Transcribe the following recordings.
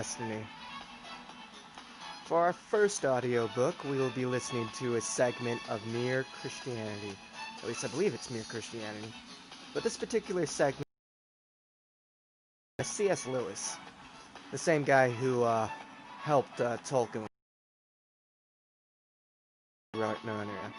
Destiny. For our first audiobook, we will be listening to a segment of Mere Christianity. At least I believe it's Mere Christianity. But this particular segment is C.S. Lewis, the same guy who helped Tolkien write Narnia.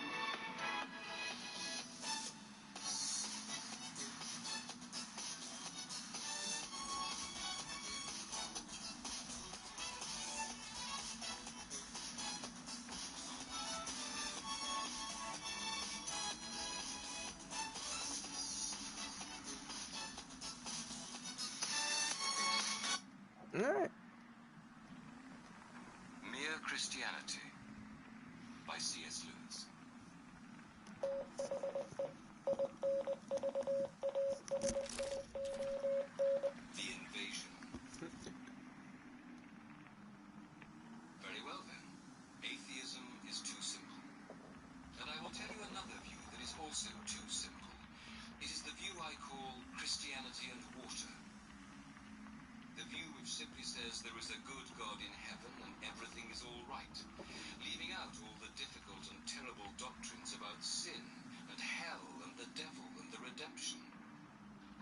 Alright. Mere Christianity by C.S. Lewis. The invasion. Very well then. Atheism is too simple. And I will tell you another view that is also too simple. It is the view I call Christianity and water. The view which simply says there is a good God in heaven and everything is all right, leaving out all the difficult and terrible doctrines about sin and hell and the devil and the redemption.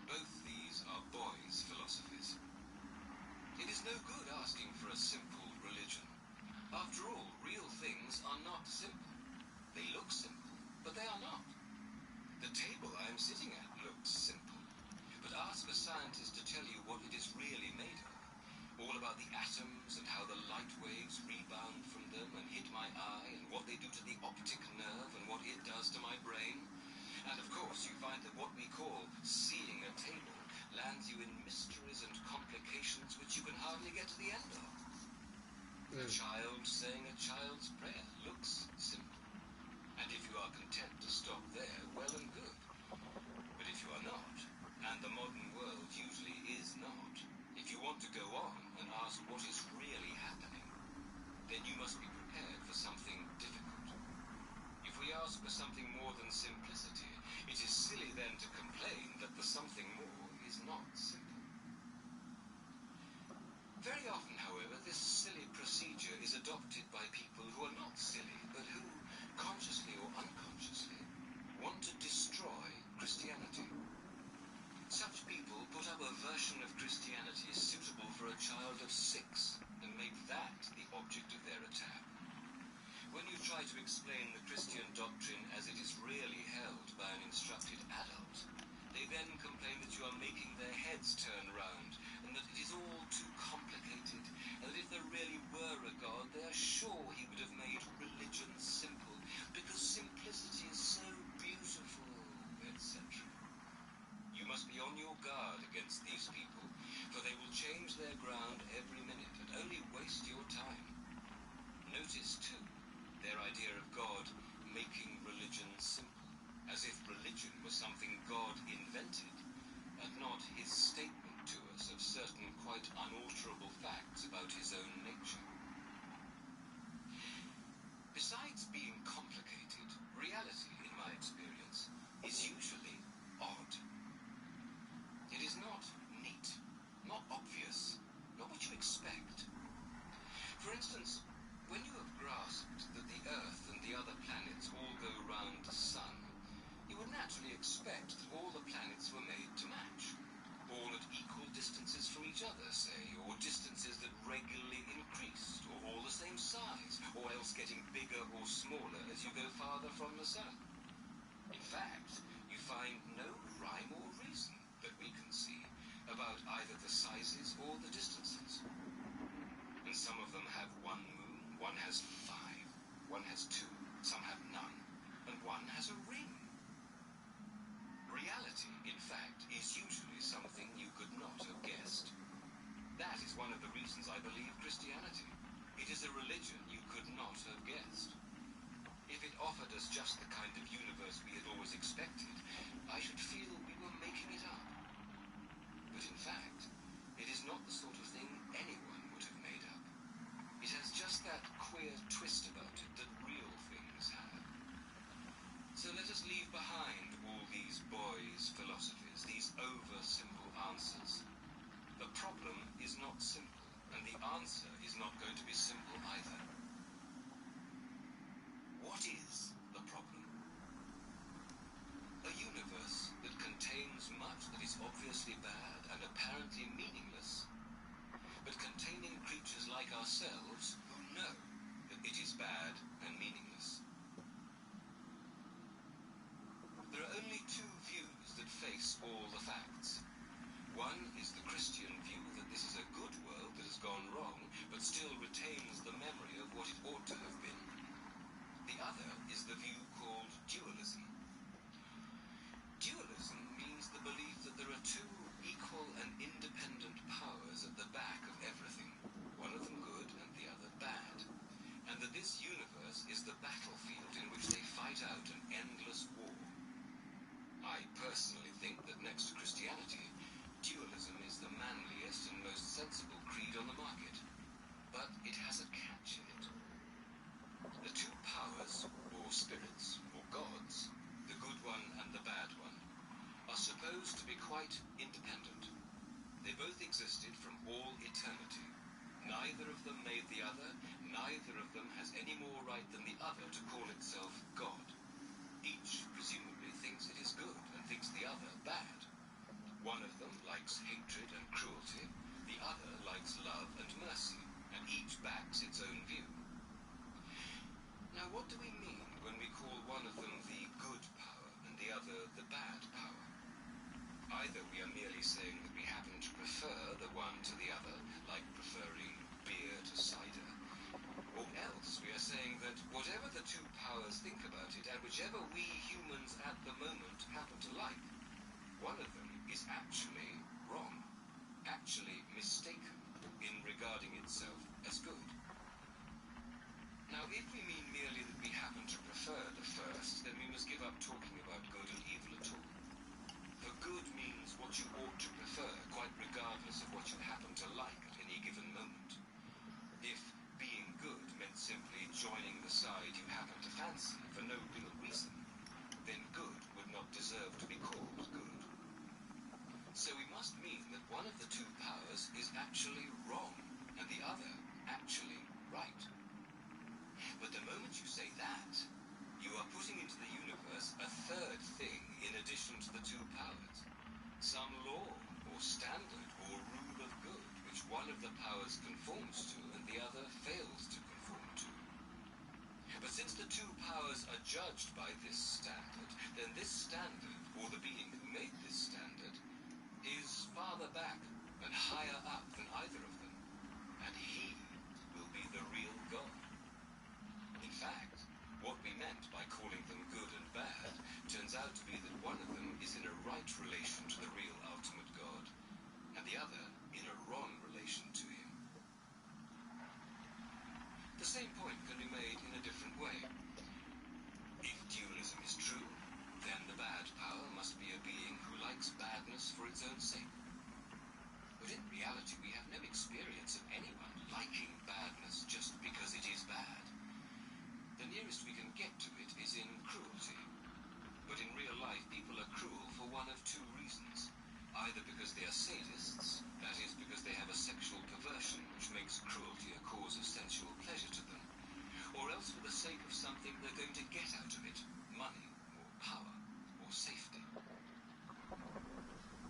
Both these are boys' philosophies. It is no good asking for a simple religion. After all, real things are not simple. They look simple, but they are not. The table I am sitting at looks simple, but ask a scientist to tell you what it is really made of. All about the atoms and how the light waves rebound from them and hit my eye and what they do to the optic nerve and what it does to my brain. And of course you find that what we call seeing a table lands you in mysteries and complications which you can hardly get to the end of. A child saying a child's prayer looks simple. And if you are content to stop there, well and good. But if you are not, and the modern world usually is not, if you want to go on and ask what is really happening, then you must be prepared for something difficult. If we ask for something more than simplicity, it is silly then to complain that the something more is not simple. Very often, however, this silly procedure is adopted by people who are not silly, but who, consciously or unconsciously, want to destroy Christianity. Such people put up a version of Christianity suitable for a child of 6 and make that the object of their attack. When you try to explain the Christian doctrine as it is really held by an instructed adult, they then complain that you are making their heads turn round and that it is all too complicated, and that if there really were a God, they are sure he would have made religion simple, because simplicity is so beautiful, etc. You must be on your guard against these people, for they will change their ground every minute and only waste your time. Notice, too, their idea of God making religion simple, as if religion was something God invented, and not his statement to us of certain quite unalterable facts about his own nature. Besides being complicated, reality, in my experience, is usually odd. It is not neat, not obvious, not what you expect. For instance, when you have grasped that the Earth and the other planets all go round the Sun, you would naturally expect that all the planets were made to match. All at equal distances from each other, say, or distances that regularly increased, or all the same size, or else getting bigger or smaller as you go farther from the Sun. In fact, you find no rhyme or reason that we can see about either the sizes or the distances. And some of them have one moon, one has 5, one has 2, some have none, and one has a ring. Reality, in fact, is usually something you could not have guessed. That is one of the reasons I believe Christianity. It is a religion you could not have guessed. If it offered us just the kind of universe we had always expected, I should feel we were making it up. But in fact, it is not the sort of thing anyone would have made up. It has just that queer twist about it that real things have. So let us leave behind all these boys' philosophies, these over-simple answers. The problem is not simple, and the answer is not going to be simple either. What is the problem? A universe that contains much that is obviously bad and apparently meaningless, but containing creatures like ourselves who know that it is bad and meaningless. There are only two views that face all the facts. One is the Christian view that this is a good world that has gone wrong, but still retains the memory of what it ought to have been. The other is the view called dualism. Dualism means the belief that there are two equal and independent powers at the back of everything, one of them good and the other bad, and that this universe is the battlefield in which they fight out an endless war. I personally think that next to Christianity, dualism is the manliest and most sensible creed on the market, but it has a catch in it. The two powers, or spirits, or gods, the good one and the bad one, are supposed to be quite independent. They both existed from all eternity. Neither of them made the other, neither of them has any more right than the other to call itself God. Each presumably thinks it is good and thinks the other bad. One of them likes hatred and cruelty, the other likes love and mercy, and each backs its own view. Now, what do we mean when we call one of them the good power and the other the bad power? Either we are merely saying that we happen to prefer the one to the other, like preferring beer to cider, or else we are saying that whatever the two powers think about it, and whichever we humans at the moment happen to like, one of them is actually wrong, actually mistaken in regarding itself as good. Now, if we mean merely that we happen to prefer the first, then we must give up talking about good and evil at all. For good means what you ought to prefer, quite regardless of what you happen to like at any given moment. If being good meant simply joining the side you happen to fancy for no real reason, then good would not deserve to be called good. So we must mean that one of the two powers is actually wrong, and the other actually right. But the moment you say that, you are putting into the universe a third thing in addition to the two powers. Some law, or standard, or rule of good, which one of the powers conforms to and the other fails to conform to. But since the two powers are judged by this standard, then this standard, or the being who made this standard, is farther back and higher up than either of them, and he will be the real God. In fact, what we meant by calling them good and bad turns out to be that one of them is in a right relation to the real ultimate God, and the other in a wrong relation to him. The same point can be made in a different way. If dualism is true, then the bad power must be a being who likes badness for its own sake. But in reality, we have no experience of anyone liking badness just because it is bad. The nearest we can get to it is in cruelty. But in real life, people are cruel for one of two reasons. Either because they are sadists, that is, because they have a sexual perversion which makes cruelty a cause of sensual pleasure to them, or else for the sake of something they're going to get out of it, money, or power, or safety.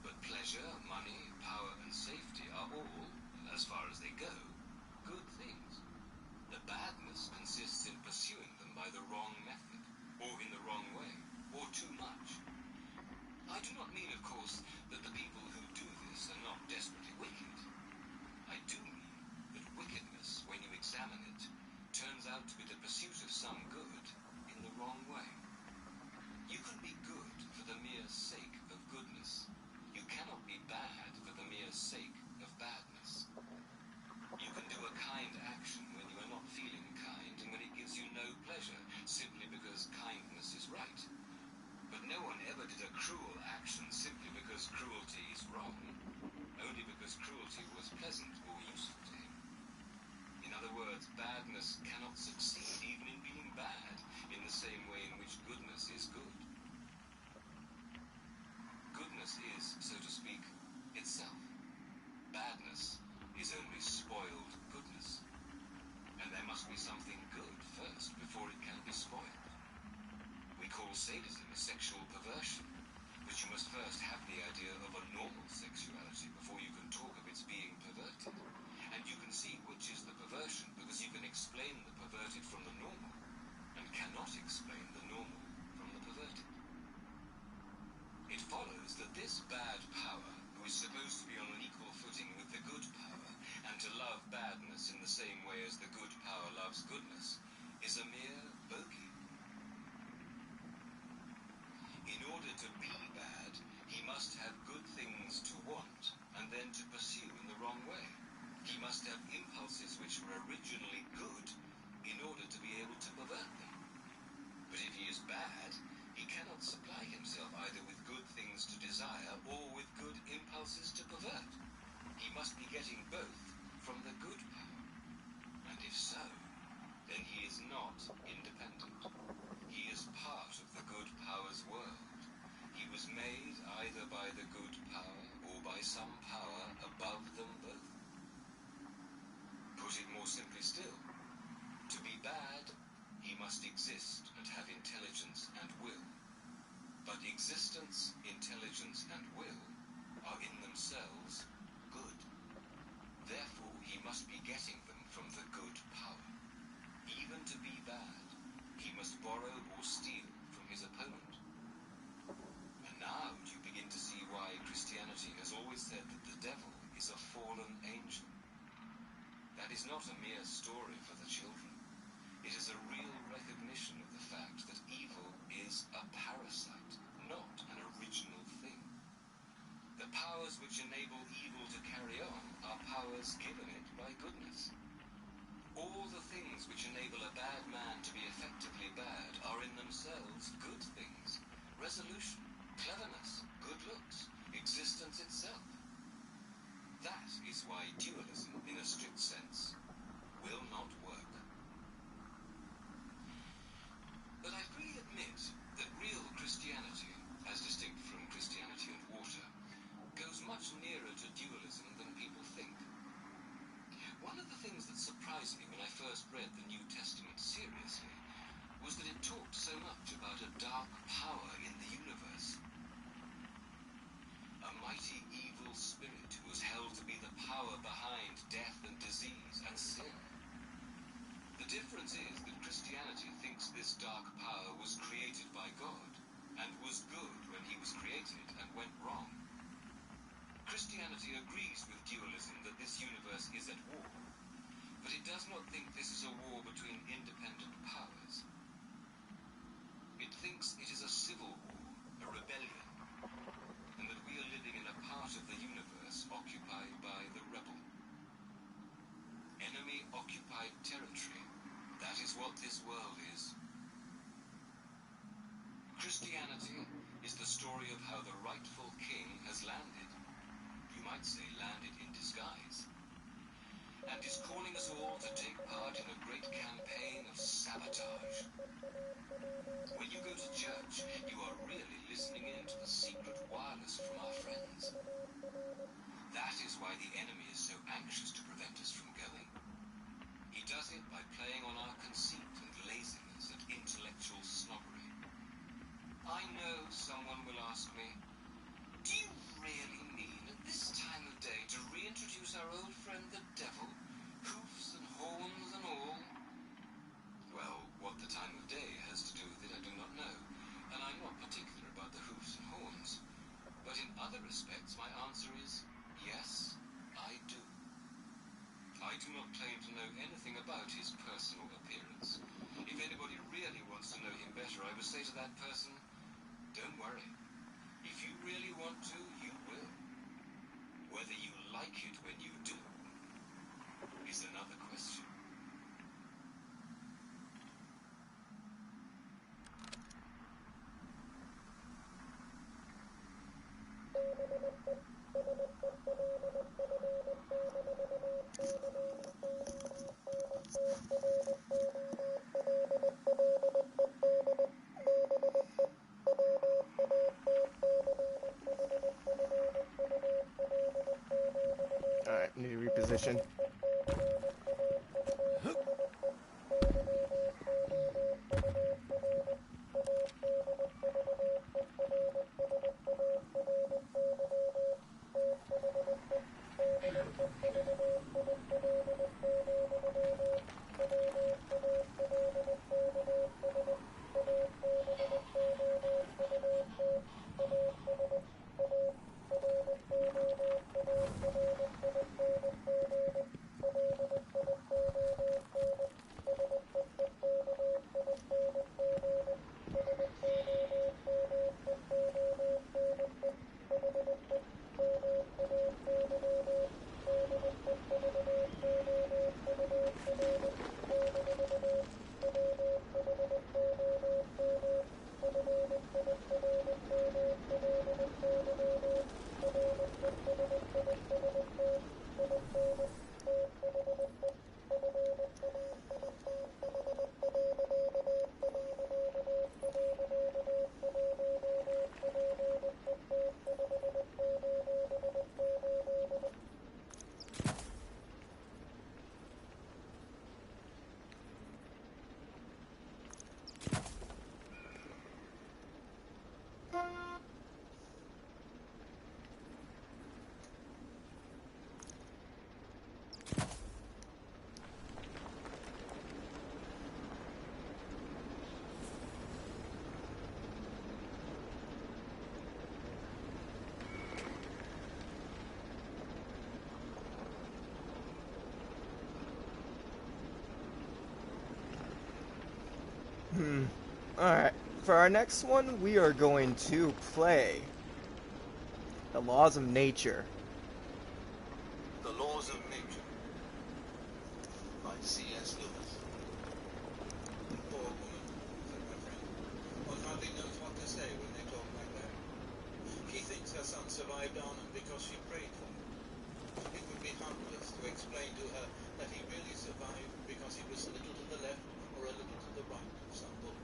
But pleasure, money, power, and safety are all, as far as they go, good things. The badness consists in pursuing them by the wrong method, or in the wrong way, or too much. I do not mean, of course, that the people who do this are not desperately wicked. I do mean that wickedness, when you examine it, turns out to be the pursuit of some good in the wrong way. You can be good for the mere sake of goodness. You cannot be bad for the mere sake of badness. You can do a kind action when you are not feeling kind and when it gives you no pleasure, simply because kindness is right. But no one ever did a cruel action simply because cruelty is wrong, only because cruelty was pleasant or useful to him. In other words, badness cannot succeed even in being bad, sadism is sexual perversion, but you must first have the idea of a normal sexuality before you can talk of its being perverted. And you can see which is the perversion because you can explain the perverted from the normal, and cannot explain the normal from the perverted. It follows that this bad power, who is supposed to be on an equal footing with the good power, and to love badness in the same way as the good power loves goodness, is a mere bogey. In order to be bad, he must have good things to want, and then to pursue in the wrong way. He must have impulses which were originally good, in order to be able to pervert them. But if he is bad, he cannot supply himself either with good things to desire or with good impulses to pervert. He must be getting both from the good power. And if so, then he is not independent. He is part of the good power's world. He was made either by the good power or by some power above them both. Put it more simply still, to be bad, he must exist and have intelligence and will. But existence, intelligence, and will are in themselves good. Therefore, he must be getting them from the good power. Even to be bad, he must borrow or steal from his opponent. And now do you begin to see why Christianity has always said that the devil is a fallen angel? That is not a mere story for the children. It is a real recognition of the fact that evil is a parasite, not an original thing. The powers which enable evil to carry on are powers given it by goodness. All the things which enable a bad man to be effectively bad are in themselves good things. Resolution, cleverness, good looks, existence itself. That is why dualism, in a strict sense, will not work. But I freely admit that real Christianity, as distinct from Christianity and water, goes much nearer to dualism than people think. One of the things that surprised me when I first read the New Testament seriously was that it talked so much about a dark power in the universe. A mighty evil spirit who was held to be the power behind death and disease and sin. The difference is that Christianity thinks this dark power was created by God and was good when he was created and went wrong. Christianity agrees with dualism that this universe is at war, but it does not think this is a war between independent powers. It thinks it is a civil war, a rebellion, and that we are living in a part of the universe occupied by the rebel. Enemy-occupied territory. That is what this world is. Christianity is the story of how the rightful king has landed. You might say landed in disguise. And is calling us all to take part in a great campaign of sabotage. When you go to church, you are really listening in to the secret wireless from our friends. That is why the enemy is so anxious to prevent us from going. He does it by playing on our conceit and laziness and intellectual snobbery. I know someone will ask me, do you really mean at this time of day to reintroduce our old friend the devil, hoofs and horns and all? Well, what the time of day has to do with it I do not know, and I'm not particular about the hoofs and horns. But in other respects my answer is yes, I do. I do not claim to know anything about his personal appearance. If anybody really wants to know him better, I would say to that person, don't worry. If you really want to, you will. Whether you like it when you do is another question. Alright, need to reposition. Alright, for our next one, we are going to play The Laws of Nature. The Laws of Nature by C.S. Lewis. Poor woman, said my friend. One hardly knows what to say when they talk like that. She thinks her son survived Arnhem because she prayed for him. It would be harmless to explain to her that he really survived because he was a little to the left or a little to the right of some bullet.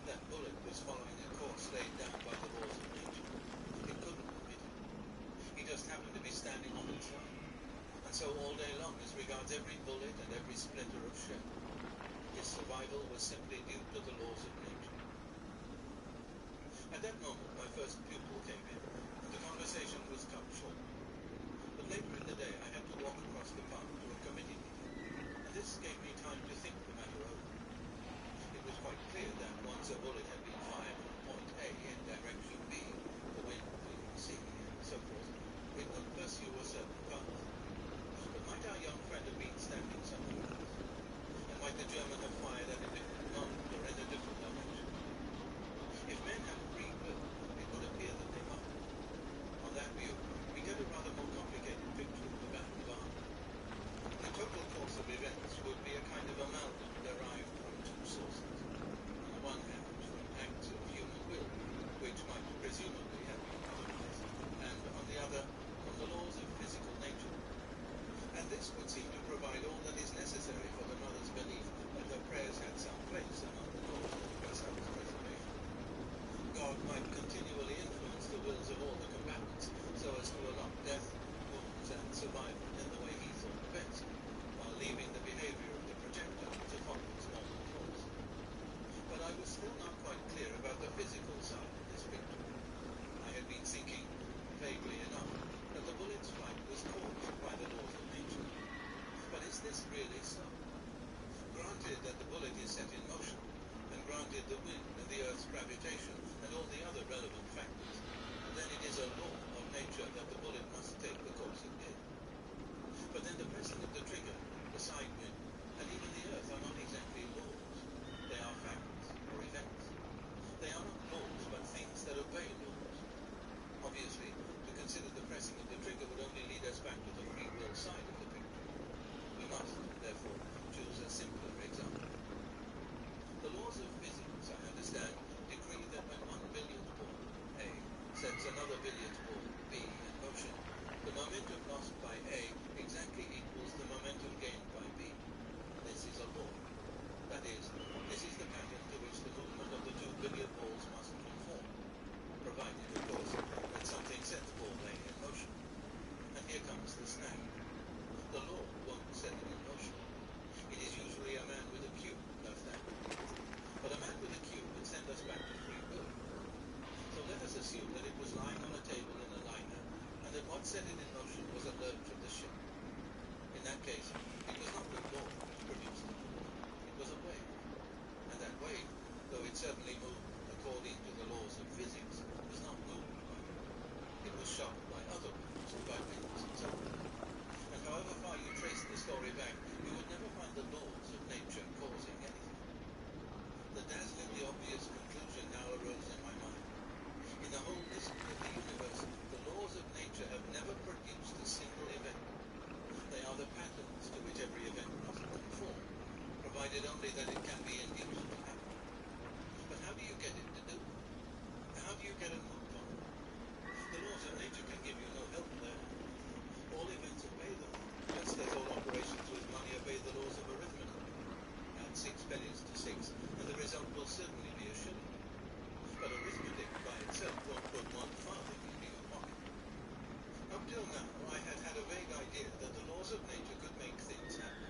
That bullet was following a course laid down by the laws of nature. It couldn't have hit him. He just happened to be standing on its line. And so all day long, as regards every bullet and every splinter of shell, his survival was simply due to the laws of nature. At that moment, my first pupil came in, and the conversation was cut short. But later in the day, I had to walk across the park to a committee meeting, and this gave me time to think the matter over. It was quite clear that once a bullet had been fired from point A in direction B, the wind leaving C, and so forth, it would pursue a certain path. But might our young friend have been standing somewhere else? And might the German have fired at a different moment or in a different direction? If men had free will, it would appear that they might. On that view, we get a rather more complicated picture of the Battle of Arnhem. The total course of events would be a kind of amalgam derived from two sources. On the one hand, from acts of human will, which might presumably have been otherwise, and on the other, from the laws of physical nature. And this would seem to provide all that is necessary for the mother's belief that her prayers had some place among the laws of her son's preservation. God might continually influence the wills of all the combatants so as to allot death, wounds, and survival in the way he thought best, while leaving the behavior of the projectile to follow its normal course. But I was still not quite clear about the physical side of this picture. I had been thinking, vaguely enough, that the bullet's flight was caused by the laws of nature. But is this really so? Granted that the bullet is set in motion, and granted the wind and the Earth's gravitation and all the other relevant factors, then it is a law of nature that the bullet must take the course it did. But then the pressing of the trigger, the side wind, and even the Earth are not exactly laws. They are facts or events. They are not laws, but things that obey laws. Obviously, to consider the pressing of the trigger would only lead us back to the free will side of the picture. We must, therefore, choose a simpler example. The laws of physics, I understand, decree that when one billiard ball, A, sets another billiard ball, B, in motion, the momentum lost by A exactly equals the momentum gained by B. This is a law. That is, this is the pattern to which the movement of the two billiard balls must conform, provided, of course, that something sets ball A in motion. And here comes the snag. The law won't set it in motion. It is usually a man with a cue does that. But a man with a cue would send us back to free will. So let us assume that it was lying on a table in a liner, and that what set it in motion was a lurch of the ship. In that case, it was not the law which produced it. It was a wave. And that wave, though it certainly moved according to the laws of physics, was not moved by them. It was shot by other waves, by winds and so on. And however far you trace the story back, you would never find the laws of nature causing anything. The dazzlingly obvious conclusion now arose in my mind. In the whole history of the universe, the laws of nature have never produced a single event. They are the patterns to which every event must conform, provided only that it can be induced to happen. But how do you get it to do it? How do you get a move on it? The laws of nature can give you no help there. All events obey them, just as all operations with money obey the laws of arithmetic. Add 6 pennies to 6, and the result will certainly be a shilling. But arithmetic by itself won't put 1 farthing into your pocket. Up till now, I had had a vague idea that the laws of nature could make things happen.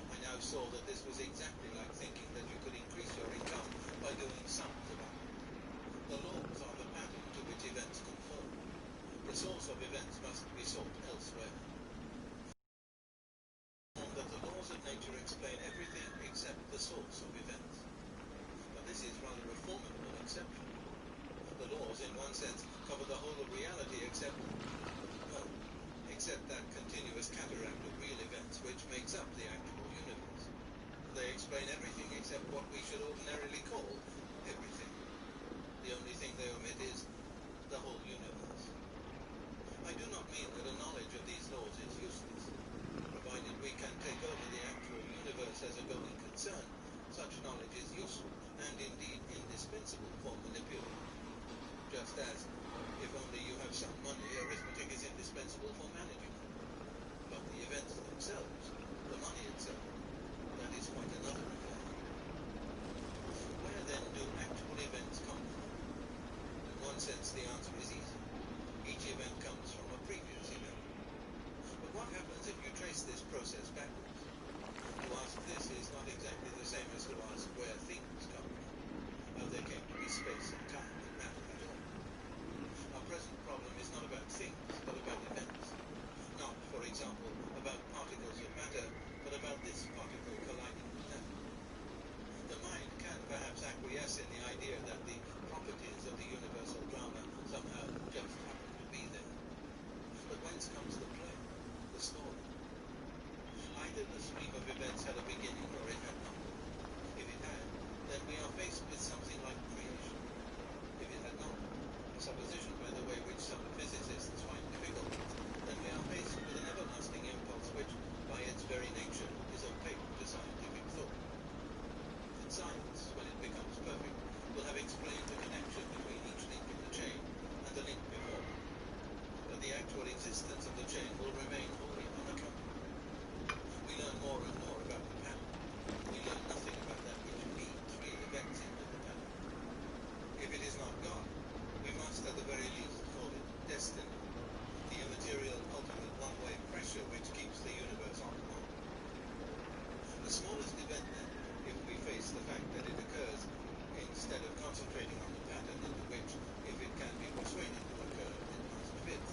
I now saw that this was exactly like thinking that you could increase your income by doing sums about it. The laws are the pattern to which events conform. The source of events must be sought elsewhere. That the laws of nature explain everything except the source of events. But this is rather a formidable exception. The laws, in one sense, cover the whole of reality except that continuous cataract of real events which makes up the actual universe. They explain everything except what we should ordinarily concern, such knowledge is useful and indeed indispensable for manipulating. Just as, if only you have some money, arithmetic is indispensable for managing it. But the events themselves, the money itself, that is quite another affair. Where then do actual events come from? In one sense, the answer is easy. Each event comes from a previous event. But what happens if you trace this process backwards? To ask this is not exactly the same as to ask where things come from, how there came to be space and time and matter at all. Our present problem is not about things, but about events. Not, for example, about particles of matter, but about this particle colliding with that. The mind can perhaps acquiesce in the idea that the properties of the universal drama somehow just happen to be there. But whence comes the play, the story? Either the stream of events had a beginning or it had not. If it had, then we are faced with something like creation. If it had not, a supposition by the way which some physicists find difficult, then we are faced with an everlasting impulse which, by its very nature, is opaque to scientific thought. And science, when it becomes perfect, will have explained the connection between each link in the chain and the link before it. But the actual existence of the chain will remain wholly unaccountable. We learn more and more about the pattern. We learn nothing about that which feeds real events into the pattern. If it is not God, we must at the very least call it destiny, the immaterial, ultimate one-way pressure which keeps the universe on and on. The smallest event, then, if we face the fact that it occurs, instead of concentrating on the pattern into which, if it can be persuaded to occur, it must fit,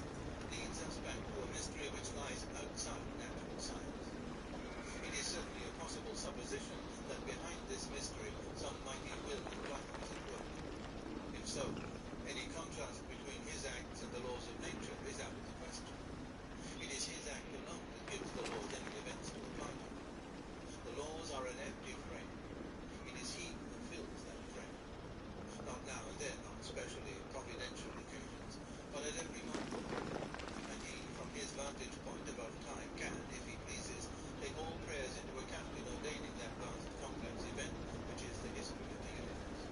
leads us back to a mystery which lies outside natural science. It is certainly a possible supposition that behind this mystery some mighty will and life is at work. If so, any contrast between his acts and the laws of nature is out of the question. It is his act alone that gives the laws any events to apply to. The laws are an empty frame. It is he who fills that frame. Not now and then on specially providential occasions, but at every moment. And he, from his vantage point above time, can, if he pleases, take all prayers into account in ordaining that vast complex event which is the history of the universe.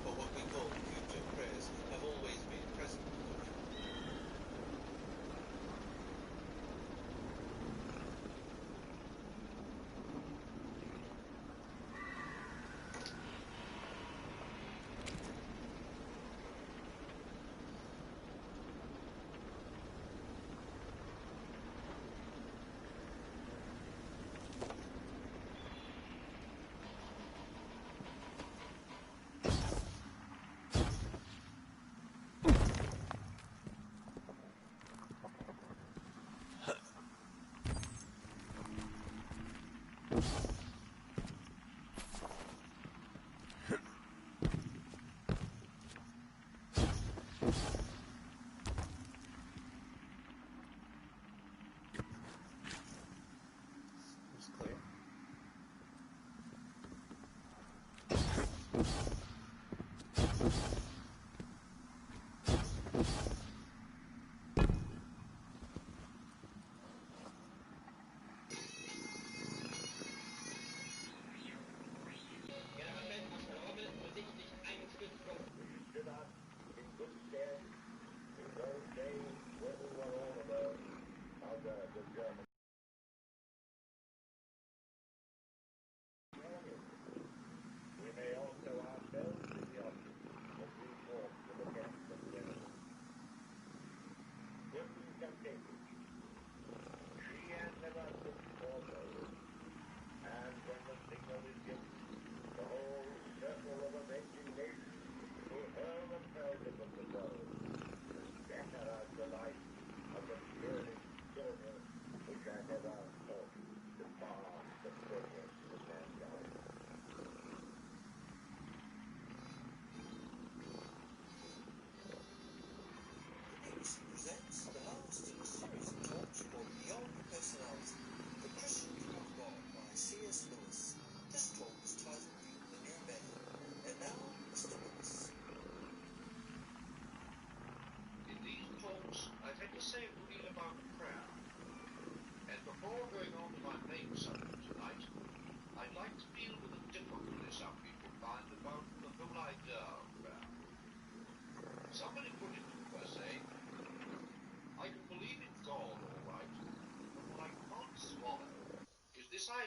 For what we call future prayers have always been present for him. It's clear. We may also ask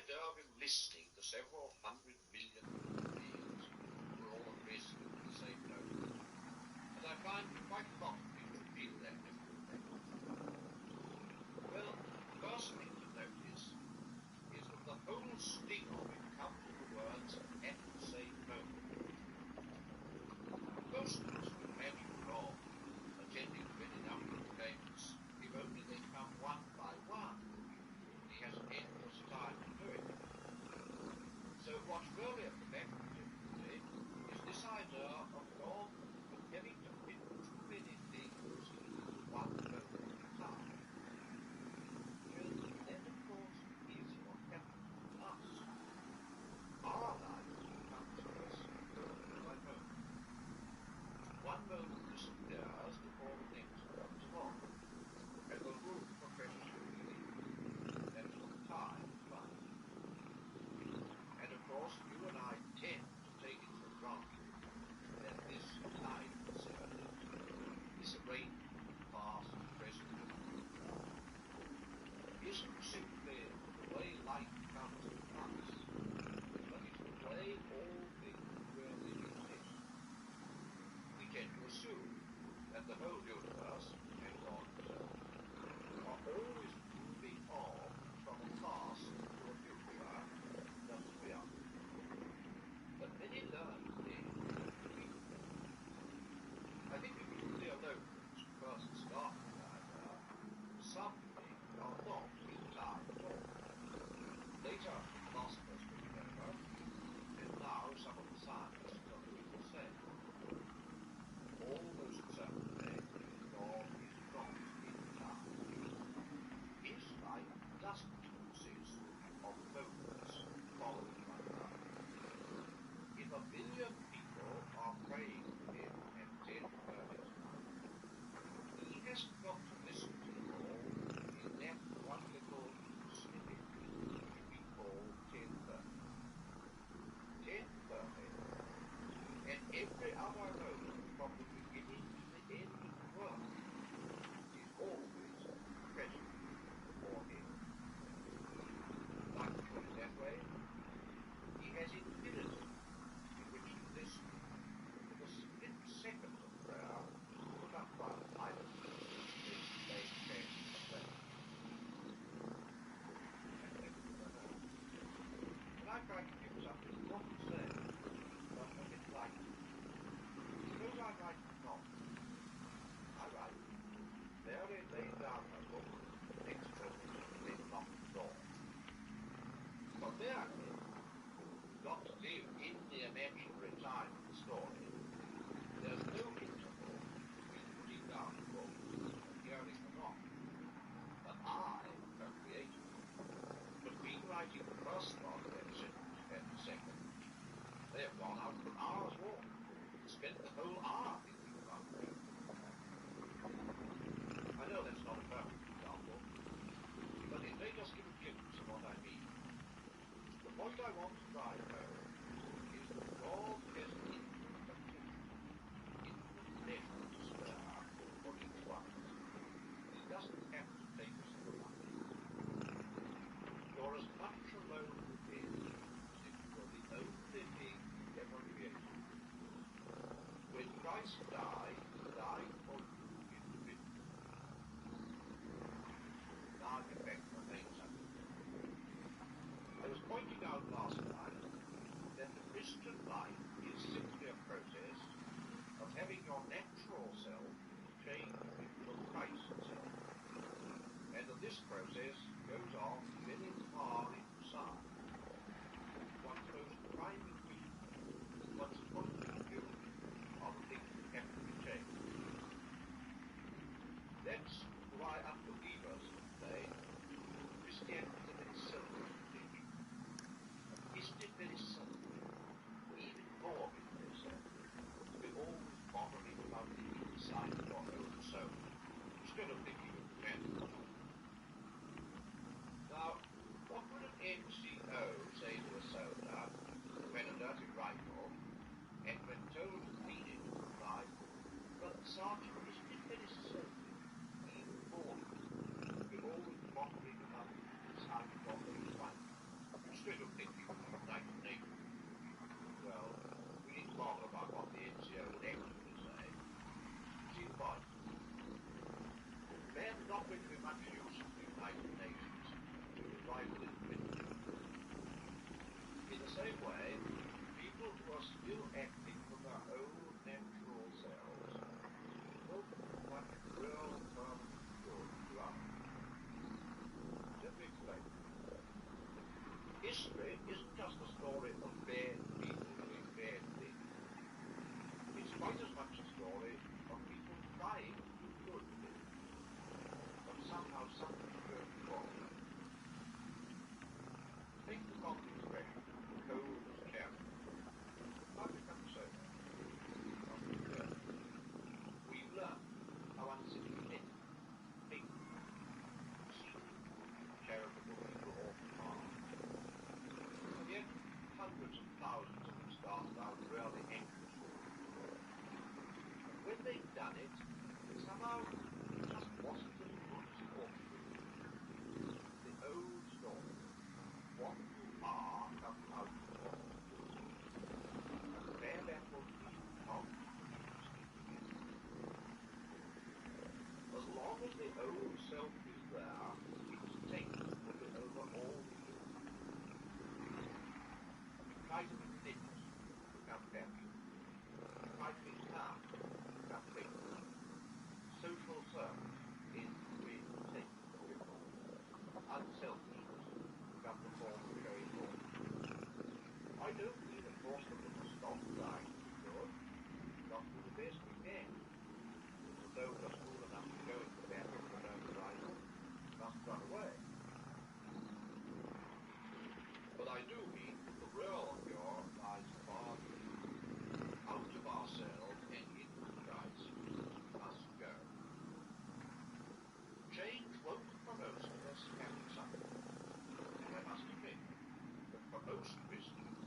idea of enlisting the several 100 million beings who are all at risk of the same note, and I find quite a lot of people feel that differently. Well, the first thing to notice is that the whole sting of it comes from the words "at the same moment." Most of us would imagine God attending to any number of games if only they come one by one. He has endless time to do it. So what's really at the back of the difficulty is this idea of God having to fit too many things into one moment in time. Well, that of course is what happens to us. Our life becomes to us moment by moment. One moment disappears before the next comes along, and the room for fresh feeling. That's what time is like. And of course, you and I tend to take it for granted that this time ceremony, this arrangement of past, present, and future, isn't simply the way life comes to us, but it's the way all things really exist. We tend to assume that the whole universe, and God himself, are always moving on from a past to a future, just as we are. But many learned things don't believe that. I think it was the theologians who first started the idea that some things are not in time at all. Later, philosophers took it over, and now some of the scientists are doing the same. Almost certainly, God is not in time. His life doesn't consist of moments following one another. If 1 billion people are praying to him at 10:30 tonight, he hasn't got to listen to them all in that one little snippet which we call 10:30. 10:30, and every other moment from the beginning to the end of the world is always present for him. Like to put it that way, he has infinity in which to listen to the split second of prayer put up by the pilot when the plane changes space. And then we don't know. When I try to give something not to say, but a bit like it, suppose I write a novel. I write, Mary laid down her book next moment, then locked the door. But Mary, who's got to live in the imaginary time of the story, there's no interval between putting down the book and hearing the knock. But I have created it. Between writing the first part of that sentence and the second, they have gone out for an hour's walk and spent the whole hour thinking about that. I know that's not a perfect example, but it may just give a glimpse of what I mean. The point I want to drive home is that God has infinite attention, infinite leisure to spare for each one of us. He doesn't have to take us in a rush. You're as much alone with him as if you were the only thing he ever created. When Christ died, he died for you individually. Now I'll get back to the main subject. I was pointing out last time that the Christian life is simply a process of having your natural self changed into a Christ self, and that this process goes on very far inside. One's most private being, one's point of view of things that have to be changed. That's why unbelievers say Christianity is a very selfish religion. Isn't it very selfish, even morbid they say, to be always bothering about the inside of your own soul, instead of thinking of humanity? Now, what would an NCO say to a soldier who had a dirty rifle, and when told to clean it, replied, "But, Sergeant, isn't it very selfish, even morbid, to be always bothering about the inside of your own wife, isn't just a story of bad people doing bad things. It's quite as much a story of people trying to do good things, but somehow something goes wrong. Take the common expression, cold as charity. How did it come so? Well, first, we've learned how unsympathetic, hateful, deceitful, charitable people often are. And yet, hundreds of thousands of them started out really anxious for people. And when they'd done it, somehow it just wasn't as good as it ought to be. The old story, what you are comes out of what you do. And the bad apple isn't far from the again. As long as the old self is there, its taste will be over all the evil. You try to be religious, become happy. You try to be kind, become faithful. Social service is reinstated the ripple. Unselfishness becomes a form of showing off. I don't mean, of course, that we must stop trying to be good. We've got to do the best we can. It's as though we're fool enough to go into battle with our own rifle. We must run away. But I do mean that the real cure lies far deeper. Out of ourselves and into Christ we must go. Change won't come for most of us having something. And I must admit that for most Christians,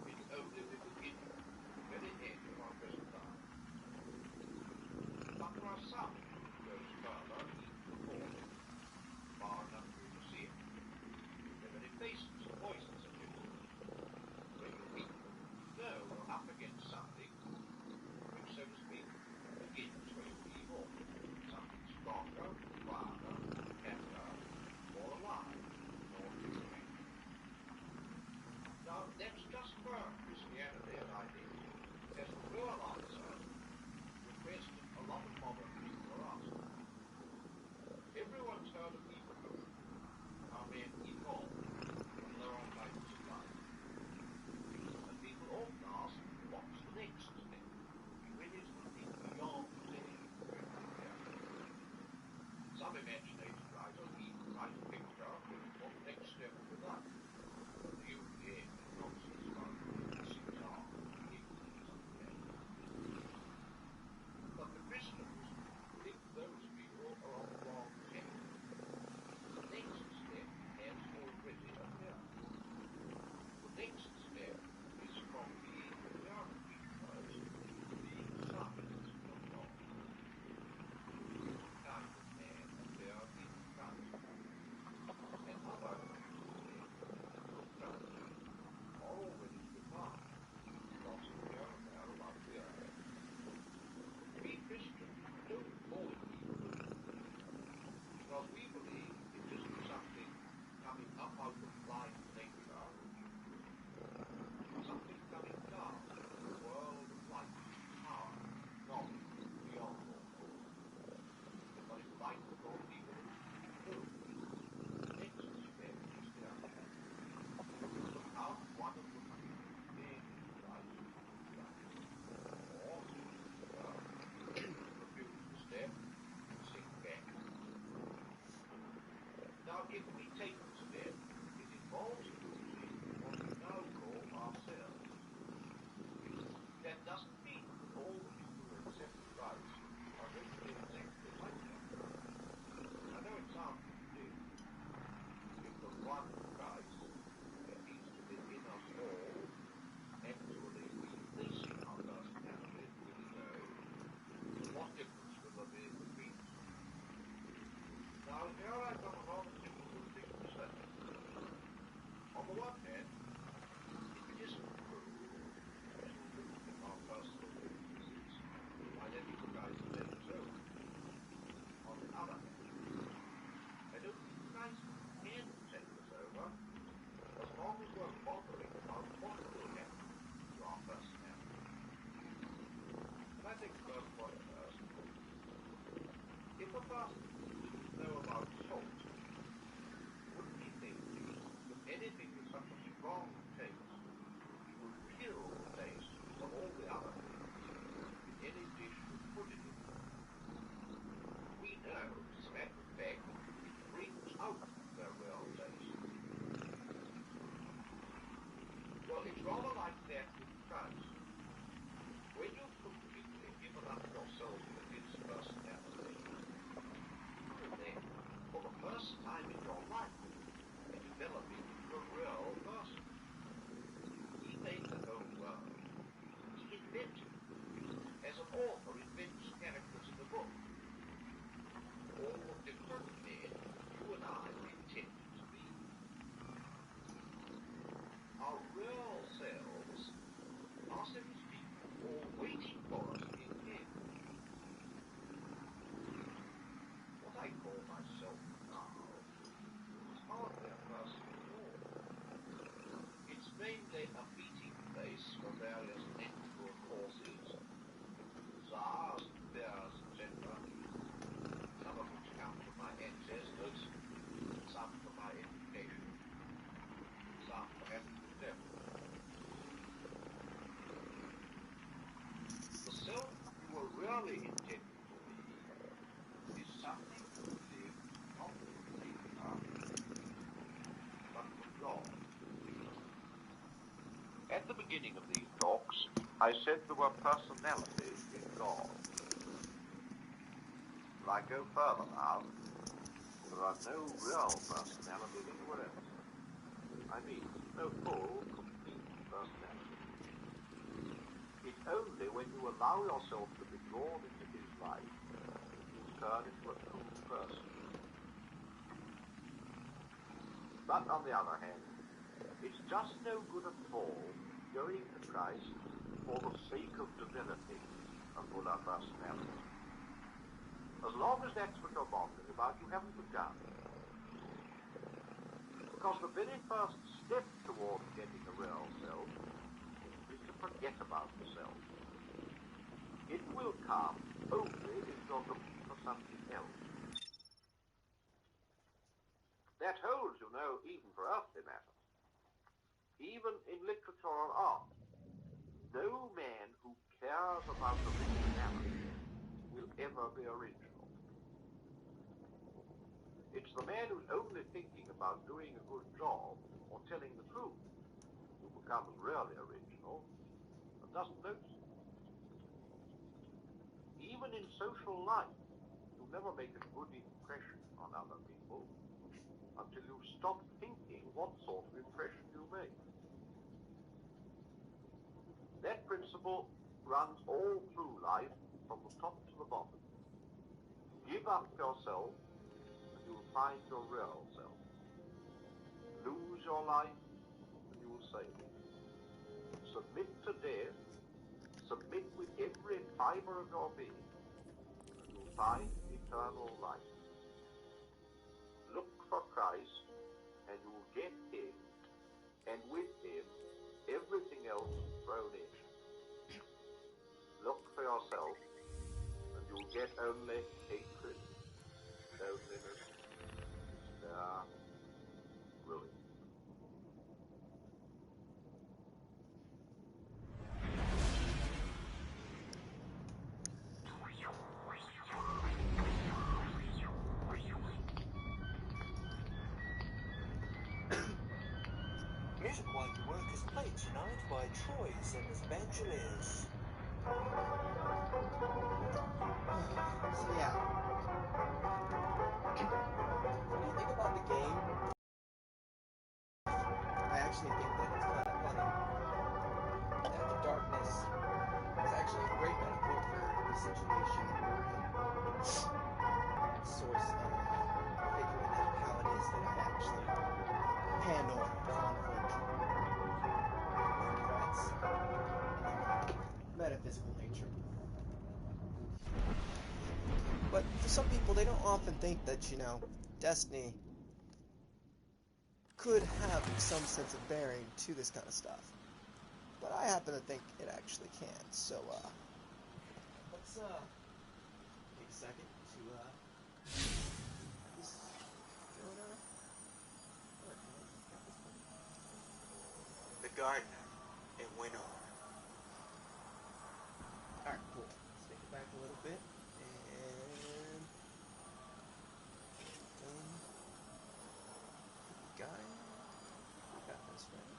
it's only the beginning, the very end of our present life. But there are some it goes further even before then, far enough for you to see it. Their very faces and voices suggest it. When you meet them, you know you're up against something which, so to speak, begins where you leave off. Something stronger, wilder, happier, more alive, more human. Now, that's just where Christianity, and I think, has the real answer to the question a lot of modern people are asking. Everyone's heard of evolution, how men evolve in lower kinds of life. And people often ask, what's the next step? When is the thing beyond saying going to appear? Some imagination writers even write a picture of what the next step will be like. But the usually end in nonsense about missing are, ignorance, something like that. But the Christians think those people are on the wrong tack. The next step has already appeared. The next step is from being just believers to being sons of God. A new kind of man appeared in Christ. And other kinds of men, through Christ, are already to be found, dotted here and there about the earth. We Christians don't call it evolution, because we believe it isn't something coming up out of blind nature, something coming down from the world of light, power, knowledge, beyond all thought. But it's like to call it evolution. No. The next step is here. Without one of the three, men in Christ to Christ. Or, refuse the step and sink back. Now, if we take the step, it involves losing what we now call ourselves. That doesn't mean that all the people who accept Christ are going to be exactly like that. I know it sounds ridiculous. If the one Christ that needs to live in us all, actually replacing our personalities, is so, then what difference will there be between us? Now, here I've got a rather difficult thing to say. On the one hand, if it isn't true to losing our personal differences, why letting Christ take us over? On the other hand, I don't think Christ can take us over as long as we're bothering about what will happen to our personality. Can I take the first point first? If a person didn't know about salt, wouldn't he think that anything with such a strong that with Christ. When you've completely given up yourself to his personality, you will then, for the first time in your life, be developing into a real person. He made the whole world. He invented it, as an author invents characters in a book. All different men you and I are intended to be. Our real selves are, so to speak, all waiting for us in him. What I call myself now is hardly a person at all. It's mainly a meeting place for various natural forces, desires, fears, etc., some of which come from my ancestors, some from my education, some perhaps from the devil. The self you were really intended to be is something you live not from nature, but from God. At the beginning of these talks, I said there were personalities in God. But I go further now. There are no real personalities anywhere else. I mean, no full, complete personality. It's only when you allow yourself to be drawn into his life that you turn into a true person. But on the other hand, it's just no good at all going to Christ for the sake of developing a fuller personality. As long as that's what you're bothering about, you haven't begun. Because the very first step towards getting a real self is to forget about the self. It will come only if you're looking for something else. That holds, you know, even for earthly matters. Even in literature or art, no man who cares about originality will ever be original. It's the man who's only thinking about doing a good job or telling the truth who becomes really original and doesn't notice it. Even in social life, you'll never make a good impression on other people until you've stopped thinking what sort of impression you make. That principle runs all through life from the top to the bottom. Give up yourself and you will find your real self. Lose your life and you will save it. Submit to death, submit with every fiber of your being, and you'll find eternal life. Look for Christ, and you will get him, and with him, everything else thrown in. Look for yourself, and you'll get only hatred, loneliness, despair, ruin. Music While You Work is played tonight by Troyes and his Banjoliers. So yeah. When I think about the game, I actually think that it's kind of funny that the darkness is actually a great metaphor for the situation that we're in. Source of figuring out how it is that I actually handle conflict with threats of metaphysical nature. But for some people, they don't often think that, destiny could have some sense of bearing to this kind of stuff. But I happen to think it actually can. So, let's, take a second to, this Jonah. The Gardener, it went on. Alright, cool. Let's take it back a little bit. And guy, we got this right.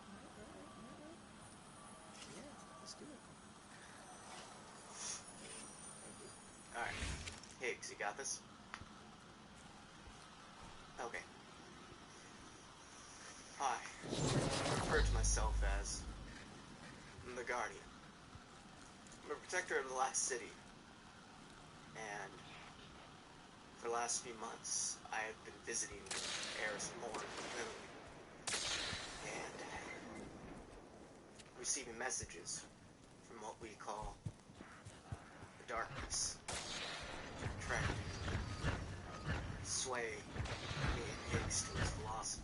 Higgs, you got this? Okay. Hi. I refer to myself as the Guardian. I'm a protector of the last city. And for the last few months, I have been visiting Eris Morn and receiving messages from what we call the darkness, trying to sway me and Higgs to his philosophy.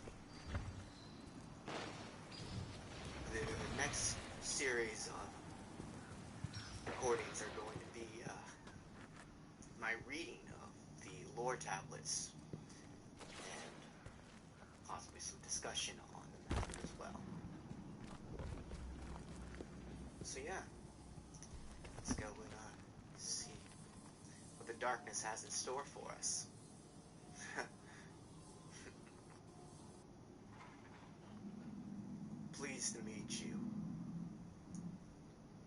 The next series of recordings are going to be my reading of the lore tablets and possibly some discussion on the matter as well. So yeah, let's go and see what the darkness has in store for us. Pleased to meet you.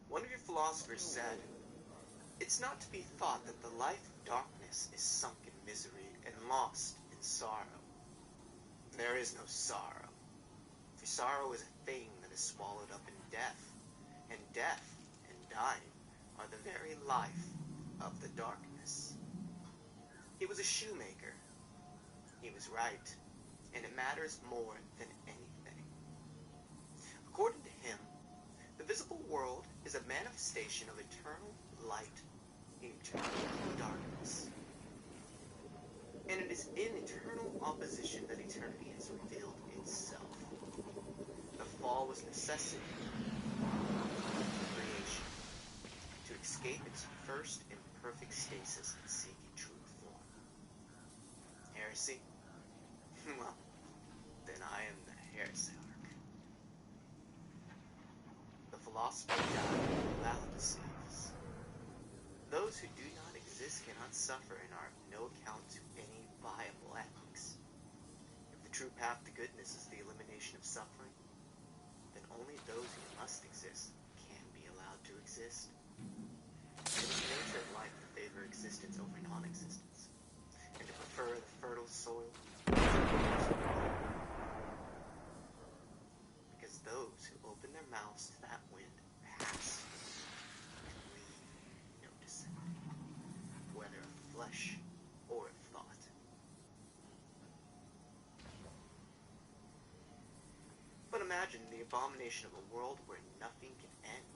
One of your philosophers said, "It's not to be thought that the life of darkness is sunk in misery and lost in sorrow. There is no sorrow, for sorrow is a thing that is swallowed up in death, and death and dying are the very life of the darkness." He was a shoemaker. He was right, and it matters more than anything. According to him, the visible world is a manifestation of eternal light in eternal darkness. And it is in eternal opposition that eternity has revealed itself. The fall was necessity for creation, to escape its first imperfect stasis and seek a true form. Heresy? Well, then I am the heresyarch. The philosopher died without Laodiceas. Those who do not exist cannot suffer and are of no account to any viable ethics. If the true path to goodness is the elimination of suffering, then only those who must exist can be allowed to exist. It is the nature of life to favor existence over non-existence, and to prefer the fertile soil because those who open their mouths to that wind pass and leave no descent, whether of flesh or of thought. But imagine the abomination of a world where nothing can end,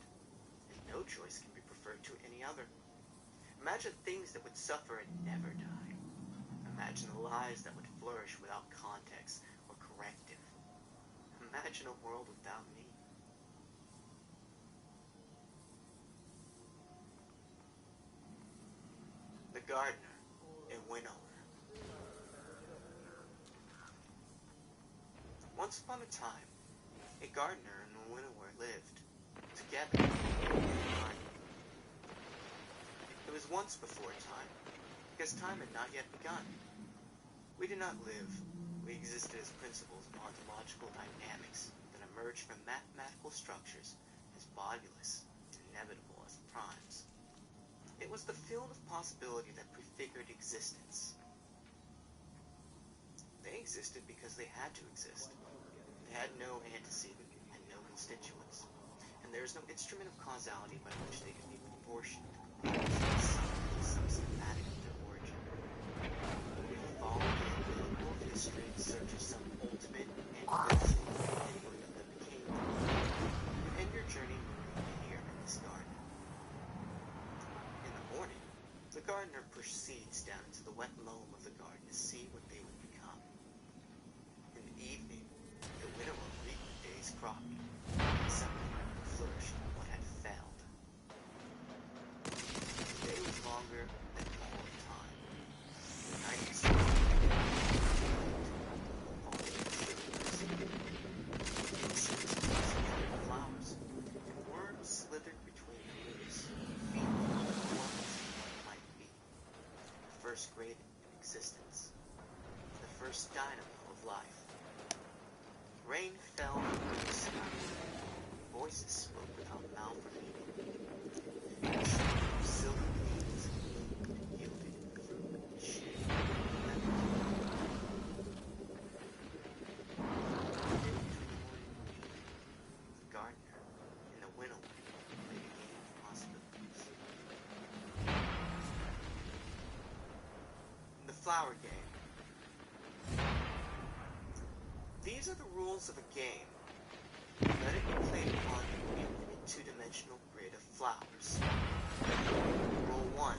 and no choice can be preferred to any other. Imagine things that would suffer and never die. Imagine the lies that would flourish without context or corrective. Imagine a world without me. The gardener and winnower. Once upon a time, a gardener and a winnower lived together in harmony. It was once before time, because time had not yet begun. We did not live. We existed as principles of ontological dynamics that emerged from mathematical structures as bodiless and inevitable as primes. It was the field of possibility that prefigured existence. They existed because they had to exist. They had no antecedent and no constituents, and there is no instrument of causality by which they could be proportioned some systematic of their origin. We follow the inevitable of history in search of some ultimate and visible anybody that became them. You end your journey moving here in this garden. In the morning, the gardener proceeds down into the wet loam of the garden to see what they would become. In the evening, the winnower reaped the day's crop, and suddenly flourished what had failed. The day was longer than all the time. The night was flowers, and worms slithered between the leaves, feeding on the forms of what might be. The first grade in existence, the first dynamo of life. Rain fell from the sky. Voices spoke without mouth or meaning. Silver leaves bloomed, yielding fruit. flower game. These are the rules of a game. Let it be played upon an infinite two-dimensional grid of flowers. Rule 1.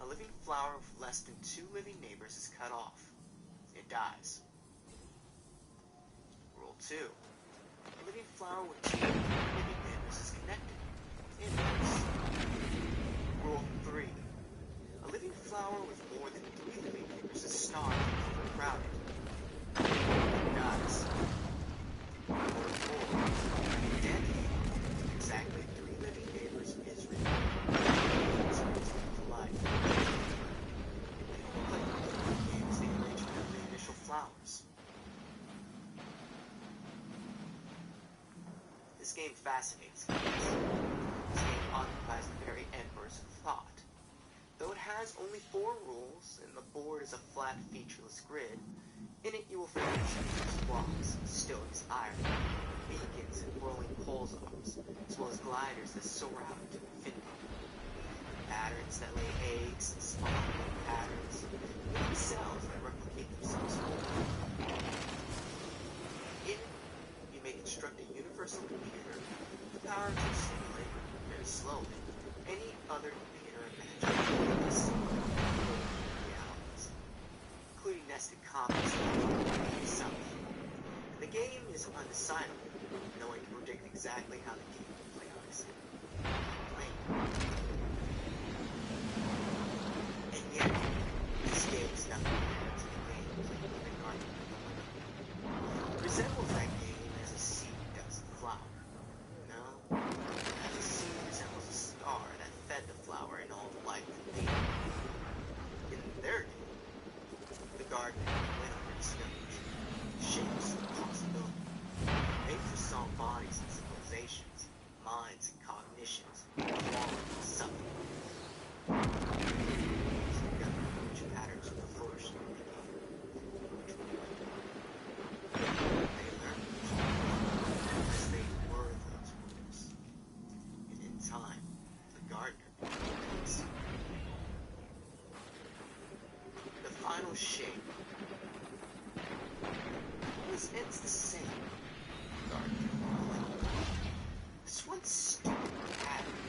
A living flower with less than 2 living neighbors is cut off. It dies. Rule 2. A living flower with 2 living neighbors is connected. It lives. Rule 3. A living flower with more than 3 living neighbors is starved and overcrowded. It dies. Rule 4. A dead flower with exactly 3 living neighbors is reborn. It's to life. The only game is the arrangement of the initial flowers. This game fascinates me. This game occupies the very embers of thought. Though it has only 4 rules, and the board is a flat, featureless grid, in it you will find sensors, blocks, stilts, iron, beacons, and whirling pulse arms, as well as gliders that soar out into infinity. Patterns that lay eggs and spawn new patterns, living cells that replicate themselves forward. In it, you may construct a universal computer with the power to simulate, very slowly, any other computer imaginable realities, including nested copies of itself. And the game is undecidable. No one can predict exactly how the game will play out except playing. And yet, this game is nothing compared to the game played by the gardener. It resembles that game as a seed does a flower. No, as a seed resembles a star that fed the flower in all the life it needed. In their game, the gardener went under its nose, shapes of possibility. They foresaw bodies and civilizations, minds and cognitions, quality and suffering. So the government which patterns would flourish in the game, which would win. They learned which would win, as they were those rules. And in time, the gardener becomes the final shape. Always ends the same. Gardener. This one stupid pattern.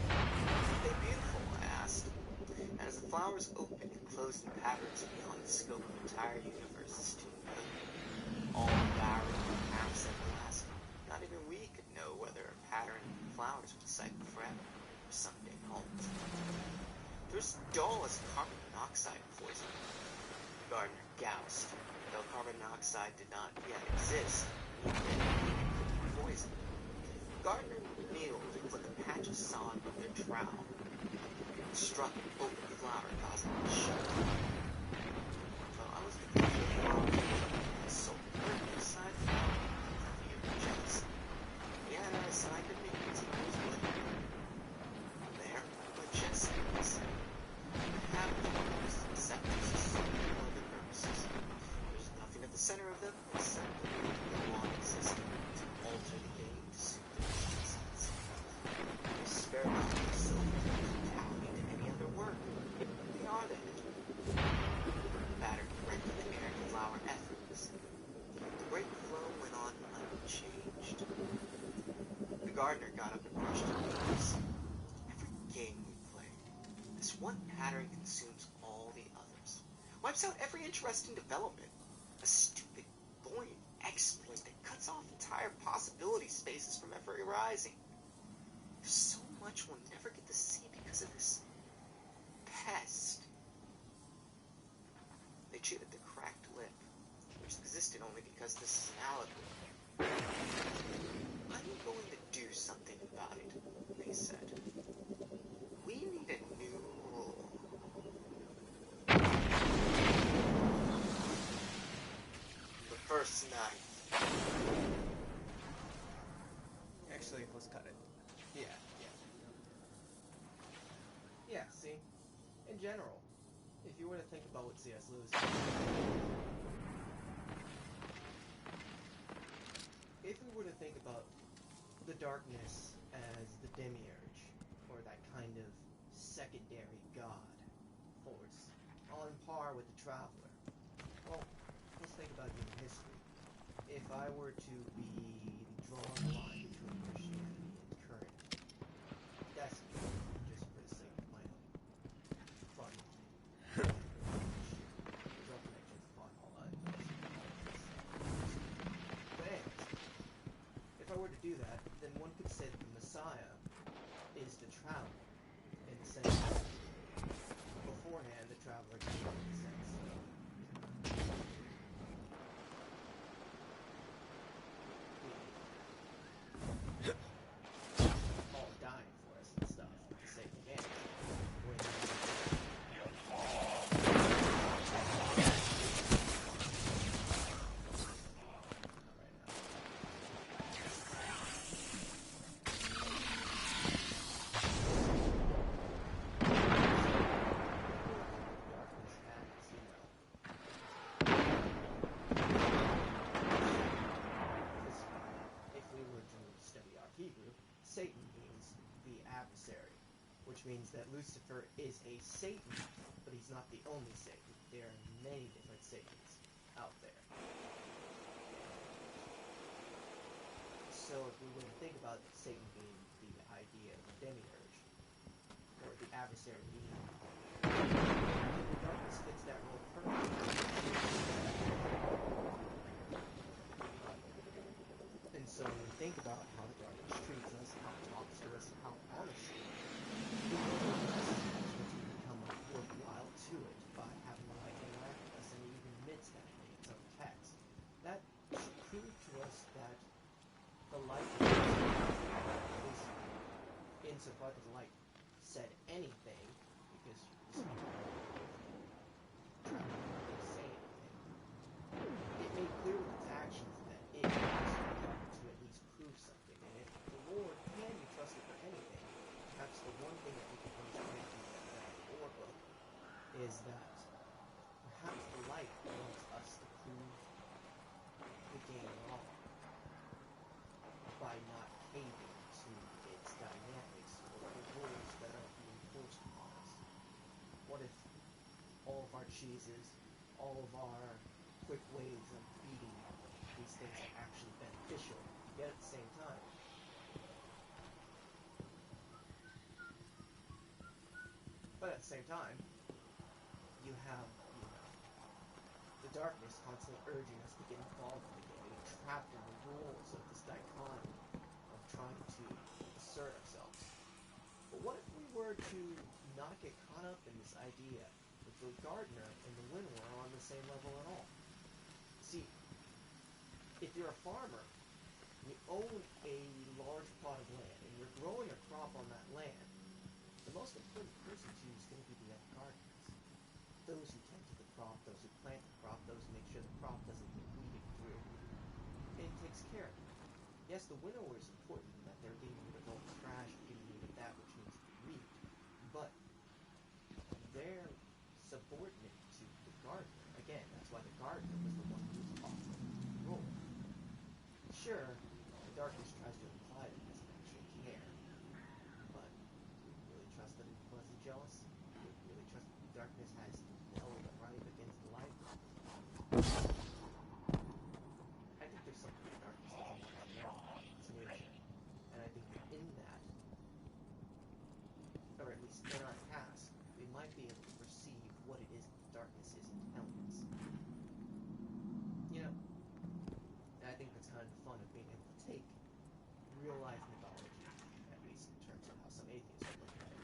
Are they beautiful? I asked. And as the flowers opened and closed in patterns beyond the scope of the entire universe is too million, all varied and perhaps everlasting, not even we could know whether a pattern in flowers would cycle forever or someday halt. They're as dull as carbon monoxide poison. The gardener goused. Though carbon monoxide did not yet exist, he admitted it could be poison. Gardner kneeled and flicked a patch of sod with their trowel, and struck an open flower, causing it to shut. So I was looking at the flower, and soul hurt inside the flower, fear and jealousy. Yet I assigned opinions and was willing. There, my chest is. I have flowers, except for other purposes. There's nothing at the center of them except the will to go on existing, to alter the game to suit their existence. They spare not themselves from tapping to any other work. They are the head. The pattern rent in the air to flower effortlessly. The great flow went on unchanged. The gardener got up and brushed her leaves. Every game we play, this one pattern consumes all the others. Wipes out every interesting development. A stupid, boring exploit that cuts off entire possibility spaces from ever arising. There's so much we'll never get to see because of this pest. They chewed at the cracked lip, which existed only because this is an allegory. I'm going to do something about it, they said. We need a new rule. The first night. Actually, let's cut it. Yeah. Yeah, see? In general, if you were to think about what C.S. Lewis did, if we were to think about the darkness as the demiurge, or that kind of secondary god, force, on par with the traveler. Well, let's think about human history. If I were to be drawing a line between Christianity and current despotism, just for the sake of my own fun thing, draw connections upon all but anyways, if I were to do that, then one could say that the Messiah is the traveler, in the sense that beforehand the traveler came in the sense of all dying for us and stuff to save humanity. Satan means the adversary, which means that Lucifer is a Satan, but he's not the only Satan. There are many different Satans out there. So if we were to think about Satan being the idea of the demiurge, or the adversary being, the darkness fits that role perfectly. And so when we think about how the darkness treats us, how it talks to us, how honestly it to become worthwhile to it by having the light interact with us, and it even admits that in its own text. That should prove to us that the light is, insofar as the light said anything, because you try to say anything, it made clear with its actions that it to at least prove something. And if the Lord can be trusted for anything, perhaps the one thing that we can understand from that lore book is that perhaps the light wants us to prove the game wrong by not caving to its dynamics or the rules that are being forced upon us. What if all of our cheeses, all of our quick ways of beating these things are actually beneficial, yet at the same time? But at the same time, you have, the darkness constantly urging us to get involved in the game, and trapped in the rules of this dichotomy of trying to assert ourselves. But what if we were to not get caught up in this idea that the gardener and the winnower are on the same level at all? See, if you're a farmer, you own a large plot of land, and you're growing a crop on that land, the most important person to you is going to be the other gardeners. Those who tend to the crop, those who plant the crop, those who make sure the crop doesn't get weeded through. And it takes care of it. Yes, the winnower is important in that they're getting rid of all the trash, getting rid of that which needs to be reaped, but they're subordinate to the gardener. Again, that's why the gardener was the one who was offered the role. Sure, the darkness tries to imply that he doesn't actually care, but do we really trust that he wasn't jealous? Do we really trust that the darkness has held right against the light? I think there's something the darkness doesn't want to know about its nature, and I think that in that, or at least in our task, we might be able to perceive what it is that the darkness isn't telling us. And I think that's kind of the fun of being able to take real-life mythology, at least in terms of how some atheists would look at it,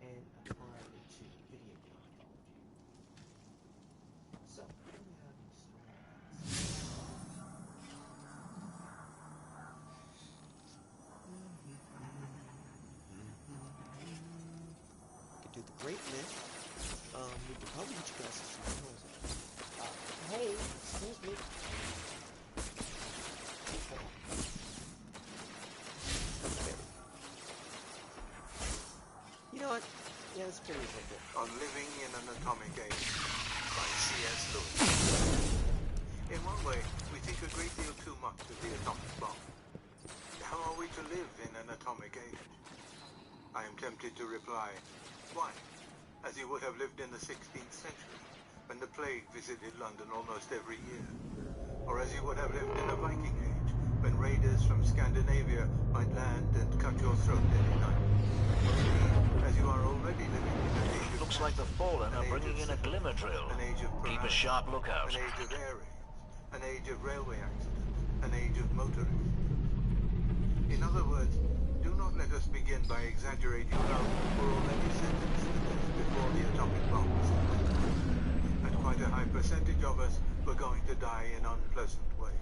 and apply it to video game mythology. So, what do we have in store next? We could do the Great Myth. We could probably get you guys some tools. Hey, excuse me. Okay. You know what? Yeah, that's pretty good. On Living in an Atomic Age by C.S. Lewis. In one way, we think a great deal too much of the atomic bomb. How are we to live in an atomic age? I am tempted to reply, why? As you would have lived in the 16th century. when the plague visited London almost every year, or as you would have lived in a Viking age, when raiders from Scandinavia might land and cut your throat any night. Or indeed, as you are already living in an age of Looks like the Fallen are bringing in a glimmer drill. an age of Keep a paralysis, sharp lookout. an age of air raids, an age of railway accidents, an age of motorists. In other words, do not let us begin by exaggerating how we're already sentenced to death before the atomic bomb was invented. And quite a high percentage of us were going to die in unpleasant ways.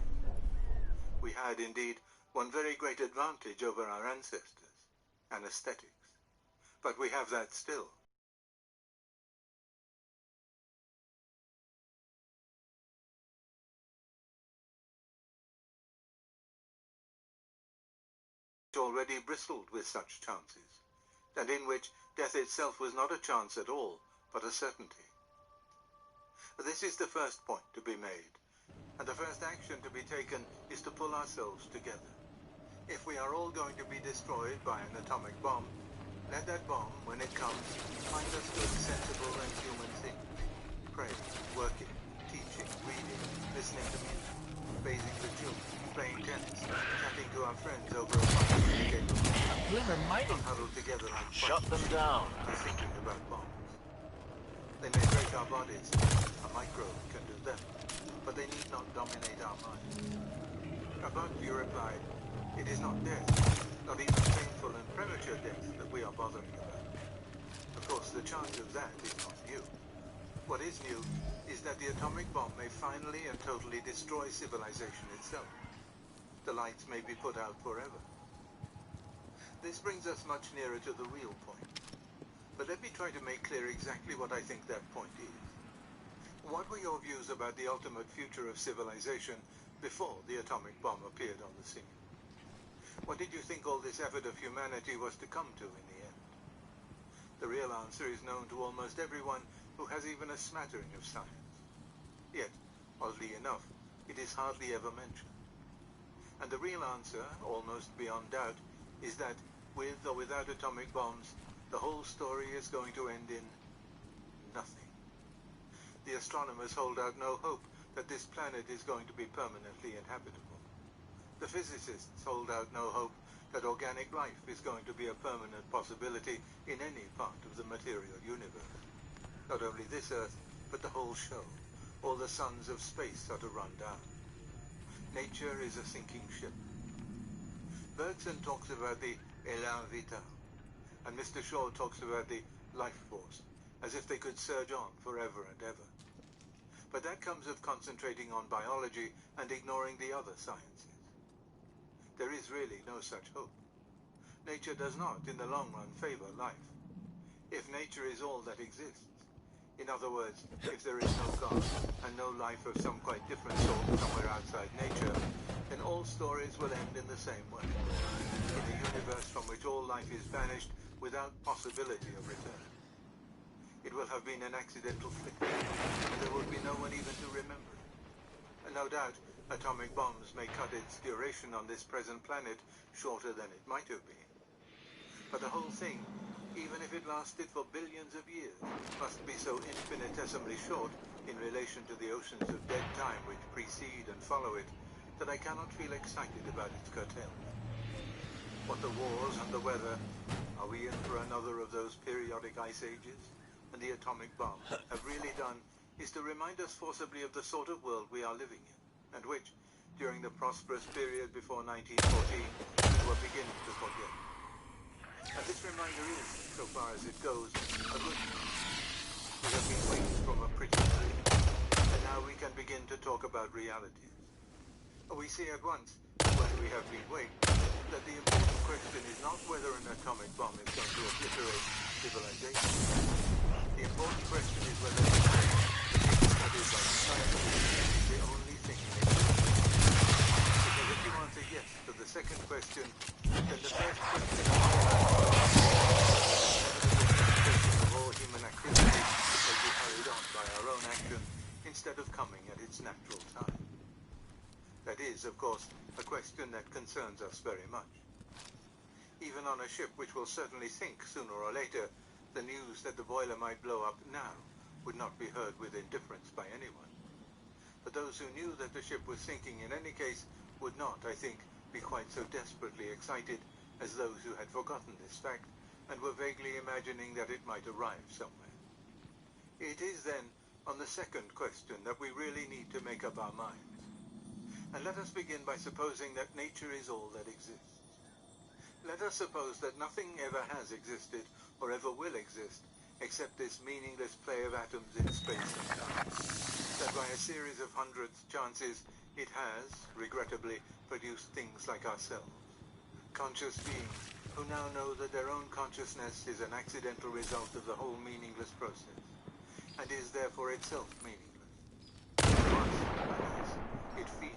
We had, indeed, one very great advantage over our ancestors, anesthetics. But we have that still. Already bristled with such chances, and in which death itself was not a chance at all, but a certainty. This is the first point to be made, and the first action to be taken is to pull ourselves together. If we are all going to be destroyed by an atomic bomb, let that bomb, when it comes, find us doing sensible and human things. Praying, working, teaching, reading, listening to music, bathing the children, playing tennis, chatting to our friends over a fire game of Glimmer might not huddled together like shut them fighters, down. or thinking about bombs. They may break our bodies, a microbe can do them, but they need not dominate our minds. But, you replied, it is not death, not even painful and premature death that we are bothering about. Of course, the charge of that is not new. What is new is that the atomic bomb may finally and totally destroy civilization itself. The lights may be put out forever. This brings us much nearer to the real point. But let me try to make clear exactly what I think that point is. What were your views about the ultimate future of civilization before the atomic bomb appeared on the scene? What did you think all this effort of humanity was to come to in the end? The real answer is known to almost everyone who has even a smattering of science. Yet, oddly enough, it is hardly ever mentioned. And the real answer, almost beyond doubt, is that, with or without atomic bombs, the whole story is going to end in nothing. The astronomers hold out no hope that this planet is going to be permanently inhabitable. The physicists hold out no hope that organic life is going to be a permanent possibility in any part of the material universe. Not only this Earth, but the whole show. All the suns of space are to run down. Nature is a sinking ship. Bergson talks about the élan vital, and Mr. Shaw talks about the life force, as if they could surge on forever and ever. But that comes of concentrating on biology and ignoring the other sciences. There is really no such hope. Nature does not, in the long run, favor life. If nature is all that exists, in other words, if there is no God and no life of some quite different sort somewhere outside nature, then all stories will end in the same way. In a universe from which all life is banished without possibility of return. It will have been an accidental flick, and there will be no one even to remember it. And no doubt, atomic bombs may cut its duration on this present planet shorter than it might have been. But the whole thing, even if it lasted for billions of years, must be so infinitesimally short in relation to the oceans of dead time which precede and follow it, that I cannot feel excited about its curtailment. What the wars and the weather, are we in for another of those periodic ice ages? And the atomic bomb have really done is to remind us forcibly of the sort of world we are living in, and which, during the prosperous period before 1914, we were beginning to forget. And this reminder is, so far as it goes, a good one. We have been winged from a pretty dream, and now we can begin to talk about realities. We see at once, when we have been winged, that the important question is not whether an atomic bomb is going to obliterate civilization. The important question is whether the bomb, studied by science, is the only thing in existence. Because if you answer yes to the second question, then the first question of all human activity will be hurried on by our own action instead of coming at its natural time. That is, of course, a question that concerns us very much. Even on a ship which will certainly sink sooner or later, the news that the boiler might blow up now would not be heard with indifference by anyone. But those who knew that the ship was sinking in any case would not, I think, be quite so desperately excited as those who had forgotten this fact and were vaguely imagining that it might arrive somewhere. It is then on the second question that we really need to make up our minds. And let us begin by supposing that nature is all that exists. Let us suppose that nothing ever has existed or ever will exist except this meaningless play of atoms in space and time. That by a series of hundreds chances it has, regrettably, produced things like ourselves. Conscious beings who now know that their own consciousness is an accidental result of the whole meaningless process, and is therefore itself meaningless. To us, that is, it feels.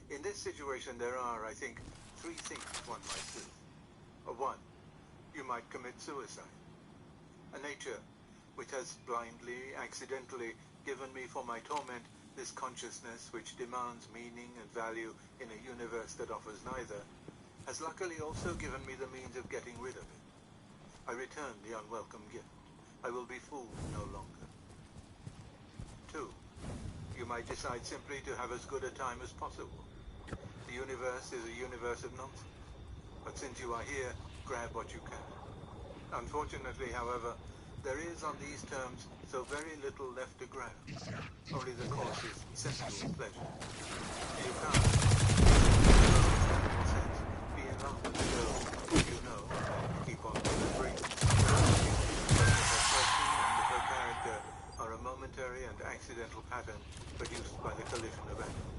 In this situation there are, I think, three things one might do. One, you might commit suicide. A nature which has blindly, accidentally given me for my torment this consciousness which demands meaning and value in a universe that offers neither, has luckily also given me the means of getting rid of it. I return the unwelcome gift. I will be fooled no longer. Two, you might decide simply to have as good a time as possible. The universe is a universe of nonsense. But since you are here, grab what you can. Unfortunately, however, there is on these terms so very little left to grab. Only the coarsest sensual pleasure. You can't, in a sense, be in love with a girl you know, keep on remembering, that her person and her character are a momentary and accidental pattern produced by the collision of atoms,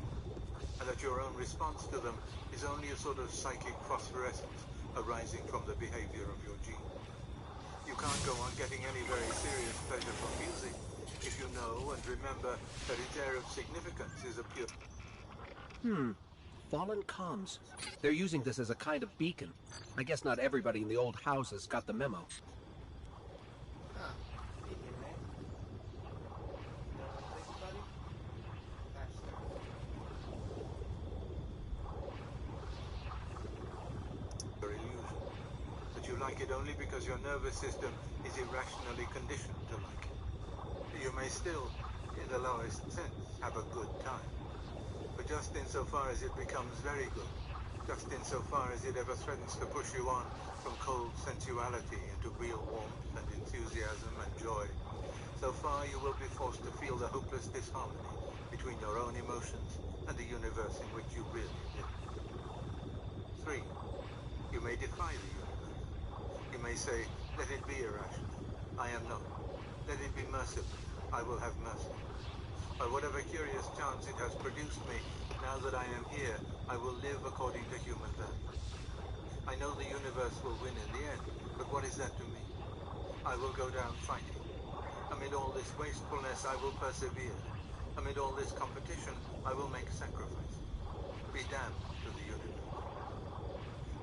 and that your own response to them is only a sort of psychic phosphorescence arising from the behavior of your genes. You can't go on getting any very serious pleasure from music if you know and remember that its air of significance is a pure... Fallen comms. They're using this as a kind of beacon. I guess not everybody in the old houses got the memo. Huh. Beacon, eh? You know what I'm thinking, buddy? Faster. illusion. That you like it only because your nervous system is irrationally conditioned to like it. You may still, in the lowest sense, have a good time. But just insofar as it becomes very good, just insofar as it ever threatens to push you on from cold sensuality into real warmth and enthusiasm and joy, so far you will be forced to feel the hopeless disharmony between your own emotions and the universe in which you really live. 3. You may defy the universe. You may say, let it be irrational. I am not. Let it be merciful. I will have mercy. By whatever curious chance it has produced me, now that I am here, I will live according to human values. I know the universe will win in the end, but what is that to me? I will go down fighting. Amid all this wastefulness, I will persevere. Amid all this competition, I will make sacrifices. Be damned to the universe.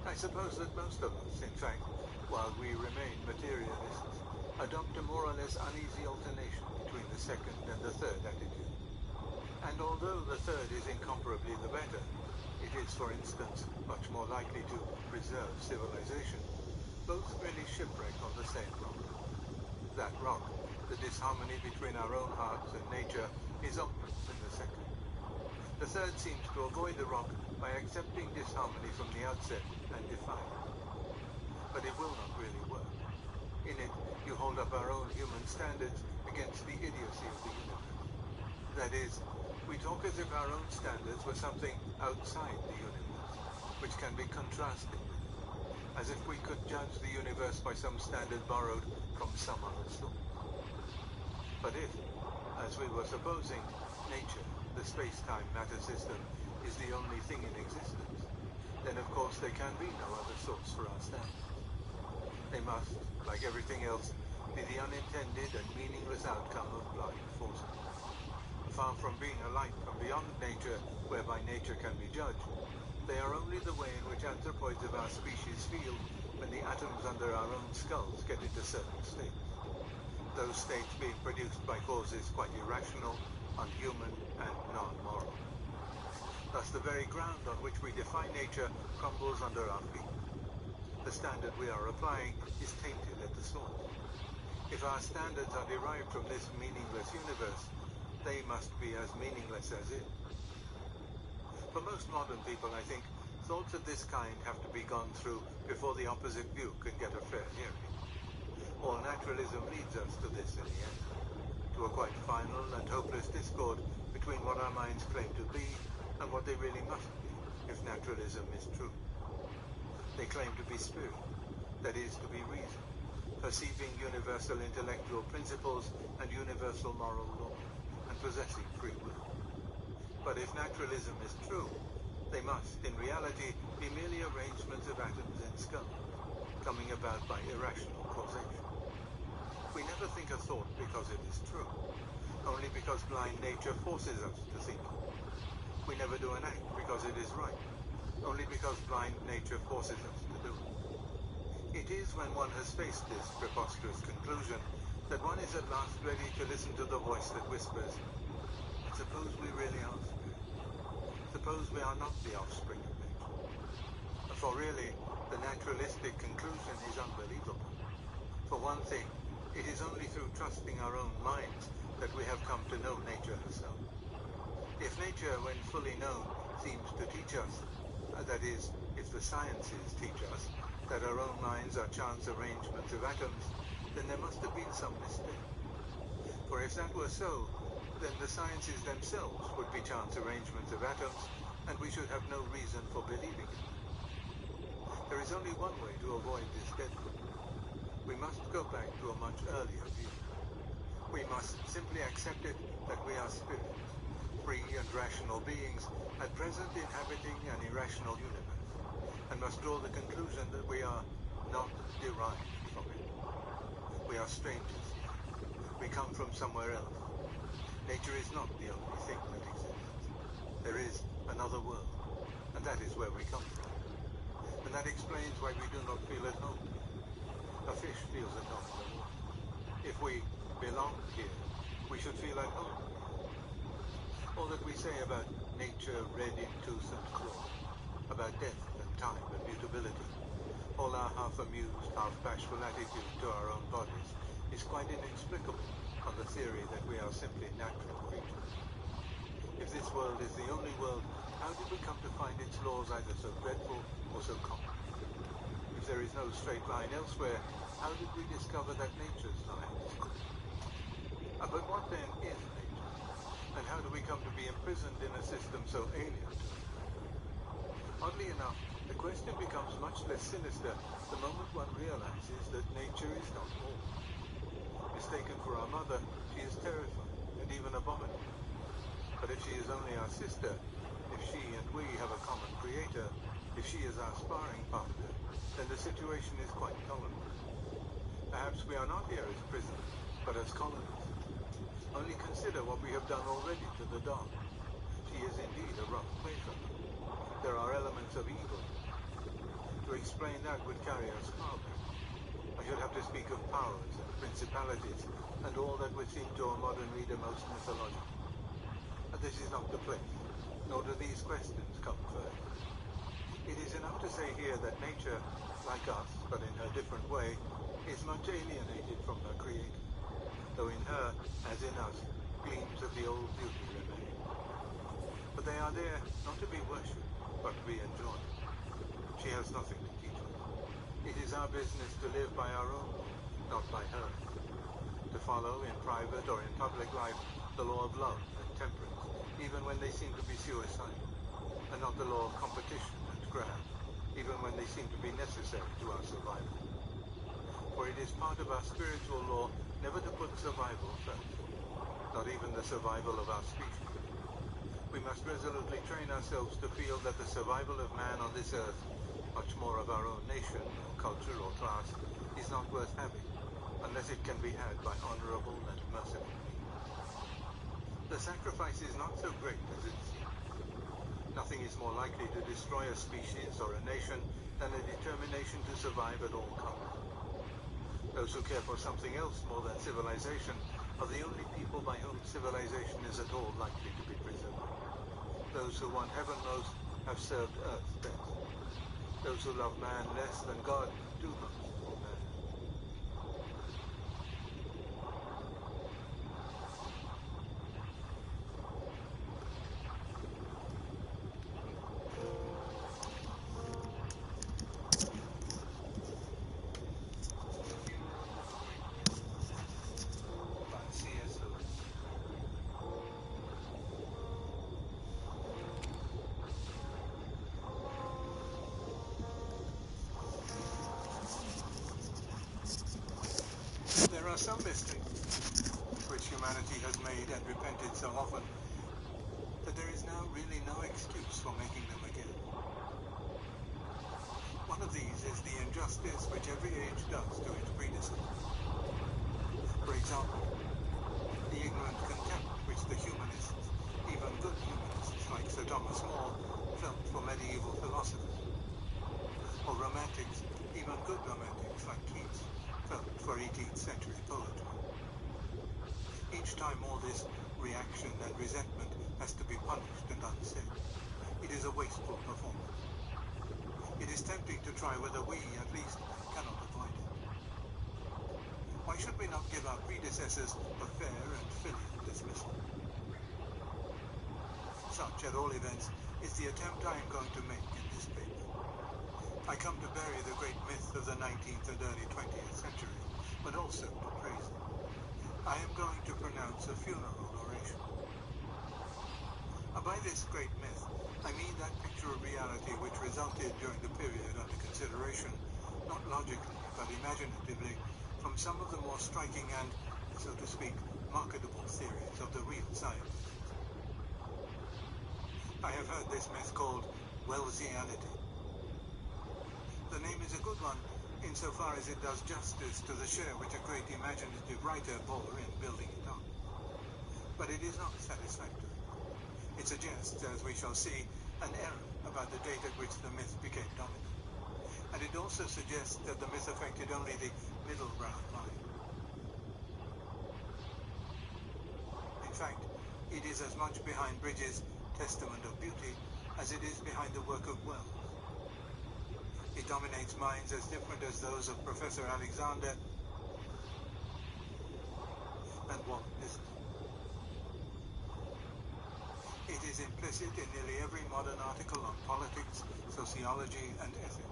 I suppose that most of us, in fact, while we remain materialists, adopt a more or less uneasy alternation between the second and the third attitude. And although the third is incomparably the better, it is, for instance, much more likely to preserve civilization, both really shipwreck on the same rock. That rock, the disharmony between our own hearts and nature, is obvious in the second. The third seems to avoid the rock by accepting disharmony from the outset and defy it. But it will not really work. In it, you hold up our own human standards against the idiocy of the universe. That is, we talk as if our own standards were something outside the universe, which can be contrasted with it, as if we could judge the universe by some standard borrowed from some other source. But if, as we were supposing, nature, the space-time matter system, is the only thing in existence, then of course there can be no other source for our standards. They must, like everything else, be the unintended and meaningless outcome of blind forces. Far from being a light from beyond nature, whereby nature can be judged, they are only the way in which anthropoids of our species feel when the atoms under our own skulls get into certain states. Those states being produced by causes quite irrational, unhuman, and non-moral. Thus the very ground on which we defy nature crumbles under our feet. The standard we are applying is tainted at the source. If our standards are derived from this meaningless universe, they must be as meaningless as it. For most modern people, I think, thoughts of this kind have to be gone through before the opposite view can get a fair hearing. All naturalism leads us to this in the end, to a quite final and hopeless discord between what our minds claim to be and what they really must be, if naturalism is true. They claim to be spirit, that is, to be reason, perceiving universal intellectual principles and universal moral law, and possessing free will. But if naturalism is true, they must, in reality, be merely arrangements of atoms in scum, coming about by irrational causation. We never think a thought because it is true, only because blind nature forces us to think it. We never do an act because it is right, only because blind nature forces us to do it. It is when one has faced this preposterous conclusion that one is at last ready to listen to the voice that whispers, "But suppose we really are spirit? Suppose we are not the offspring of nature?" For really, the naturalistic conclusion is unbelievable. For one thing, it is only through trusting our own minds that we have come to know nature herself. If nature, when fully known, seems to teach us, that is, if the sciences teach us, that our own minds are chance arrangements of atoms, then there must have been some mistake. For if that were so, then the sciences themselves would be chance arrangements of atoms, and we should have no reason for believing in them. There is only one way to avoid this deadlock. We must go back to a much earlier view. We must simply accept it that we are spirits, free and rational beings, at present inhabiting an irrational universe, and must draw the conclusion that we are not derived from it. We are strangers here. We come from somewhere else. Nature is not the only thing that exists. There is another world, and that is where we come from. And that explains why we do not feel at home here. A fish feels at home in the water. If we belong here, we should feel at home here. All that we say about nature red in tooth and claw, about death and time and mutability, all our half-amused, half-bashful attitude to our own bodies is quite inexplicable on the theory that we are simply natural creatures. If this world is the only world, how did we come to find its laws either so dreadful or so common? If there is no straight line elsewhere, how did we discover that nature's line is crooked? But what then is nature? And how do we come to be imprisoned in a system so alien to it? Oddly enough, the question becomes much less sinister the moment one realizes that nature is not all. Mistaken for our mother, she is terrifying and even abominable. But if she is only our sister, if she and we have a common creator, if she is our sparring partner, then the situation is quite tolerable. Perhaps we are not here as prisoners, but as colonists. Only consider what we have done already to the dog. She is indeed a rough playfellow. There are elements of evil. To explain that would carry us far back. I should have to speak of powers and principalities, and all that would seem to a modern reader most mythological. But this is not the place, nor do these questions come first. It is enough to say here that nature, like us, but in her different way, is much alienated from her creator, though in her, as in us, gleams of the old beauty remain. But they are there not to be worshipped, but to be enjoyed. She has nothing to teach us. It is our business to live by our own law, not by hers. To follow, in private or in public life, the law of love and temperance, even when they seem to be suicidal, and not the law of competition and graft, even when they seem to be necessary to our survival. For it is part of our spiritual law never to put survival first, not even the survival of our species. We must resolutely train ourselves to feel that the survival of man on this earth, much more of our own nation, or culture, or class, is not worth having, unless it can be had by honorable and merciful means. The sacrifice is not so great as it seems. Nothing is more likely to destroy a species or a nation than a determination to survive at all costs. Those who care for something else more than civilization are the only people by whom civilization is at all likely to be preserved. Those who want heaven most have served earth best. Those who love man less than God do most for man. are some mistakes which humanity has made and repented so often that there is now really no excuse for making them again. One of these is the injustice which every age does to its predecessor. For example, the ignorant contempt which the humanists, even good humanists like Sir Thomas More, felt for medieval philosophers. Or romantics, even good romantics like Keats, felt for 18th century poetry. Each time all this reaction and resentment has to be punished and unsaid, it is a wasteful performance. It is tempting to try whether we, at least, cannot avoid it. Why should we not give our predecessors a fair and filial dismissal? Such, at all events, is the attempt I am going to make in this paper. I come to bury the great myth of the 19th and early 20th century, but also to praise it. I am going to pronounce a funeral oration. By this great myth, I mean that picture of reality which resulted during the period under consideration, not logically, but imaginatively, from some of the more striking and, so to speak, marketable theories of the real scientists. I have heard this myth called Wellesianity. The name is a good one insofar as it does justice to the share which a great imaginative writer bore in building it up. But it is not satisfactory. It suggests, as we shall see, an error about the date at which the myth became dominant. And it also suggests that the myth affected only the middle brown line. In fact, it is as much behind Bridges' Testament of Beauty as it is behind the work of Wells. It dominates minds as different as those of Professor Alexander and Walt Disney. It is implicit in nearly every modern article on politics, sociology, and ethics.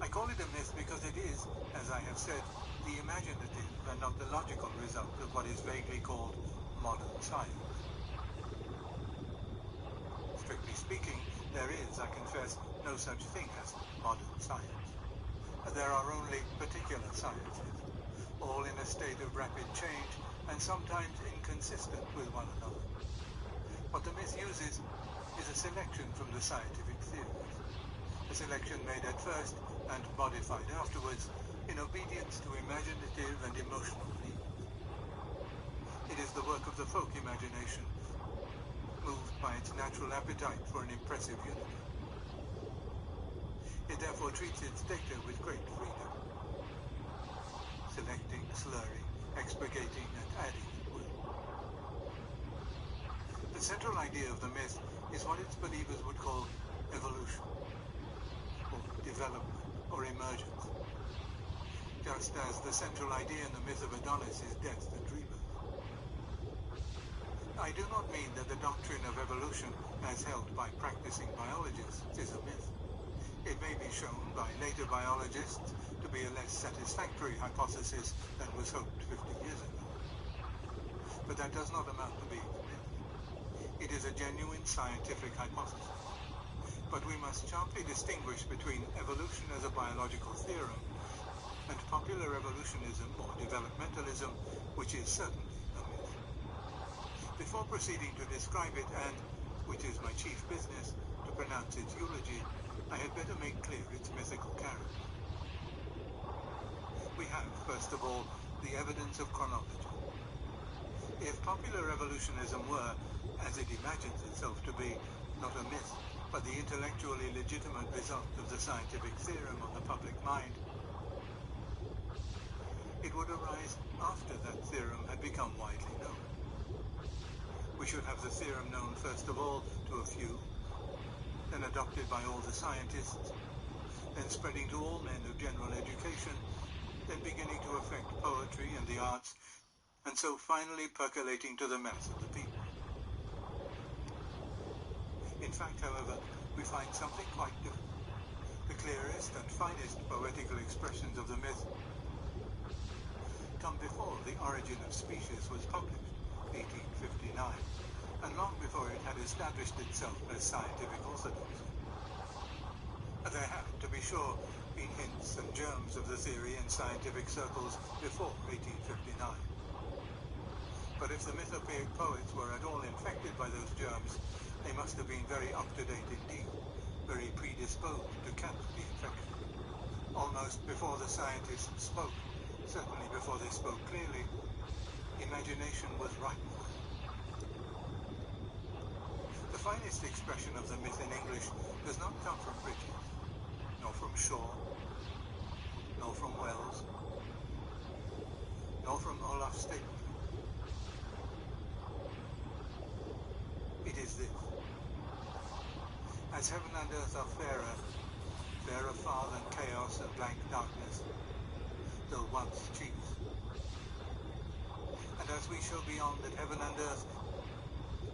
I call it a myth because it is, as I have said, the imaginative and not the logical result of what is vaguely called modern science. Strictly speaking, there is, I confess, no such thing as modern science. There are only particular sciences, all in a state of rapid change and sometimes inconsistent with one another. What the myth uses is a selection from the scientific theories, a selection made at first and modified afterwards in obedience to imaginative and emotional needs. It is the work of the folk imagination, moved by its natural appetite for an impressive unity. It therefore treats its data with great freedom, selecting, slurring, expurgating, and adding at will. The central idea of the myth is what its believers would call evolution, or development, or emergence, just as the central idea in the myth of Adonis is death and rebirth. I do not mean that the doctrine of evolution, as held by practicing biologists, is a myth. It may be shown by later biologists to be a less satisfactory hypothesis than was hoped 50 years ago. But that does not amount to being a myth. It is a genuine scientific hypothesis. But we must sharply distinguish between evolution as a biological theorem and popular evolutionism or developmentalism, which is certainly a myth. Before proceeding to describe it and, which is my chief business, to pronounce its eulogy, I had better make clear its mythical character. We have, first of all, the evidence of chronology. If popular evolutionism were, as it imagines itself to be, not a myth, but the intellectually legitimate result of the scientific theorem on the public mind, it would arise after that theorem had become widely known. We should have the theorem known first of all to a few, then adopted by all the scientists, then spreading to all men of general education, then beginning to affect poetry and the arts, and so finally percolating to the mass of the people. In fact, however, we find something quite different. The clearest and finest poetical expressions of the myth come before The Origin of Species was published, 1859, and long before it had established itself as scientific orthodoxy. There have, to be sure, been hints and germs of the theory in scientific circles before 1859. But if the mythopoeic poets were at all infected by those germs, they must have been very up-to-date indeed, very predisposed to catch the infection. Almost before the scientists spoke, certainly before they spoke clearly, imagination was ripe for it. The finest expression of the myth in English does not come from Bridges, nor from Shaw, nor from Wells, nor from Olaf Stapleton. It is this. As heaven and earth are fairer, fairer far than chaos and blank darkness, though once chiefs. And as we show beyond that heaven and earth,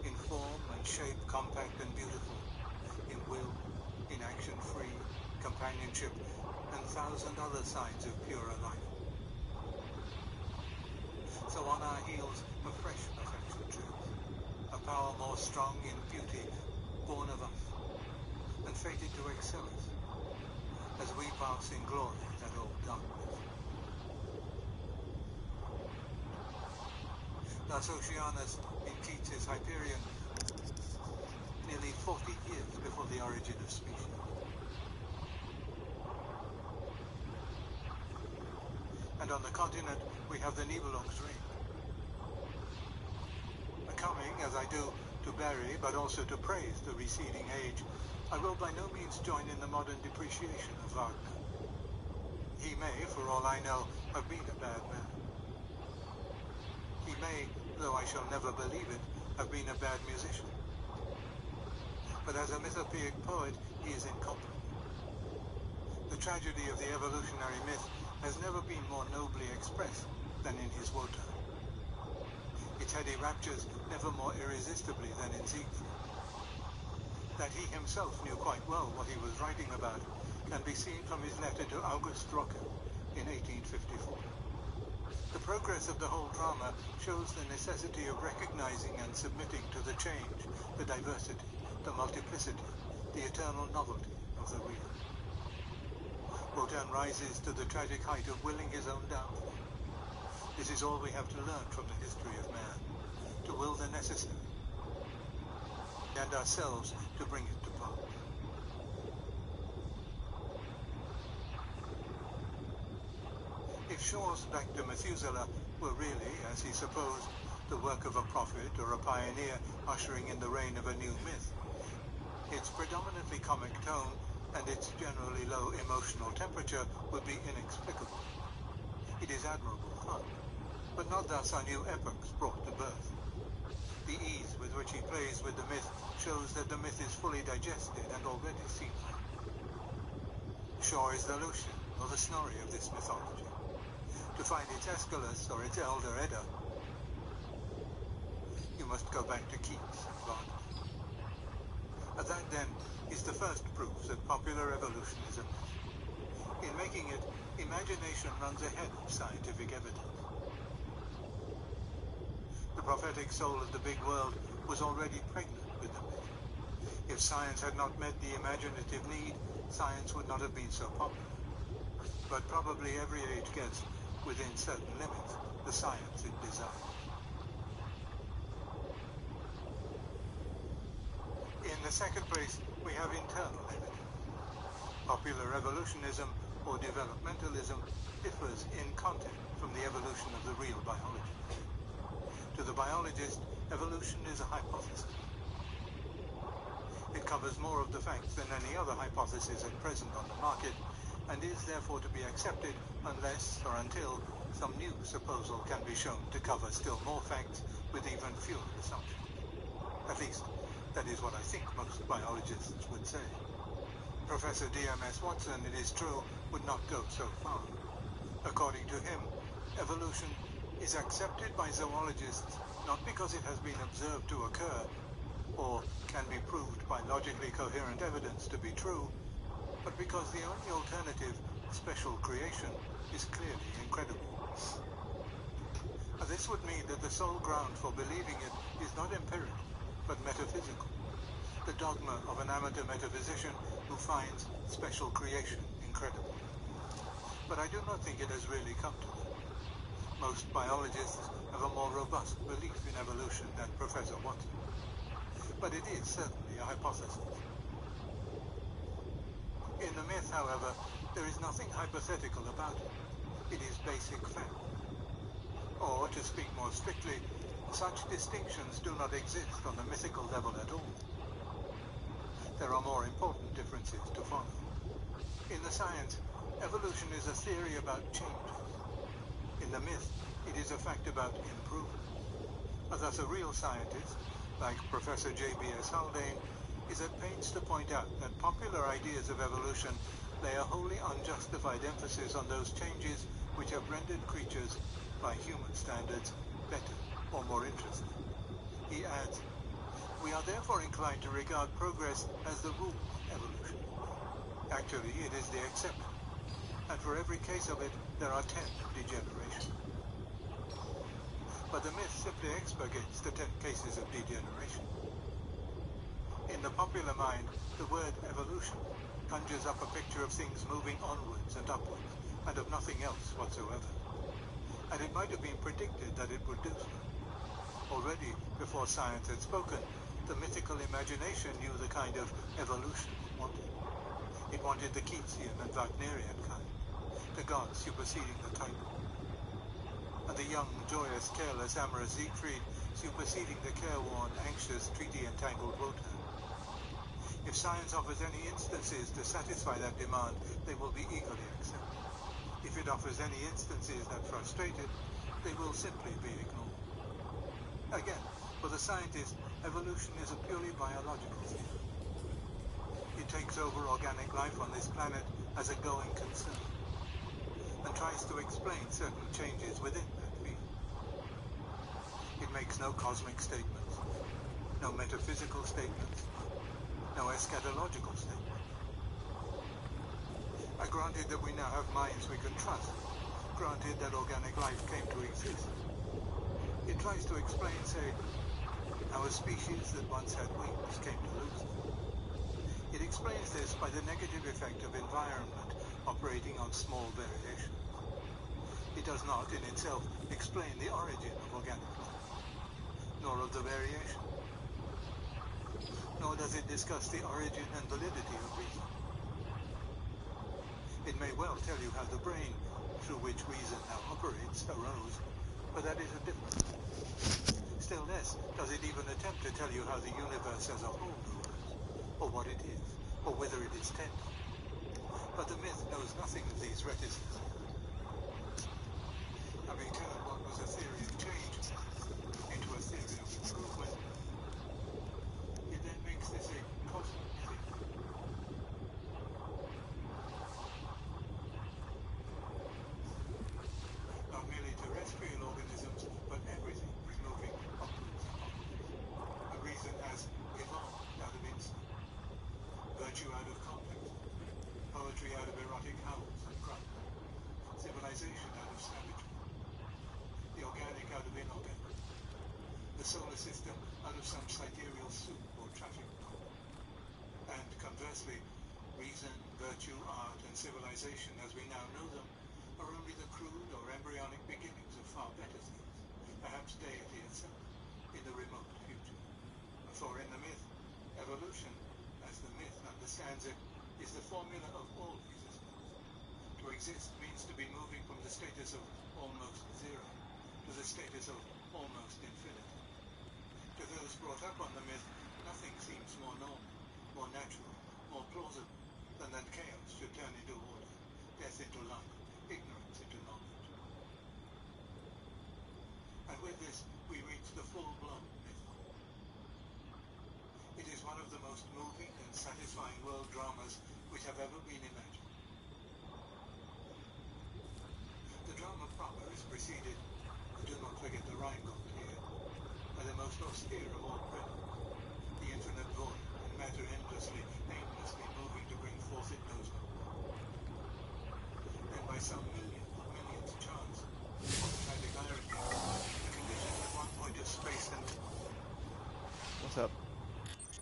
in form and shape compact and beautiful, in will, in action free, companionship, and thousand other signs of purer life. So on our heels a fresh perfection treads, a power more strong in beauty, born of us, and fated to excel us, as we pass in glory that old darkness. Thus Oceanus in Keats's Hyperion, nearly 40 years before the origin of species. And on the continent we have the Nibelungsring. Coming, as I do, to bury but also to praise the receding age, I will by no means join in the modern depreciation of Wagner. He may, for all I know, have been a bad man. He may, though I shall never believe it, have been a bad musician. But as a mythopoeic poet, he is incomparable. The tragedy of the evolutionary myth has never been more nobly expressed than in his Wotan. Its heady raptures never more irresistibly than in Siegfried. That he himself knew quite well what he was writing about can be seen from his letter to August Rocker in 1854. The progress of the whole drama shows the necessity of recognizing and submitting to the change, the diversity, the multiplicity, the eternal novelty of the real. Wotan rises to the tragic height of willing his own downfall. This is all we have to learn from the history of man, to will the necessary, and ourselves to bring it to pass. If Shaw's Back to Methuselah were really, as he supposed, the work of a prophet or a pioneer ushering in the reign of a new myth, its predominantly comic tone and its generally low emotional temperature would be inexplicable. It is admirable fun, but not thus are new epochs brought to birth. The ease with which he plays with the myth shows that the myth is fully digested and already senile. Shaw is the Lucian or the Snorri of this mythology. To find its Aeschylus or its Elder Edda, you must go back to Keats and Wagner. That, then, is the first proof that popular evolution is a myth. In making it, imagination runs ahead of scientific evidence. The prophetic soul of the big world was already pregnant with the myth. If science had not met the imaginative need, science would not have been so popular. But probably every age gets, within certain limits, the science it desires. In the second place, we have internal evidence. Popular evolutionism, or developmentalism, differs in content from the evolution of the real biologist. To the biologist, evolution is a hypothesis. It covers more of the facts than any other hypothesis at present on the market, and is therefore to be accepted unless or until some new supposal can be shown to cover still more facts with even fewer assumptions. At least, that is what I think most biologists would say. Professor D.M.S. Watson, it is true, would not go so far. According to him, evolution is accepted by zoologists not because it has been observed to occur, or can be proved by logically coherent evidence to be true, but because the only alternative, special creation, is clearly incredible. This would mean that the sole ground for believing it is not empirical, but metaphysical, the dogma of an amateur metaphysician who finds special creation incredible. but I do not think it has really come to that. Most biologists have a more robust belief in evolution than Professor Watson. But it is certainly a hypothesis. In the myth, however, there is nothing hypothetical about it. It is basic fact. Or, to speak more strictly, such distinctions do not exist on the mythical level at all. There are more important differences to follow. In the science, evolution is a theory about changes. In the myth, it is a fact about improvement. Thus, a real scientist, like Professor J.B.S. Haldane, is at pains to point out that popular ideas of evolution lay a wholly unjustified emphasis on those changes which have rendered creatures, by human standards, better or more interesting. He adds, "We are therefore inclined to regard progress as the rule in evolution. Actually, it is the exception, and for every case of it, there are 10 of degeneration." But the myth simply expurgates the 10 cases of degeneration. In the popular mind, the word evolution conjures up a picture of things moving onwards and upwards, and of nothing else whatsoever. And it might have been predicted that it would do so. Already, before science had spoken, the mythical imagination knew the kind of evolution it wanted. It wanted the Keatsian and Wagnerian kind, the gods superseding the Titan, and the young, joyous, careless, amorous Siegfried superseding the careworn, anxious, treaty-entangled Wotan. If science offers any instances to satisfy that demand, they will be eagerly accepted. If it offers any instances that frustrate it, they will simply be ignored. Again, for the scientist, evolution is a purely biological theory. It takes over organic life on this planet as a going concern, and tries to explain certain changes within that field. It makes no cosmic statements, no metaphysical statements, no eschatological statements. Granted that we now have minds we can trust, granted that organic life came to exist, it tries to explain, say, how a species that once had wings came to lose them. It explains this by the negative effect of environment operating on small variations. It does not, in itself, explain the origin of organic life, nor of the variation. Nor does it discuss the origin and validity of reason. It may well tell you how the brain, through which reason now operates, arose, but that is a different matter. Still less does it even attempt to tell you how the universe as a whole arose, or what it is, or whither it is tending. But the myth knows nothing of these reticences. Having turned what was a theory of change into a theory of improvement, it then makes this a cosmic theory. Not merely terrestrial organisms, but everything is moving upwards and onwards. And reason has evolved out of instinct, virtue out of conflict, poetry out of erotic howls and grunts, civilization out of savagery, the organic out of inorganic, the solar system out of some sidereal soup or traffic cop. And conversely, reason, virtue, art, and civilization as we now know them are only the crude or embryonic beginnings of far better things, perhaps deity itself, in the remote future. For in the myth, evolution, as the myth understands it, is the formula of all existence. To exist means to be moving from the status of almost zero to the status of almost infinity. To those brought up on the myth, nothing seems more normal, more natural, more plausible than that chaos should turn into order, death into life, ignorance into knowledge. And with this, we reach the full-blown myth. It is one of the most moving and satisfying world dramas which have ever been imagined. The drama proper is preceded, do not forget the Rheingold here, by the most austere of all preludes, the infinite void, and matter endlessly, aimlessly moving to bring forth it knows not what. Then by some million of millions chance, or tragic irony, the conditions at one point of space and... What's up?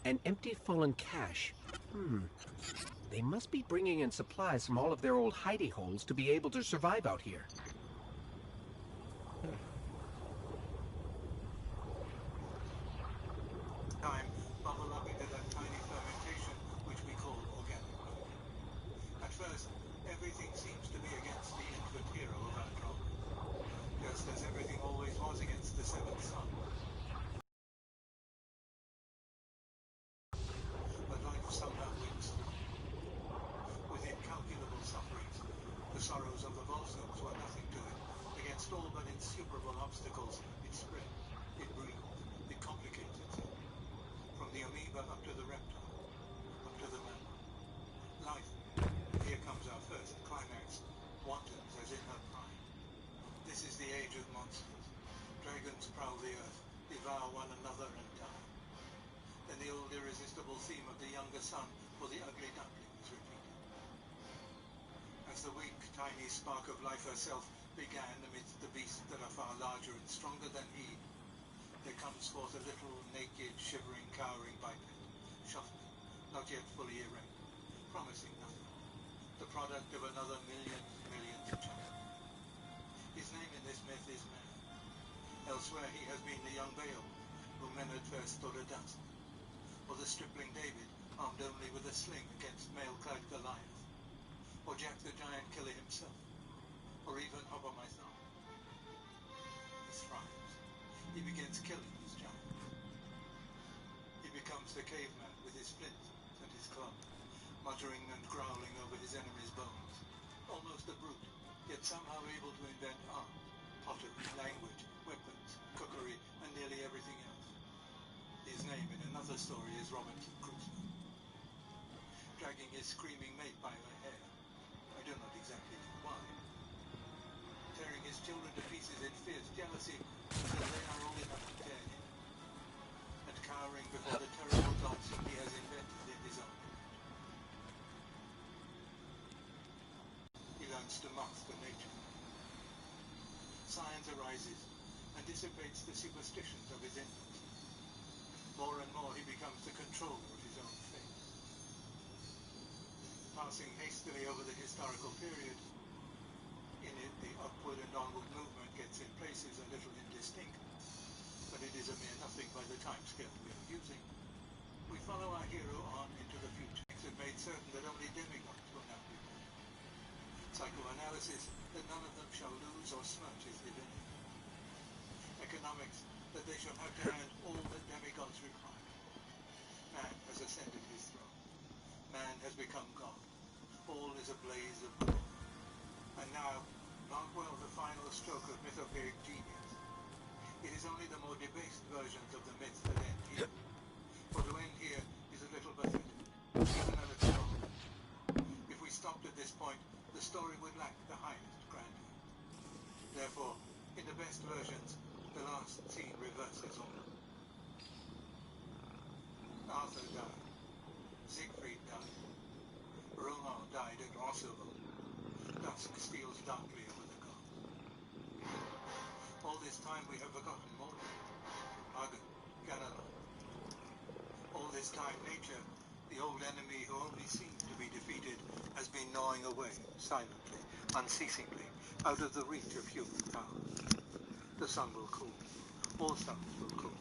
An empty fallen cache. They must be bringing in supplies from all of their old hidey holes to be able to survive out here. Time bubble up into that tiny fermentation which we call organic growth. At first, everything seems to be against the infant hero of Andromeda, just as everything always was against the seventh son. But life somehow wins through. With incalculable sufferings, the sorrows of the Volsungs were nothing to it. Against all but insuperable obstacles, it spread, it breathed, it complicates itself. From the amoeba up to the reptile, up to the mammal. Life, here comes our first climax, wantons as in her prime. This is the age of monsters. Dragons prowl the earth, devour one another and die. Then the old irresistible theme of the younger son or the ugly duckling is repeated. As the weak, tiny spark of life herself began amidst the beasts that are far larger and stronger than he, there comes forth a little, naked, shivering, cowering biped, shuffling, not yet fully erect, promising nothing, the product of another millions of children. His name in this myth is Man. Elsewhere he has been the young Beowulf, whom men at first thought a dust, or the stripling David, armed only with a sling against mail-clad Goliath, or Jack the Giant Killer himself, or even Hopper my thumb. He thrives. He begins killing his giants. He becomes the caveman with his flint and his club, muttering and growling over his enemy's bones. Almost a brute, yet somehow able to invent art, pottery, language, weapons, cookery, and nearly everything else. His name in another story is Robinson Crusoe. Dragging his screaming mate by her hair, I do not exactly know why. Tearing his children to pieces in fierce jealousy until they are old enough to tear him. And cowering before the terrible gods he has invented in his own image. He learns to master nature. Science arises and dissipates the superstitions of his infancy. More and more he becomes the controller of his own fate. Passing hastily over the historical period, in it the upward and onward movement gets in places a little indistinct, but it is a mere nothing by the time scale we are using. We follow our hero on into the future. It made certain that only demigods will now be born. Psychoanalysis, that none of them shall lose or smirch his divinity. Economics, that they shall have to hand all that demigods require. Man has ascended his throne. Man has become God. All is a blaze of glory. And now, mark well the final stroke of mythopoeic genius. It is only the more debased versions of the myths that end here. For to end here is a little pathetic, even a little wrong. If we stopped at this point, the story would lack the highest grandeur. Therefore, in the best versions, the last scene reverses all. Arthur died. Siegfried died. Roland died at Roncevaux. Dusk steals darkly over the gods. All this time we have forgotten Mordred, Hagen, Ganelon. All this time nature, the old enemy who only seemed to be defeated, has been gnawing away, silently, unceasingly, out of the reach of human power. The sun will cool. All suns will cool.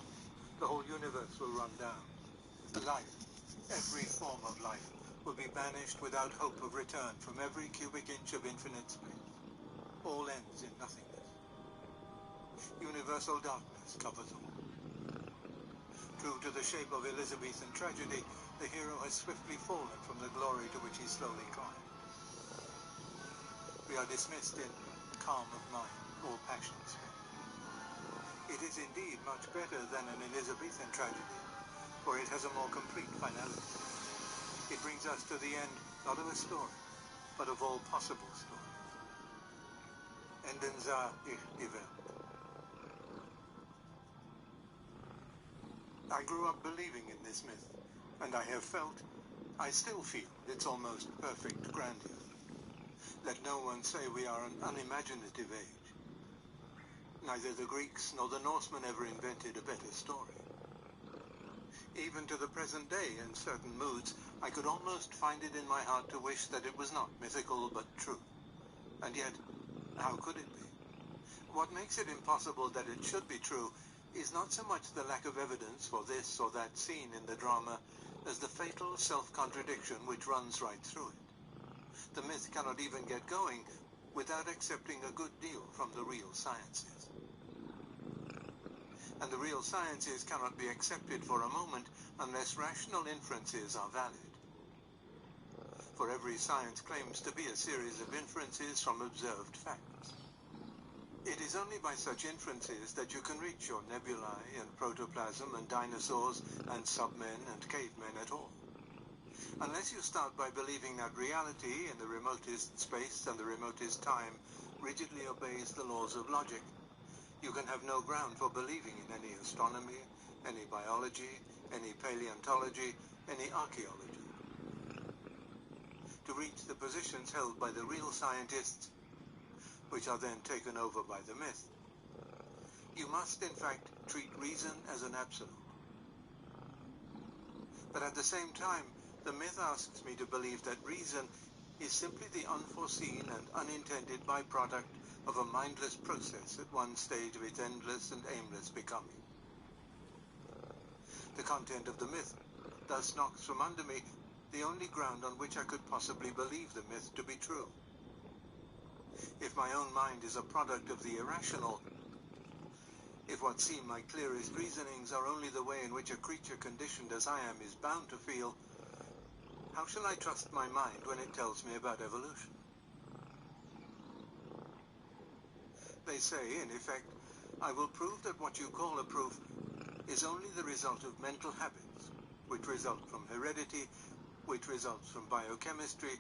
The whole universe will run down. Life, every form of life, will be banished without hope of return from every cubic inch of infinite space. All ends in nothingness. Universal darkness covers all. True to the shape of Elizabethan tragedy, the hero has swiftly fallen from the glory to which he slowly climbed. We are dismissed in calm of mind, all passion spent. It is indeed much better than an Elizabethan tragedy, for it has a more complete finality. It brings us to the end, not of a story, but of all possible stories. Enden sah ich die Welt. I grew up believing in this myth, and I have felt, I still feel, its almost perfect grandeur. Let no one say we are an unimaginative age. Neither the Greeks nor the Norsemen ever invented a better story. Even to the present day, in certain moods, I could almost find it in my heart to wish that it was not mythical but true. And yet, how could it be? What makes it impossible that it should be true is not so much the lack of evidence for this or that scene in the drama as the fatal self-contradiction which runs right through it. The myth cannot even get going without accepting a good deal from the real sciences. And the real sciences cannot be accepted for a moment unless rational inferences are valid. For every science claims to be a series of inferences from observed facts. It is only by such inferences that you can reach your nebulae and protoplasm and dinosaurs and submen and cavemen at all. Unless you start by believing that reality in the remotest space and the remotest time rigidly obeys the laws of logic, you can have no ground for believing in any astronomy, any biology, any paleontology, any archaeology. To reach the positions held by the real scientists, which are then taken over by the myth, you must in fact treat reason as an absolute. But at the same time, the myth asks me to believe that reason is simply the unforeseen and unintended byproduct of a mindless process at one stage of its endless and aimless becoming. The content of the myth thus knocks from under me the only ground on which I could possibly believe the myth to be true. If my own mind is a product of the irrational, if what seem my clearest reasonings are only the way in which a creature conditioned as I am is bound to feel, how shall I trust my mind when it tells me about evolution? They say, in effect, I will prove that what you call a proof is only the result of mental habits, which result from heredity, which results from biochemistry,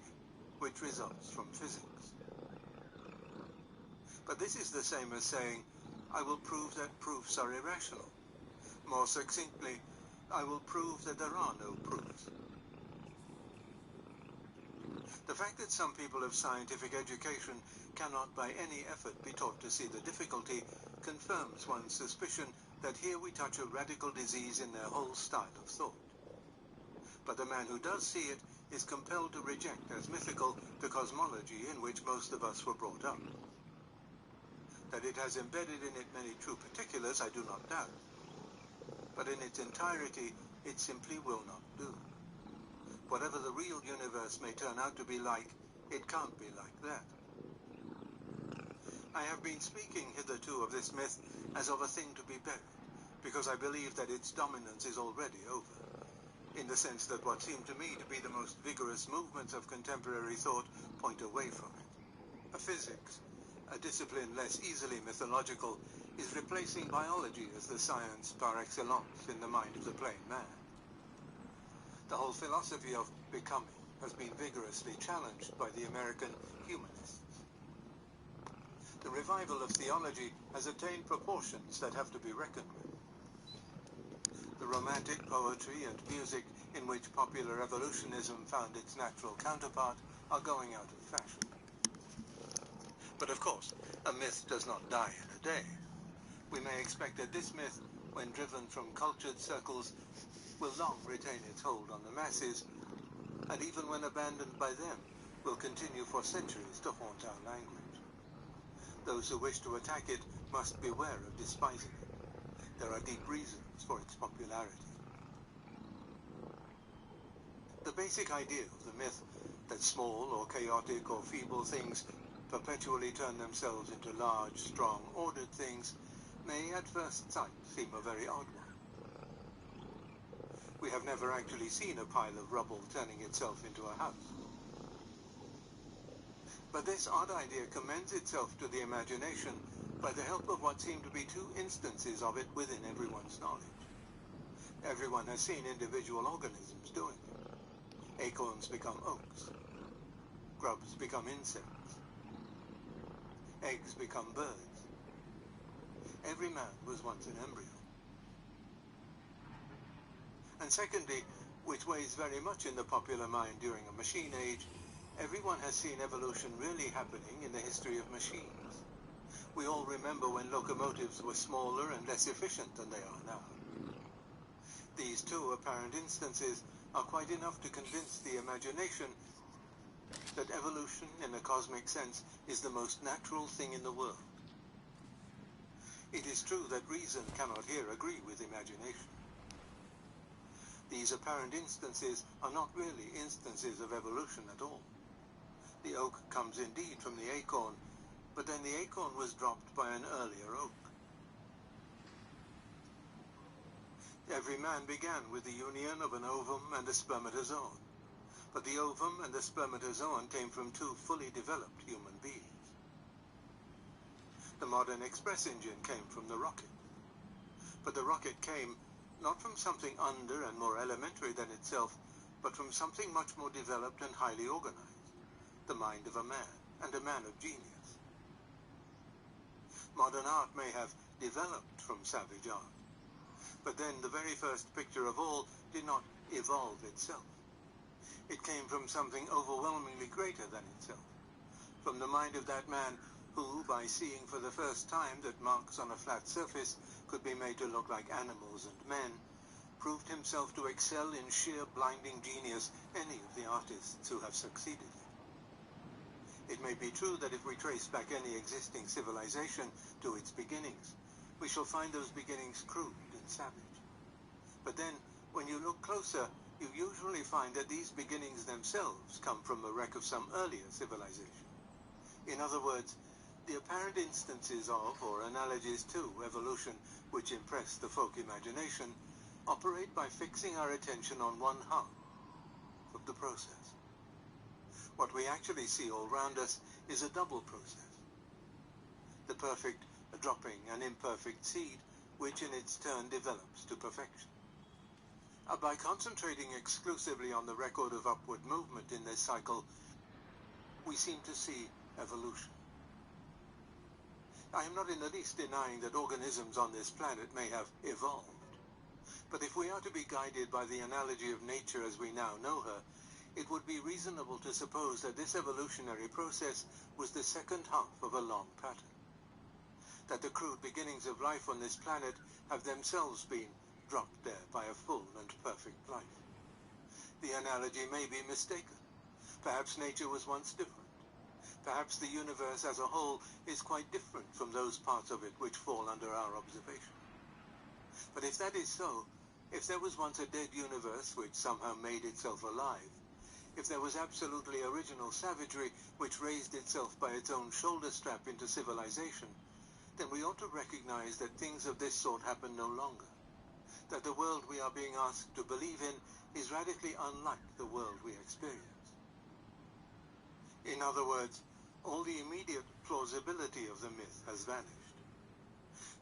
which results from physics. But this is the same as saying, I will prove that proofs are irrational. More succinctly, I will prove that there are no proofs. The fact that some people of scientific education cannot by any effort be taught to see the difficulty confirms one's suspicion that here we touch a radical disease in their whole style of thought. But the man who does see it is compelled to reject as mythical the cosmology in which most of us were brought up. That it has embedded in it many true particulars, I do not doubt. But in its entirety, it simply will not do. Whatever the real universe may turn out to be like, it can't be like that. I have been speaking hitherto of this myth as of a thing to be buried, because I believe that its dominance is already over, in the sense that what seem to me to be the most vigorous movements of contemporary thought point away from it. A physics, a discipline less easily mythological, is replacing biology as the science par excellence in the mind of the plain man. The whole philosophy of becoming has been vigorously challenged by the American humanists. The revival of theology has attained proportions that have to be reckoned with. The romantic poetry and music in which popular evolutionism found its natural counterpart are going out of fashion. But of course, a myth does not die in a day. We may expect that this myth, when driven from cultured circles, will long retain its hold on the masses, and even when abandoned by them, will continue for centuries to haunt our language. Those who wish to attack it must beware of despising it. There are deep reasons for its popularity. The basic idea of the myth, that small or chaotic or feeble things perpetually turn themselves into large, strong, ordered things, may at first sight seem a very odd one. We have never actually seen a pile of rubble turning itself into a house. But this odd idea commends itself to the imagination by the help of what seem to be two instances of it within everyone's knowledge. Everyone has seen individual organisms doing it. Acorns become oaks. Grubs become insects. Eggs become birds. Every man was once an embryo. And secondly, which weighs very much in the popular mind during a machine age, everyone has seen evolution really happening in the history of machines. We all remember when locomotives were smaller and less efficient than they are now. These two apparent instances are quite enough to convince the imagination that evolution, in a cosmic sense, is the most natural thing in the world. It is true that reason cannot here agree with imagination. These apparent instances are not really instances of evolution at all. The oak comes indeed from the acorn, but then the acorn was dropped by an earlier oak. Every man began with the union of an ovum and a spermatozoon, but the ovum and the spermatozoon came from two fully developed human beings. The modern express engine came from the rocket, but the rocket came not from something under and more elementary than itself, but from something much more developed and highly organized, the mind of a man, and a man of genius. Modern art may have developed from savage art, but then the very first picture of all did not evolve itself. It came from something overwhelmingly greater than itself, from the mind of that man who, by seeing for the first time that marks on a flat surface could be made to look like animals and men, proved himself to excel in sheer blinding genius any of the artists who have succeeded him. It may be true that if we trace back any existing civilization to its beginnings, we shall find those beginnings crude and savage. But then, when you look closer, you usually find that these beginnings themselves come from the wreck of some earlier civilization. In other words, the apparent instances of, or analogies to, evolution which impress the folk imagination operate by fixing our attention on one half of the process. What we actually see all round us is a double process. The perfect dropping an imperfect seed, which in its turn develops to perfection. By concentrating exclusively on the record of upward movement in this cycle, we seem to see evolution. I am not in the least denying that organisms on this planet may have evolved. But if we are to be guided by the analogy of nature as we now know her, it would be reasonable to suppose that this evolutionary process was the second half of a long pattern. That the crude beginnings of life on this planet have themselves been dropped there by a full and perfect life. The analogy may be mistaken. Perhaps nature was once different. Perhaps the universe as a whole is quite different from those parts of it which fall under our observation. But if that is so, if there was once a dead universe which somehow made itself alive, if there was absolutely original savagery which raised itself by its own shoulder strap into civilization, then we ought to recognize that things of this sort happen no longer, that the world we are being asked to believe in is radically unlike the world we experience. In other words, all the immediate plausibility of the myth has vanished.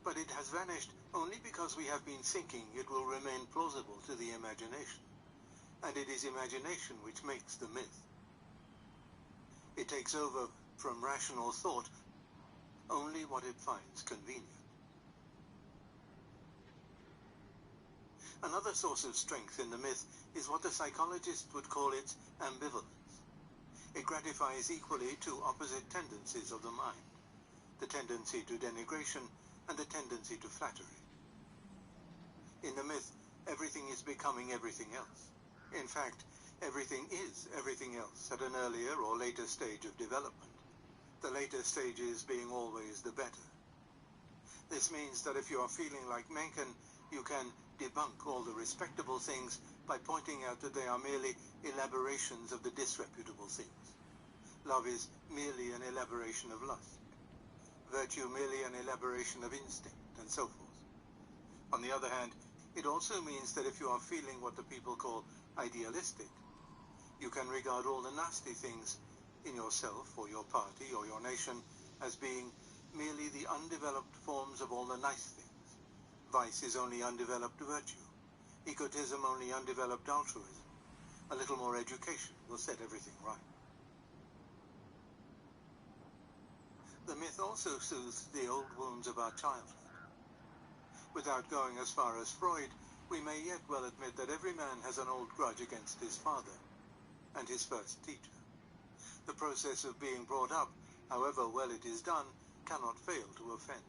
But it has vanished only because we have been thinking it will remain plausible to the imagination, and it is imagination which makes the myth. It takes over from rational thought only what it finds convenient. Another source of strength in the myth is what the psychologist would call its ambivalence. It gratifies equally two opposite tendencies of the mind, the tendency to denigration and the tendency to flattery. In the myth, everything is becoming everything else. In fact, everything is everything else at an earlier or later stage of development, the later stages being always the better. This means that if you are feeling like Mencken, you can debunk all the respectable things by pointing out that they are merely elaborations of the disreputable things. Love is merely an elaboration of lust, virtue merely an elaboration of instinct, and so forth. On the other hand, it also means that if you are feeling what the people call idealistic, you can regard all the nasty things in yourself or your party or your nation as being merely the undeveloped forms of all the nice things. Vice is only undeveloped virtue, egotism only undeveloped altruism. A little more education will set everything right. The myth also soothes the old wounds of our childhood. Without going as far as Freud, we may yet well admit that every man has an old grudge against his father and his first teacher. The process of being brought up, however well it is done, cannot fail to offend.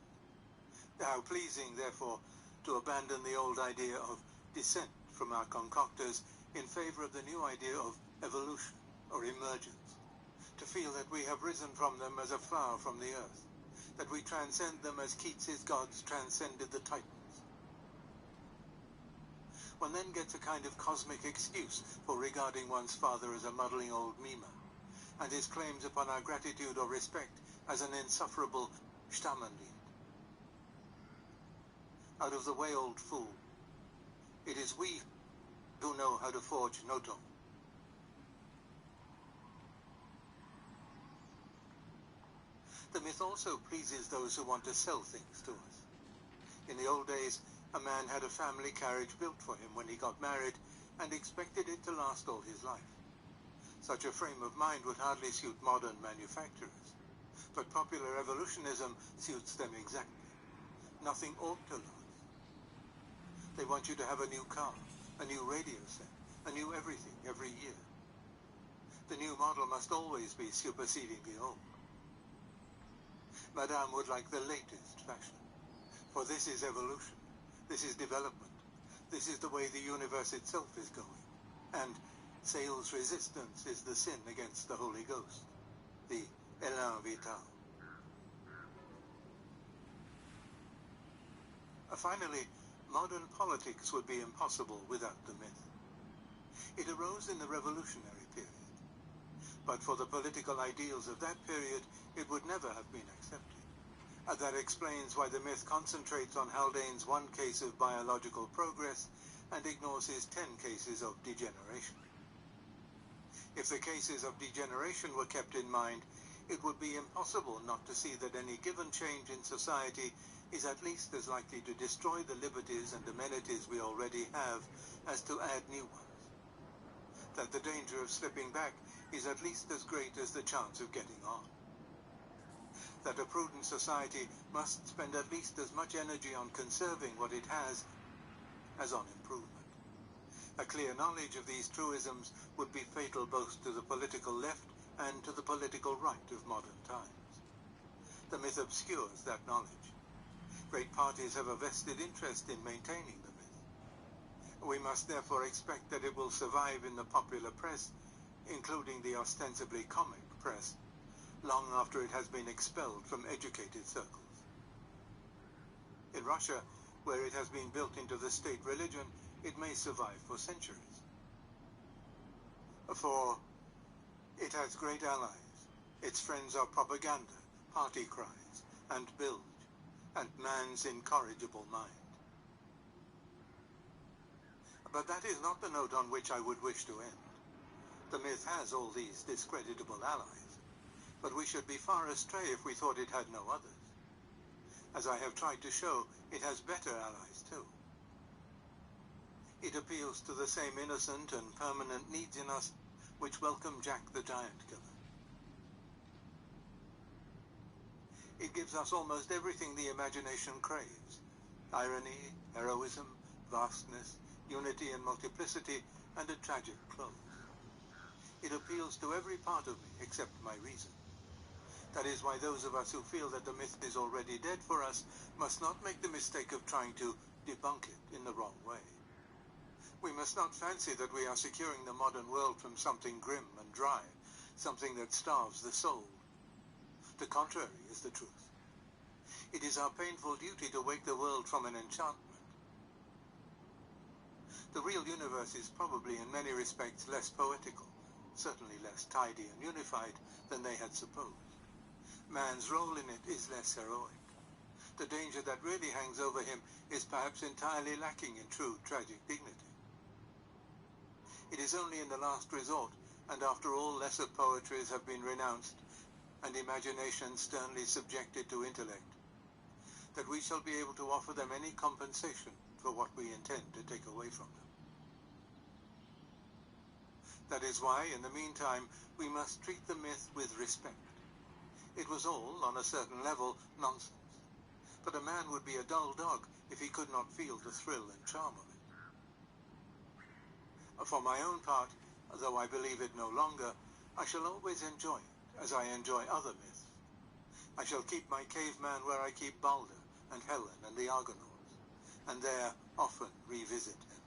How pleasing, therefore, to abandon the old idea of descent from our concoctors in favor of the new idea of evolution or emergence, to feel that we have risen from them as a flower from the earth, that we transcend them as Keats's gods transcended the Titans. One then gets a kind of cosmic excuse for regarding one's father as a muddling old Mima, and his claims upon our gratitude or respect as an insufferable Stammernlied. Out of the way, old fool. It is we who know how to forge Noto. The myth also pleases those who want to sell things to us. In the old days, a man had a family carriage built for him when he got married and expected it to last all his life. Such a frame of mind would hardly suit modern manufacturers, but popular evolutionism suits them exactly. Nothing ought to last. They want you to have a new car, a new radio set, a new everything every year. The new model must always be superseding the old. Madame would like the latest fashion, for this is evolution, this is development, this is the way the universe itself is going, and sales resistance is the sin against the Holy Ghost, the élan vital. Finally, modern politics would be impossible without the myth. It arose in the revolutionary period, but for the political ideals of that period, it would never have been accepted. That explains why the myth concentrates on Haldane's one case of biological progress and ignores his 10 cases of degeneration. If the cases of degeneration were kept in mind, it would be impossible not to see that any given change in society is at least as likely to destroy the liberties and amenities we already have as to add new ones. That the danger of slipping back is at least as great as the chance of getting on. That a prudent society must spend at least as much energy on conserving what it has as on improvement. A clear knowledge of these truisms would be fatal both to the political left and to the political right of modern times. The myth obscures that knowledge. Great parties have a vested interest in maintaining the myth. We must therefore expect that it will survive in the popular press, including the ostensibly comic press, long after it has been expelled from educated circles. In Russia, where it has been built into the state religion, it may survive for centuries. For it has great allies. Its friends are propaganda, party cries, and bilge, and man's incorrigible mind. But that is not the note on which I would wish to end. The myth has all these discreditable allies, but we should be far astray if we thought it had no others. As I have tried to show, it has better allies too. It appeals to the same innocent and permanent needs in us which welcome Jack the Giant Killer. It gives us almost everything the imagination craves: irony, heroism, vastness, unity and multiplicity, and a tragic close. It appeals to every part of me except my reason. That is why those of us who feel that the myth is already dead for us must not make the mistake of trying to debunk it in the wrong way. We must not fancy that we are securing the modern world from something grim and dry, something that starves the soul. The contrary is the truth. It is our painful duty to wake the world from an enchantment. The real universe is probably in many respects less poetical, certainly less tidy and unified than they had supposed. Man's role in it is less heroic. The danger that really hangs over him is perhaps entirely lacking in true tragic dignity. It is only in the last resort, and after all lesser poetries have been renounced, and imagination sternly subjected to intellect, that we shall be able to offer them any compensation for what we intend to take away from them. That is why, in the meantime, we must treat the myth with respect. It was all, on a certain level, nonsense, but a man would be a dull dog if he could not feel the thrill and charm of it. For my own part, though I believe it no longer, I shall always enjoy it, as I enjoy other myths. I shall keep my caveman where I keep Balder, and Helen, and the Argonauts, and there often revisit him.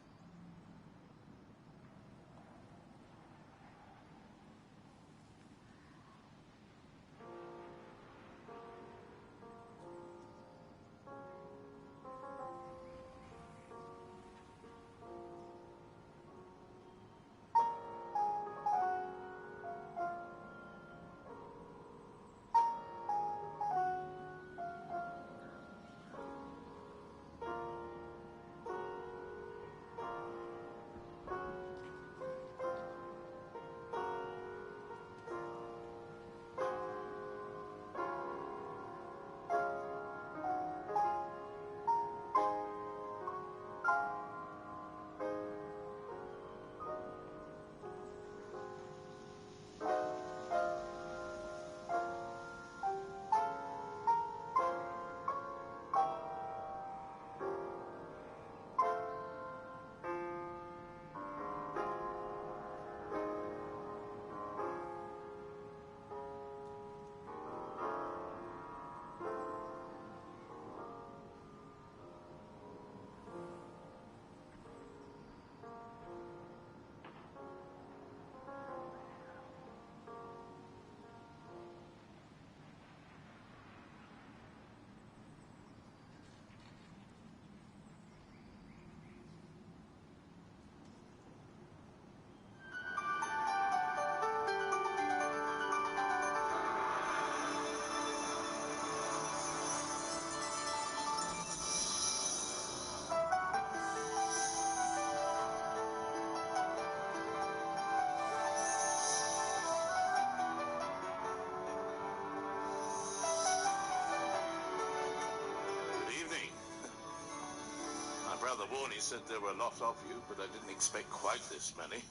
Father Warney said there were a lot of you, but I didn't expect quite this many.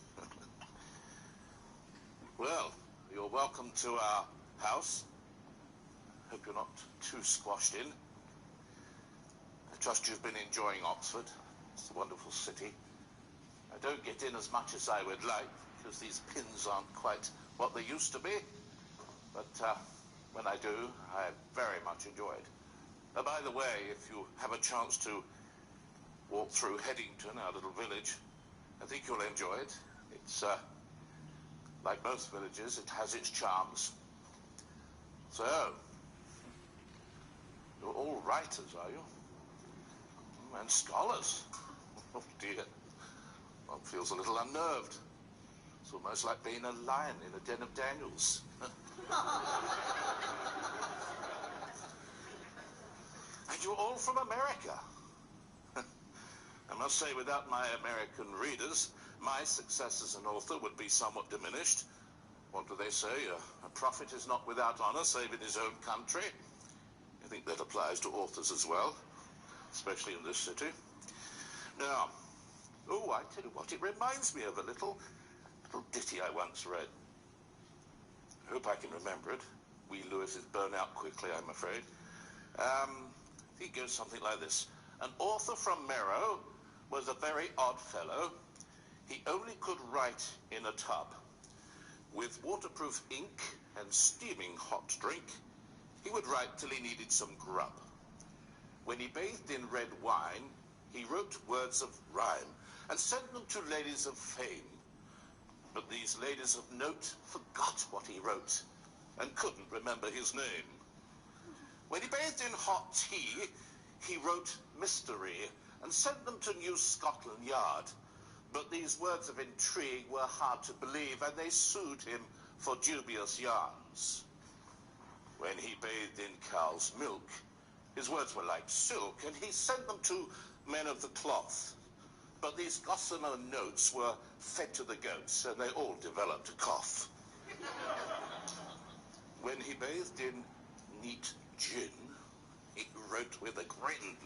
Well, you're welcome to our house. Hope you're not too squashed in. I trust you've been enjoying Oxford. It's a wonderful city. I don't get in as much as I would like, because these pins aren't quite what they used to be. But when I do, I very much enjoy it. By the way, if you have a chance to walk through Headington, our little village, I think you'll enjoy it. It's, like most villages, it has its charms. So, you're all writers, are you? And scholars. Oh dear. One feels a little unnerved. It's almost like being a lion in a den of Daniels. And you're all from America. I must say, without my American readers, my success as an author would be somewhat diminished. What do they say? A prophet is not without honor, save in his own country. I think that applies to authors as well, especially in this city. Now, oh, I tell you what, it reminds me of a little ditty I once read. I hope I can remember it. Wee Lewis is burnt out quickly, I'm afraid. It goes something like this. An author from Merrow was a very odd fellow. He only could write in a tub. With waterproof ink and steaming hot drink, he would write till he needed some grub. When he bathed in red wine, he wrote words of rhyme and sent them to ladies of fame. But these ladies of note forgot what he wrote and couldn't remember his name. When he bathed in hot tea, he wrote mystery and sent them to New Scotland Yard. But these words of intrigue were hard to believe, and they sued him for dubious yarns. When he bathed in cow's milk, his words were like silk, and he sent them to men of the cloth. But these gossamer notes were fed to the goats, and they all developed a cough. When he bathed in neat gin, he wrote with a grin,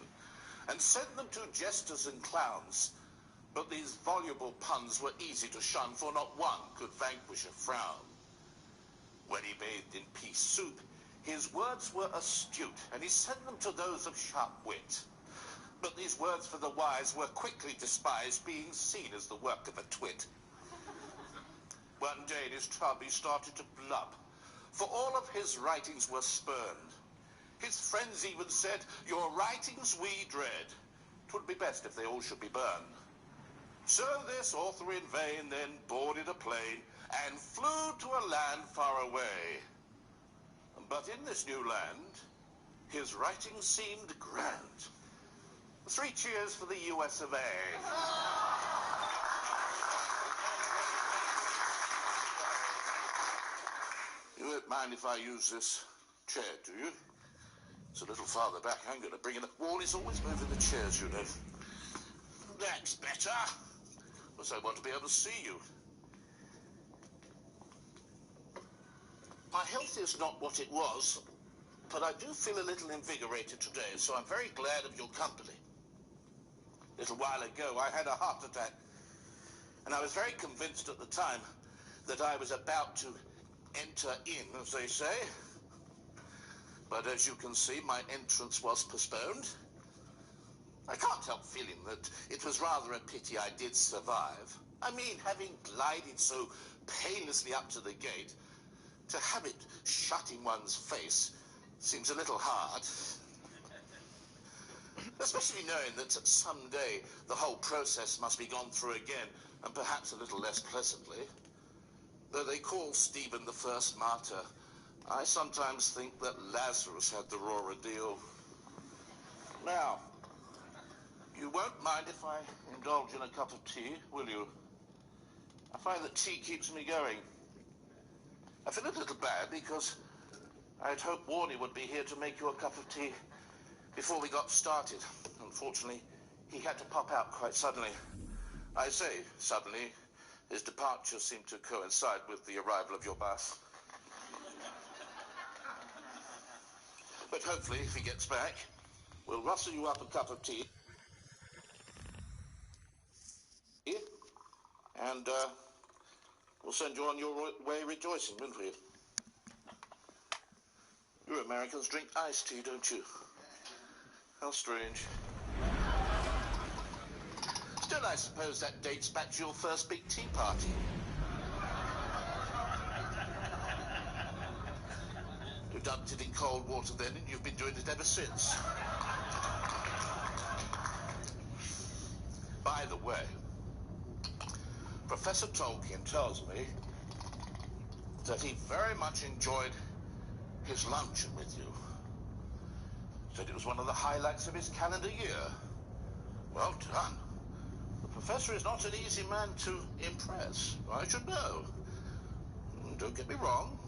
and sent them to jesters and clowns. But these voluble puns were easy to shun, for not one could vanquish a frown. When he bathed in pea soup, his words were astute, and he sent them to those of sharp wit. But these words for the wise were quickly despised, being seen as the work of a twit. One day in his tub he started to blub, for all of his writings were spurned. His friends even said, "Your writings we dread. 'Twould be best if they all should be burned." So this author in vain then boarded a plane and flew to a land far away. But in this new land, his writing seemed grand. 3 cheers for the US of A. You won't mind if I use this chair, do you? It's a little farther back. I'm going to bring it up. Wall is always moving the chairs, you know. That's better. Because I want to be able to see you. My health is not what it was, but I do feel a little invigorated today, so I'm very glad of your company. A little while ago, I had a heart attack, and I was very convinced at the time that I was about to enter in, as they say. But as you can see, my entrance was postponed. I can't help feeling that it was rather a pity I did survive. I mean, having glided so painlessly up to the gate, to have it shut in one's face seems a little hard. Especially knowing that someday the whole process must be gone through again, and perhaps a little less pleasantly. Though they call Stephen the first martyr, I sometimes think that Lazarus had the raw ordeal. Now, you won't mind if I indulge in a cup of tea, will you? I find that tea keeps me going. I feel a little bad because I'd hoped Warney would be here to make you a cup of tea before we got started. Unfortunately, he had to pop out quite suddenly. I say suddenly. His departure seemed to coincide with the arrival of your bus. But hopefully, if he gets back, we'll rustle you up a cup of tea. And we'll send you on your way rejoicing, won't we? You Americans drink iced tea, don't you? How strange. Still, I suppose that dates back to your first big tea party. You dumped it in cold water then, and you've been doing it ever since. By the way, Professor Tolkien tells me that he very much enjoyed his luncheon with you. Said it was one of the highlights of his calendar year. Well done. The professor is not an easy man to impress, I should know. Don't get me wrong.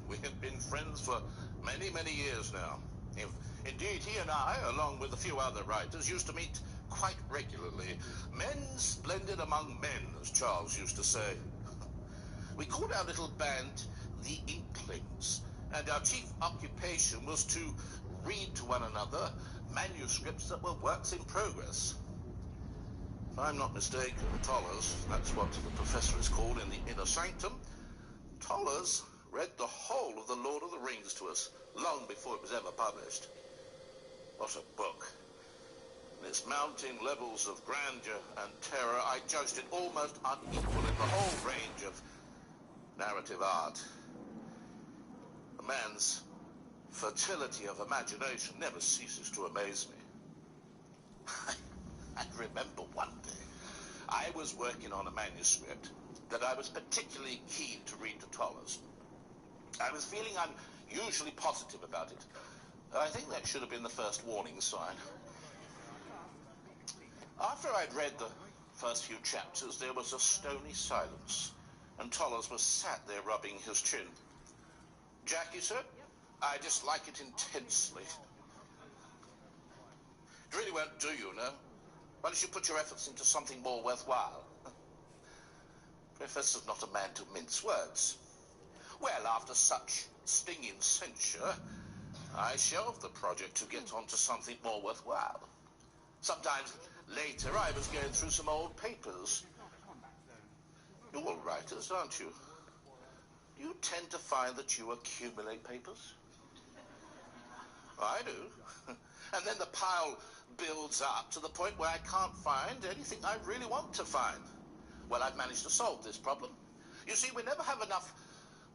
We have been friends for many, many years now. Indeed, he and I, along with a few other writers, used to meet quite regularly. Men splendid among men, as Charles used to say. We called our little band the Inklings, and our chief occupation was to read to one another manuscripts that were works in progress. If I'm not mistaken, Tollers, that's what the professor is called in the inner sanctum, Tollers read the whole of The Lord of the Rings to us, long before it was ever published. What a book. In its mounting levels of grandeur and terror, I judged it almost unequal in the whole range of narrative art. A man's fertility of imagination never ceases to amaze me. I remember one day, I was working on a manuscript that I was particularly keen to read to Tollers. I was feeling unusually positive about it. I think that should have been the first warning sign. After I'd read the first few chapters, there was a stony silence, and Tollers was sat there rubbing his chin. "Jack," he said, "I dislike it intensely. It really won't do, you know. Why don't you put your efforts into something more worthwhile?" Professor's not a man to mince words. Well, after such stinging censure, I shelved the project to get on to something more worthwhile. Sometimes later, I was going through some old papers. You're all writers, aren't you? Do you tend to find that you accumulate papers? I do. And then the pile builds up to the point where I can't find anything I really want to find. Well, I've managed to solve this problem. You see, we never have enough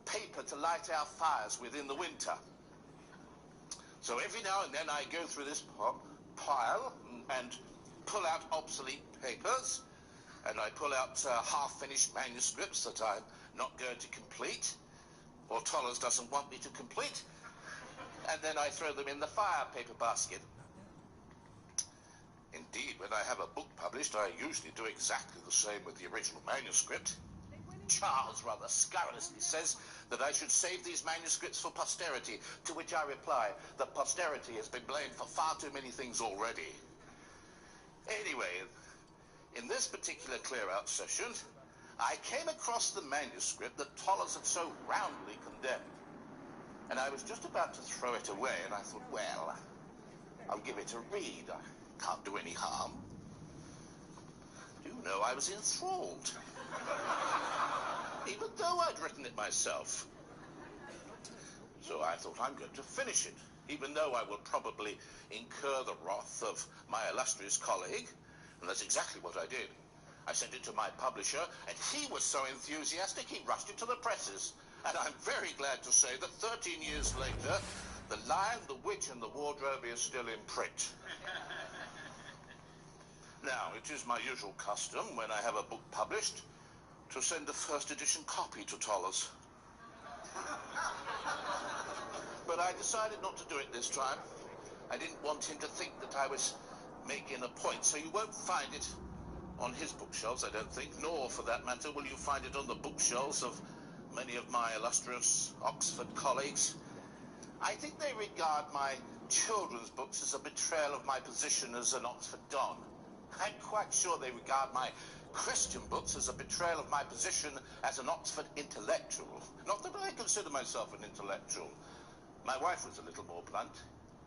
paper to light our fires with in the winter. So every now and then I go through this pile and pull out obsolete papers, and I pull out half-finished manuscripts that I'm not going to complete, or Tollers doesn't want me to complete, and then I throw them in the fire paper basket. Indeed, when I have a book published, I usually do exactly the same with the original manuscript. Charles rather scurrilously says that I should save these manuscripts for posterity, to which I reply that posterity has been blamed for far too many things already. Anyway, in this particular clear-out session, I came across the manuscript that Tollers had so roundly condemned. And I was just about to throw it away, and I thought, well, I'll give it a read. I can't do any harm. Do you know, I was enthralled. Even though I'd written it myself. So I thought, I'm going to finish it, even though I will probably incur the wrath of my illustrious colleague. And that's exactly what I did. I sent it to my publisher, and he was so enthusiastic he rushed it to the presses. And I'm very glad to say that 13 years later, The Lion, the Witch, and the Wardrobe is still in print. Now, it is my usual custom, when I have a book published, to send a first edition copy to Tollers. But I decided not to do it this time. I didn't want him to think that I was making a point, so you won't find it on his bookshelves, I don't think, nor, for that matter, will you find it on the bookshelves of many of my illustrious Oxford colleagues. I think they regard my children's books as a betrayal of my position as an Oxford Don. I'm quite sure they regard my Christian books as a betrayal of my position as an Oxford intellectual. Not that I consider myself an intellectual. My wife was a little more blunt.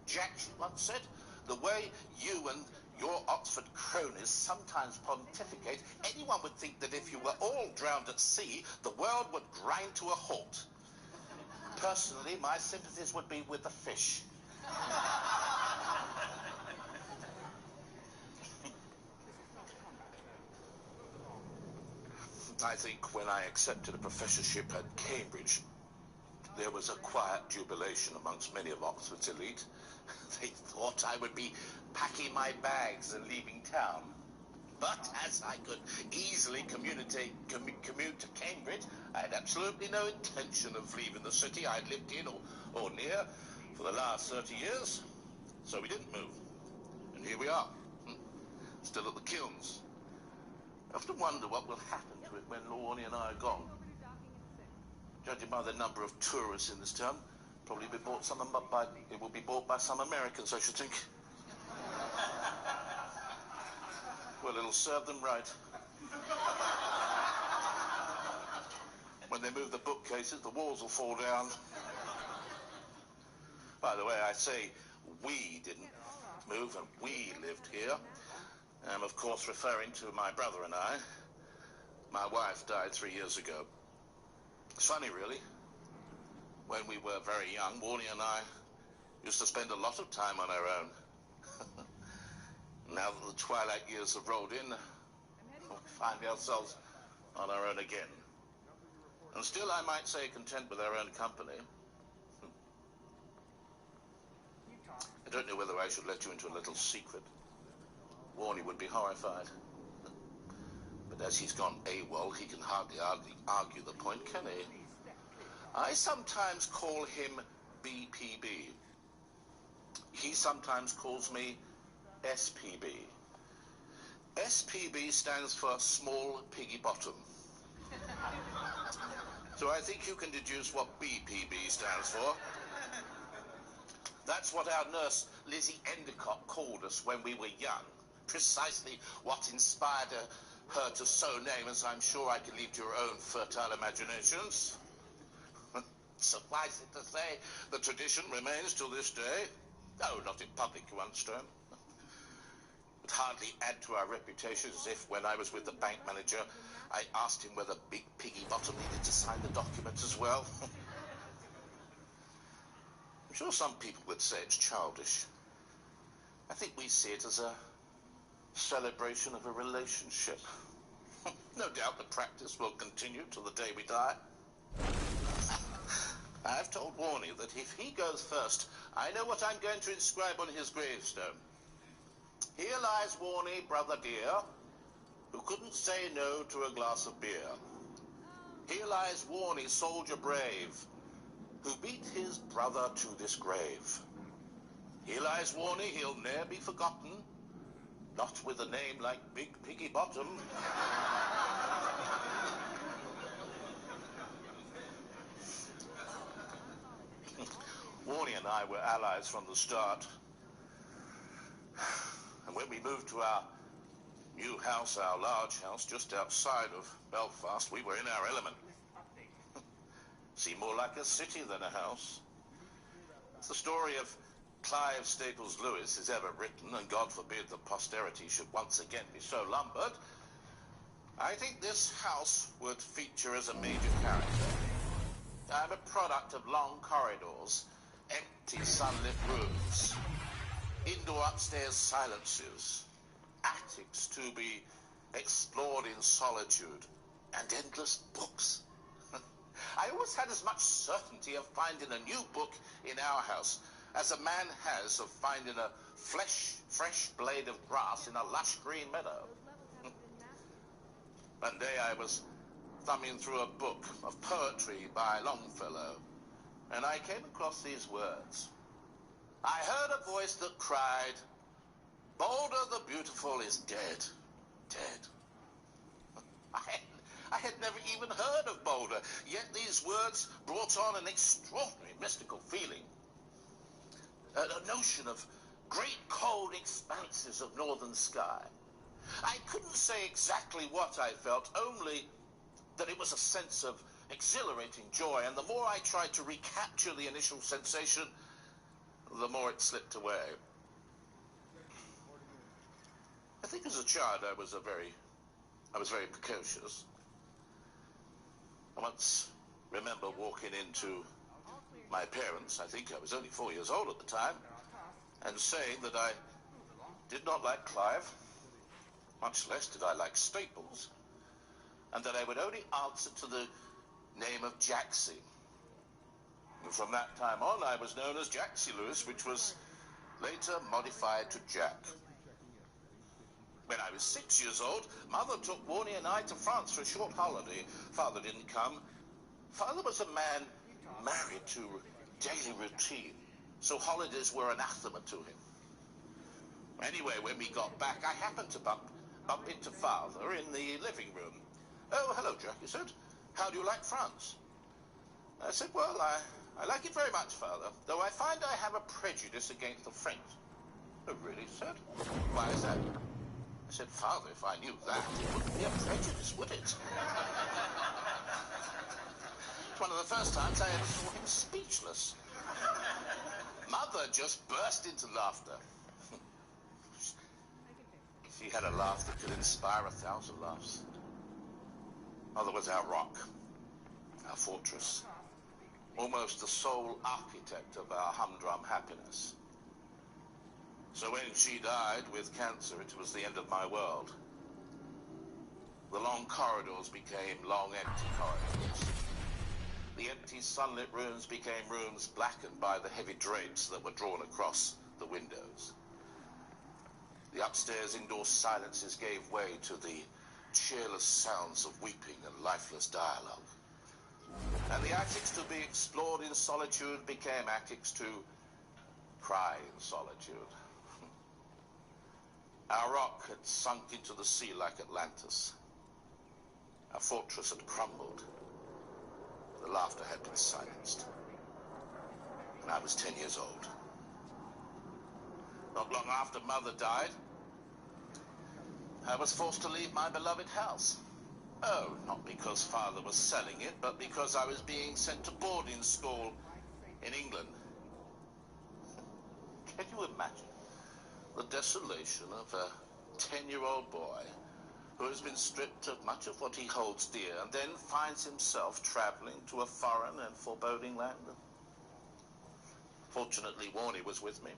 "Jack," she once said, "the way you and Your Oxford cronies sometimes pontificate. Anyone would think that if you were all drowned at sea, the world would grind to a halt. Personally, my sympathies would be with the fish. I think when I accepted a professorship at Cambridge, there was a quiet jubilation amongst many of Oxford's elite. They thought I would be packing my bags and leaving town. But as I could easily commute to Cambridge, I had absolutely no intention of leaving the city I'd lived in or near for the last 30 years. So we didn't move. And here we are, still at the kilns. I often wonder what will happen to it when Lorne and I are gone. Judging by the number of tourists in this town, probably it will be bought by some Americans, I should think. Well, it'll serve them right. When they move the bookcases, the walls will fall down. By the way, I say we didn't move and we lived here. I'm, of course, referring to my brother and I. My wife died 3 years ago. It's funny, really. When we were very young, Warnie and I used to spend a lot of time on our own. Now that the twilight years have rolled in, we find ourselves on our own again. And still, I might say, content with our own company. I don't know whether I should let you into a little secret. Warnie would be horrified. But as he's gone AWOL, he can hardly argue the point, can he? I sometimes call him BPB. He sometimes calls me SPB. SPB stands for Small Piggy Bottom. So I think you can deduce what BPB stands for. That's what our nurse, Lizzie Endicott, called us when we were young. Precisely what inspired her to so name, as I'm sure I can leave to your own fertile imaginations. Suffice it to say, the tradition remains till this day. Oh, not in public, you understand. Would hardly add to our reputation, as if when I was with the bank manager, I asked him whether Big Piggy Bottom needed to sign the documents as well. I'm sure some people would say it's childish. I think we see it as a celebration of a relationship. No doubt the practice will continue till the day we die. I've told Warnie that if he goes first, I know what I'm going to inscribe on his gravestone. Here lies Warnie, brother dear, who couldn't say no to a glass of beer. Here lies Warnie, soldier brave, who beat his brother to this grave. Here lies Warnie, he'll ne'er be forgotten, not with a name like Big Piggy Bottom. Warnie and I were allies from the start. And when we moved to our new house, our large house, just outside of Belfast, we were in our element. Seemed more like a city than a house. If the story of Clive Staples Lewis is ever written, and God forbid that posterity should once again be so lumbered, I think this house would feature as a major character. I'm a product of long corridors, empty sunlit rooms, indoor upstairs silences, attics to be explored in solitude, and endless books. I always had as much certainty of finding a new book in our house as a man has of finding a fresh blade of grass in a lush green meadow. One day I was thumbing through a book of poetry by Longfellow, and I came across these words. I heard a voice that cried, "Balder the Beautiful is dead, dead." I had never even heard of Balder, yet these words brought on an extraordinary mystical feeling. A notion of great cold expanses of northern sky. I couldn't say exactly what I felt, only that it was a sense of exhilarating joy, and the more I tried to recapture the initial sensation, the more it slipped away. think as a child I was very precocious. I once remember walking into my parents, I think I was only 4 years old at the time, and saying that I did not like Clive, much less did I like Staples, and that I would only answer to the name of Jaxie. And from that time on, I was known as Jaxie Lewis, which was later modified to Jack. When I was 6 years old, Mother took Warnie and I to France for a short holiday. Father didn't come. Father was a man married to daily routine, so holidays were anathema to him. Anyway, when we got back, I happened to bump into Father in the living room. "Oh, hello, Jack," he said. "How do you like France?" I said, "Well, I like it very much, Father, though I find I have a prejudice against the French." "Oh, really?" he said. "Why is that?" I said, "Father, if I knew that, it wouldn't be a prejudice, would it?" It's one of the first times I ever saw him speechless. Mother just burst into laughter. She had a laugh that could inspire 1,000 laughs. Mother was our rock, our fortress, almost the sole architect of our humdrum happiness. So when she died with cancer, it was the end of my world. The long corridors became long, empty corridors. The empty, sunlit rooms became rooms blackened by the heavy drapes that were drawn across the windows. The upstairs indoor silences gave way to the cheerless sounds of weeping and lifeless dialogue. And the attics to be explored in solitude became attics to cry in solitude. Our rock had sunk into the sea like Atlantis. Our fortress had crumbled. The laughter had been silenced. And I was 10 years old. Not long after Mother died, I was forced to leave my beloved house. Oh, not because Father was selling it, but because I was being sent to boarding school in England. Can you imagine the desolation of a 10-year-old boy who has been stripped of much of what he holds dear and then finds himself traveling to a foreign and foreboding land? Fortunately, Warnie was with me.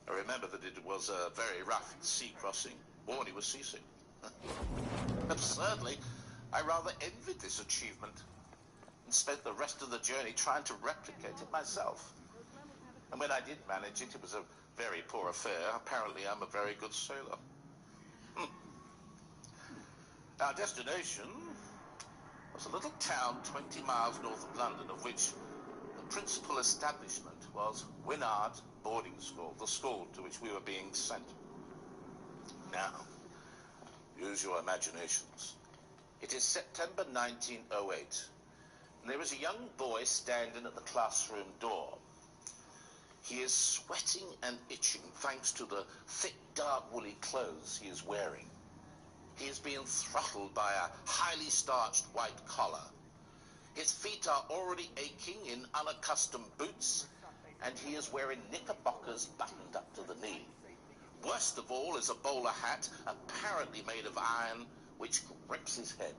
I remember that it was a very rough sea crossing. Warnie was seasick. Absurdly, I rather envied this achievement and spent the rest of the journey trying to replicate it myself. And when I did manage it, it was a very poor affair. Apparently, I'm a very good sailor. Our destination was a little town 20 miles north of London, of which the principal establishment was Winard Boarding School, the school to which we were being sent. Now, use your imaginations. It is September 1908, and there is a young boy standing at the classroom door. He is sweating and itching thanks to the thick, dark, woolly clothes he is wearing. He is being throttled by a highly starched white collar. His feet are already aching in unaccustomed boots, and he is wearing knickerbockers buttoned up to the knee. Worst of all is a bowler hat, apparently made of iron, which grips his head.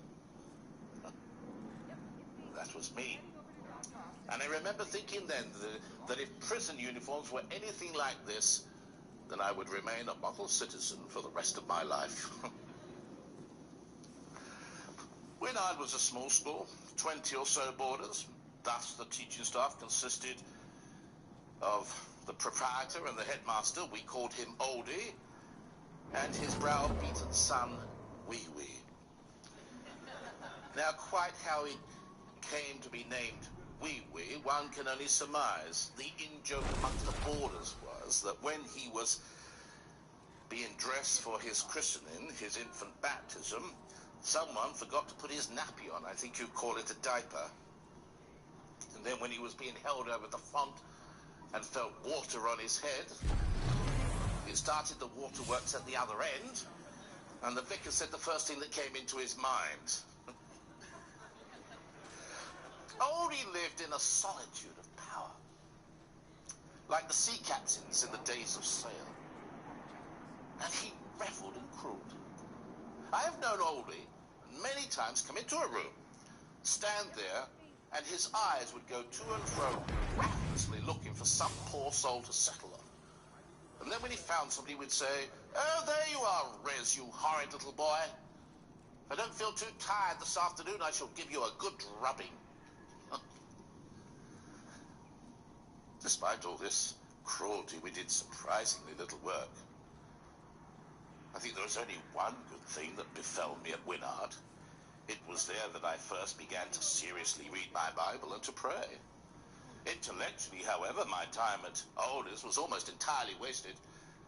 That was me. And I remember thinking then that if prison uniforms were anything like this, then I would remain a model citizen for the rest of my life. Winard was a small school, 20 or so boarders. Thus, the teaching staff consisted of the proprietor and the headmaster. We called him Oldie, and his brow-beaten son, Wee Wee. Now, quite how he came to be named Wee Wee, one can only surmise. The in-joke amongst the boarders was that when he was being dressed for his christening, his infant baptism, someone forgot to put his nappy on. I think you'd call it a diaper. And then when he was being held over the font and felt water on his head, it started the waterworks at the other end, and the vicar said the first thing that came into his mind. Oldie lived in a solitude of power, like the sea captains in the days of sail. and he revelled in cruelty. I have known Oldie many times come into a room, stand there, and his eyes would go to and fro, ravenously looking for some poor soul to settle on. And then when he found somebody, he'd say, "Oh, there you are, Rez, you horrid little boy. If I don't feel too tired this afternoon, I shall give you a good drubbing." Despite all this cruelty, we did surprisingly little work. I think there was only one good thing that befell me at Winnard. It was there that I first began to seriously read my Bible and to pray. Intellectually, however, my time at Alders was almost entirely wasted.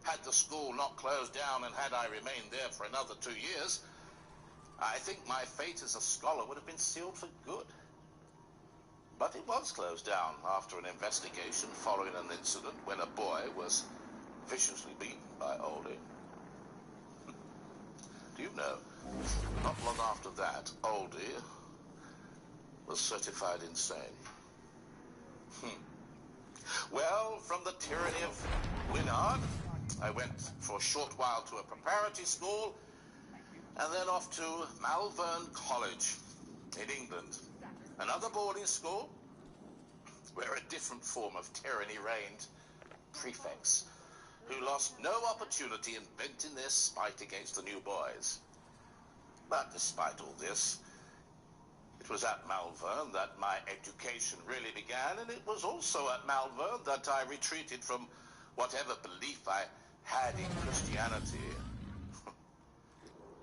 Had the school not closed down and had I remained there for another 2 years, I think my fate as a scholar would have been sealed for good. But it was closed down after an investigation following an incident when a boy was viciously beaten by Oldie. Do you know, not long after that, Oldie was certified insane. Well, from the tyranny of Winnard, I went for a short while to a preparatory school, and then off to Malvern College in England, another boarding school where a different form of tyranny reigned, prefects who lost no opportunity in venting their spite against the new boys. But despite all this, it was at Malvern that my education really began, and it was also at Malvern that I retreated from whatever belief I had in Christianity.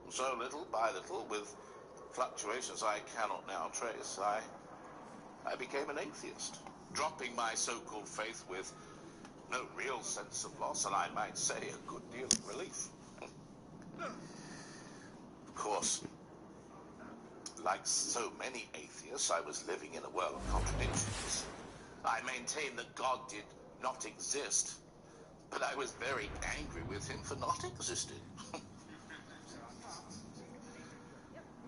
So little by little, with fluctuations I cannot now trace, I became an atheist, dropping my so-called faith with no real sense of loss, and I might say a good deal of relief. Of course, like so many atheists, I was living in a world of contradictions. I maintained that God did not exist, but I was very angry with him for not existing.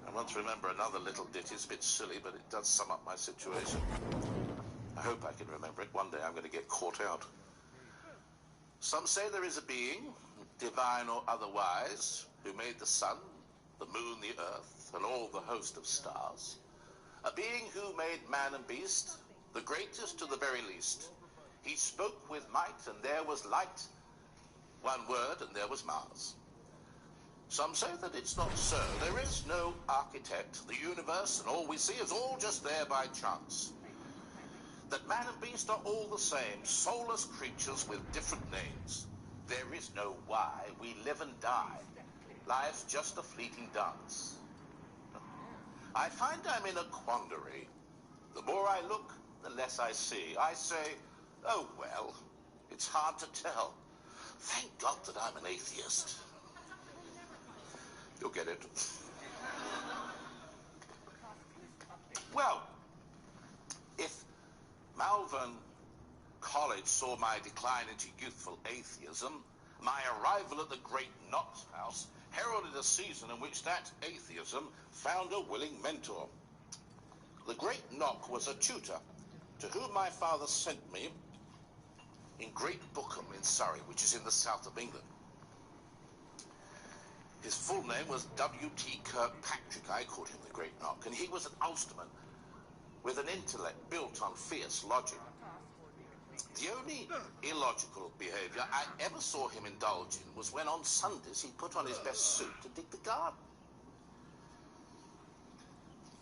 I once remember another little ditty. It's a bit silly, but it does sum up my situation. I hope I can remember it. One day I'm going to get caught out. Some say there is a being, divine or otherwise, who made the sun, the moon, the earth, and all the host of stars. A being who made man and beast, the greatest to the very least. He spoke with might, and there was light. One word, and there was Mars. Some say that it's not so. There is no architect. The universe and all we see is all just there by chance. That man and beast are all the same, soulless creatures with different names. There is no why. We live and die. Life's just a fleeting dance. I find I'm in a quandary. The more I look, the less I see. I say, oh well, it's hard to tell. Thank God that I'm an atheist. You'll get it. Well, if Malvern College saw my decline into youthful atheism, my arrival at the great Knox house heralded a season in which that atheism found a willing mentor. The great Knock was a tutor to whom my father sent me in Great Bookham in Surrey, which is in the south of England. His full name was W.T. Kirkpatrick. I called him the Great Knock, and he was an Ulsterman with an intellect built on fierce logic. The only illogical behaviour I ever saw him indulge in was when on Sundays he put on his best suit to dig the garden.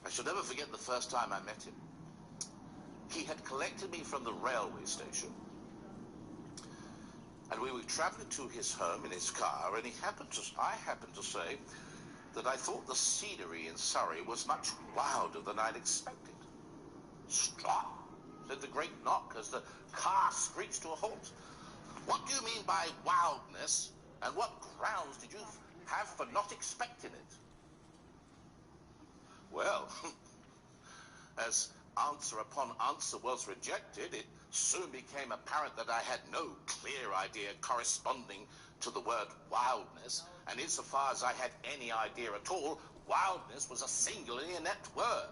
I shall never forget the first time I met him. He had collected me from the railway station, and we were travelling to his home in his car, and I happened to say that I thought the scenery in Surrey was much wilder than I'd expected. "Straw," said the Great Knock as the car screeched to a halt. "What do you mean by wildness, and what grounds did you have for not expecting it?" Well, as answer upon answer was rejected, it soon became apparent that I had no clear idea corresponding to the word wildness, and insofar as I had any idea at all, wildness was a singularly inept word.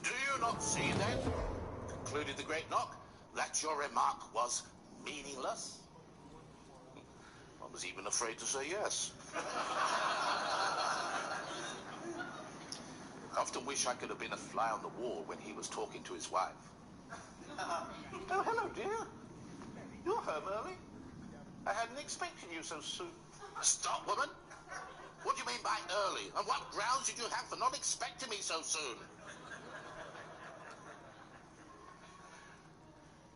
"Do you not see, then," concluded the Great Knock, "that your remark was meaningless?" I was even afraid to say yes. I often wish I could have been a fly on the wall when he was talking to his wife. Oh, hello, dear. You're home early. I hadn't expected you so soon. Stop, woman. What do you mean by early? And what grounds did you have for not expecting me so soon?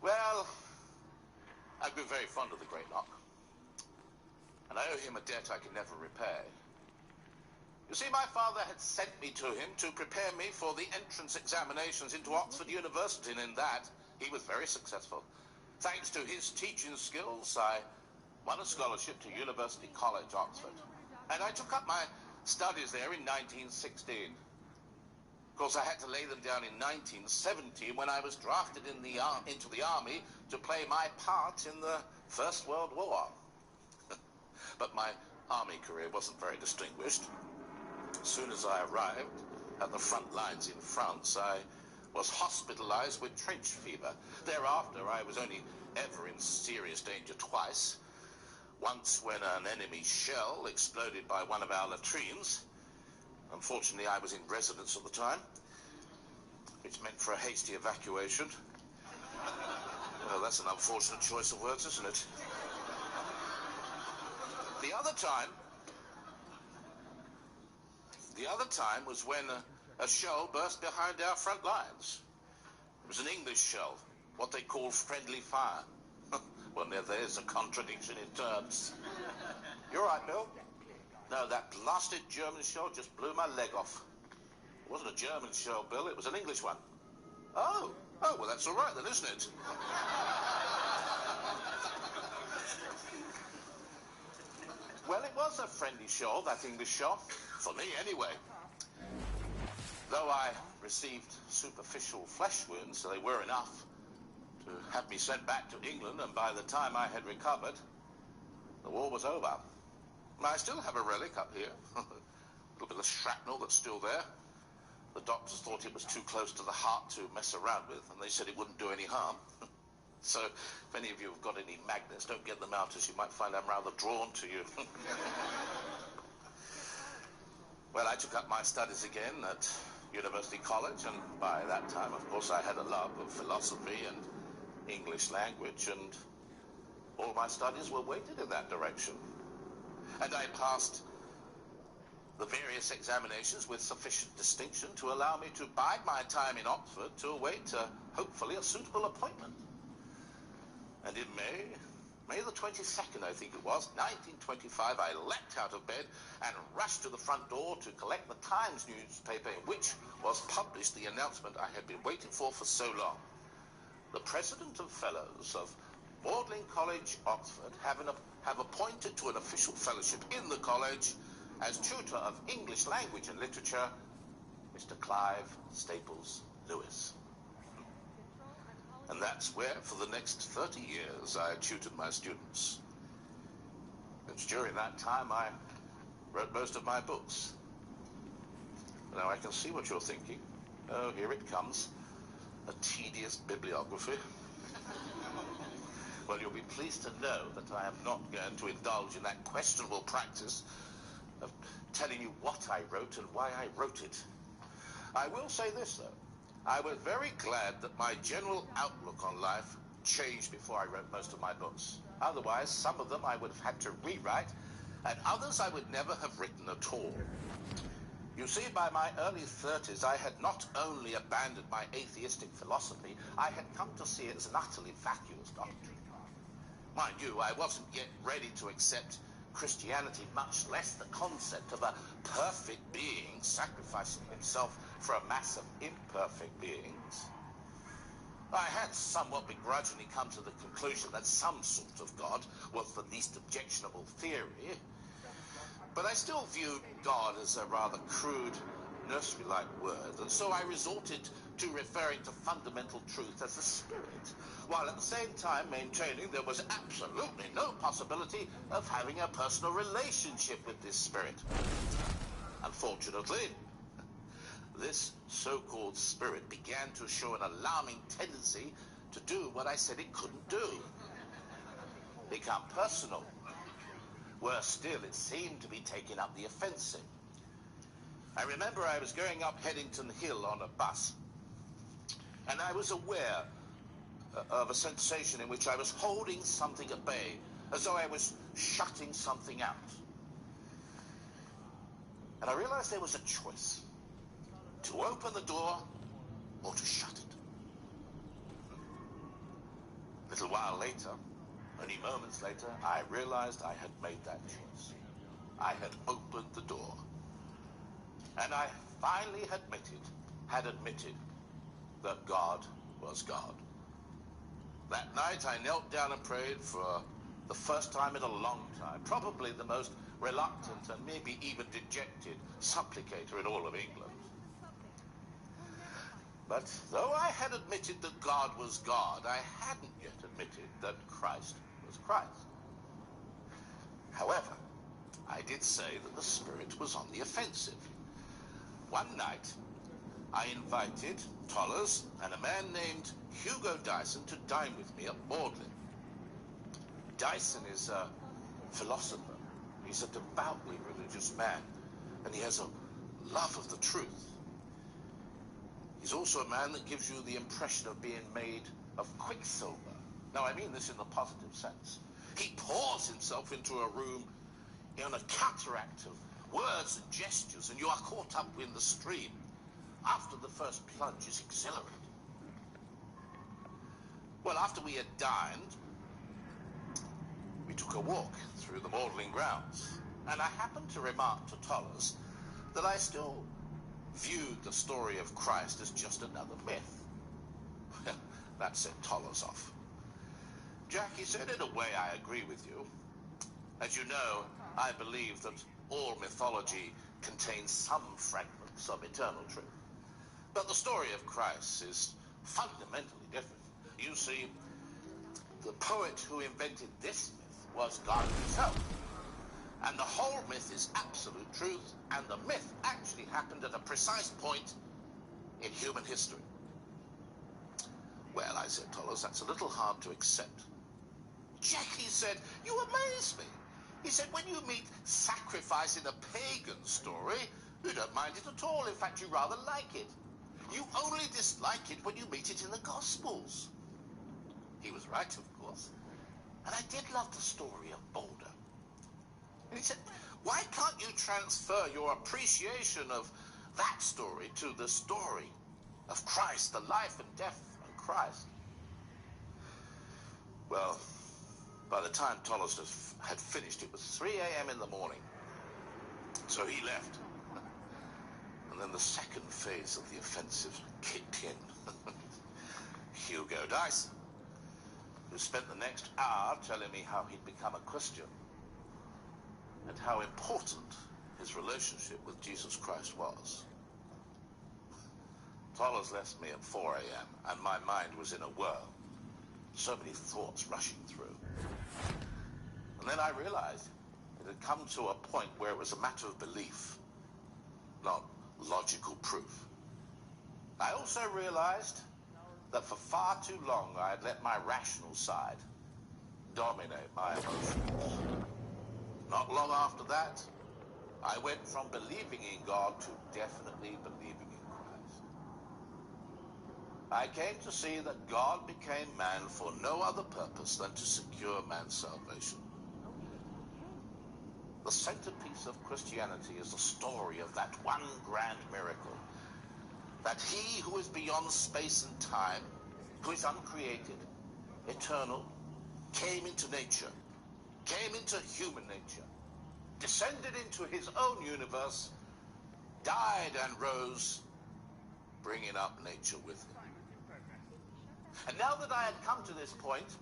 Well, I grew very fond of the Great Lock. And I owe him a debt I can never repay. You see, my father had sent me to him to prepare me for the entrance examinations into Oxford University, and in that, he was very successful. Thanks to his teaching skills, I won a scholarship to University College, Oxford. And I took up my studies there in 1916. Of course, I had to lay them down in 1970 when I was drafted into the army to play my part in the First World War. But my army career wasn't very distinguished. As soon as I arrived at the front lines in France, I was hospitalized with trench fever. Thereafter, I was only ever in serious danger twice. Once when an enemy shell exploded by one of our latrines. Unfortunately, I was in residence at the time, which meant for a hasty evacuation. Well, that's an unfortunate choice of words, isn't it? The other time was when a shell burst behind our front lines. It was an English shell, what they call friendly fire. Well, there's a contradiction in terms. You're right, Bill. No, that blasted German shell just blew my leg off. It wasn't a German shell, Bill, it was an English one. Oh, well, that's all right then, isn't it? Well, it was a friendly shell, that English shell. For me, anyway. Though I received superficial flesh wounds, they were enough to have me sent back to England, and by the time I had recovered, the war was over. I still have a relic up here. A little bit of shrapnel that's still there. The doctors thought it was too close to the heart to mess around with, and they said it wouldn't do any harm. So, if any of you have got any magnets, don't get them out, as you might find I'm rather drawn to you. Well, I took up my studies again at University College, and by that time, of course, I had a love of philosophy and English language, and all my studies were weighted in that direction. And I passed the various examinations with sufficient distinction to allow me to bide my time in Oxford to await, hopefully, a suitable appointment. And in May the 22nd, I think it was, 1925, I leapt out of bed and rushed to the front door to collect the Times newspaper in which was published the announcement I had been waiting for so long. The President of Fellows of Magdalen College, Oxford, have appointed to an official fellowship in the college as tutor of English language and literature, Mr. Clive Staples Lewis. And that's where, for the next 30 years, I tutored my students. It's during that time I wrote most of my books. Now I can see what you're thinking. Oh, here it comes. A tedious bibliography. Well, you'll be pleased to know that I am not going to indulge in that questionable practice of telling you what I wrote and why I wrote it. I will say this, though. I was very glad that my general outlook on life changed before I wrote most of my books. Otherwise, some of them I would have had to rewrite, and others I would never have written at all. You see, by my early 30s, I had not only abandoned my atheistic philosophy, I had come to see it as an utterly vacuous doctrine. Mind you, I wasn't yet ready to accept Christianity, much less the concept of a perfect being sacrificing himself for a mass of imperfect beings. I had somewhat begrudgingly come to the conclusion that some sort of God was the least objectionable theory, but I still viewed God as a rather crude, nursery-like word, and so I resorted to referring to fundamental truth as a spirit, while at the same time maintaining there was absolutely no possibility of having a personal relationship with this spirit. Unfortunately, this so-called spirit began to show an alarming tendency to do what I said it couldn't do. Become personal. Worse still, it seemed to be taking up the offensive. I remember I was going up Headington Hill on a bus, and I was aware of a sensation in which I was holding something at bay, as though I was shutting something out. And I realized there was a choice: to open the door or to shut it. A little while later, only moments later, I realized I had made that choice. I had opened the door. And I finally had admitted that God was God. That night I knelt down and prayed for the first time in a long time, probably the most reluctant and maybe even dejected supplicator in all of England. But though I had admitted that God was God, I hadn't yet admitted that Christ was Christ. However, I did say that the Spirit was on the offensive. One night, I invited Tollers and a man named Hugo Dyson to dine with me at Magdalen. Dyson is a philosopher. He's a devoutly religious man, and he has a love of the truth. He's also a man that gives you the impression of being made of quicksilver. Now, I mean this in the positive sense. He pours himself into a room in a cataract of words and gestures, and you are caught up in the stream. After the first plunge is exhilarating. Well, after we had dined, we took a walk through the Magdalen grounds, and I happened to remark to Tollers that I still viewed the story of Christ as just another myth. That set Tollers off. Jack, he said, in a way I agree with you. As you know, I believe that all mythology contains some fragments of eternal truth. But the story of Christ is fundamentally different. You see, the poet who invented this myth was God himself. And the whole myth is absolute truth, and the myth actually happened at a precise point in human history. Well, I said, Tollers, that's a little hard to accept. Jack, he said, you amaze me. He said, when you meet sacrifice in a pagan story, you don't mind it at all. In fact, you rather like it. You only dislike it when you meet it in the Gospels. He was right, of course. And I did love the story of Boulder. And he said, why can't you transfer your appreciation of that story to the story of Christ, the life and death of Christ? Well, by the time Tollers had finished, it was 3 a.m. in the morning. So he left. And then the second phase of the offensive kicked in. Hugo Dyson, who spent the next hour telling me how he'd become a Christian and how important his relationship with Jesus Christ was. Tollers left me at 4 a.m. and my mind was in a whirl. So many thoughts rushing through. And then I realized it had come to a point where it was a matter of belief, not logical proof. I also realized that for far too long I had let my rational side dominate my emotions. Not long after that, I went from believing in God to definitely believing in Christ. I came to see that God became man for no other purpose than to secure man's salvation. The centerpiece of Christianity is the story of that one grand miracle, that he who is beyond space and time, who is uncreated, eternal, came into nature, came into human nature, descended into his own universe, died and rose, bringing up nature with him. And now that I had come to this point,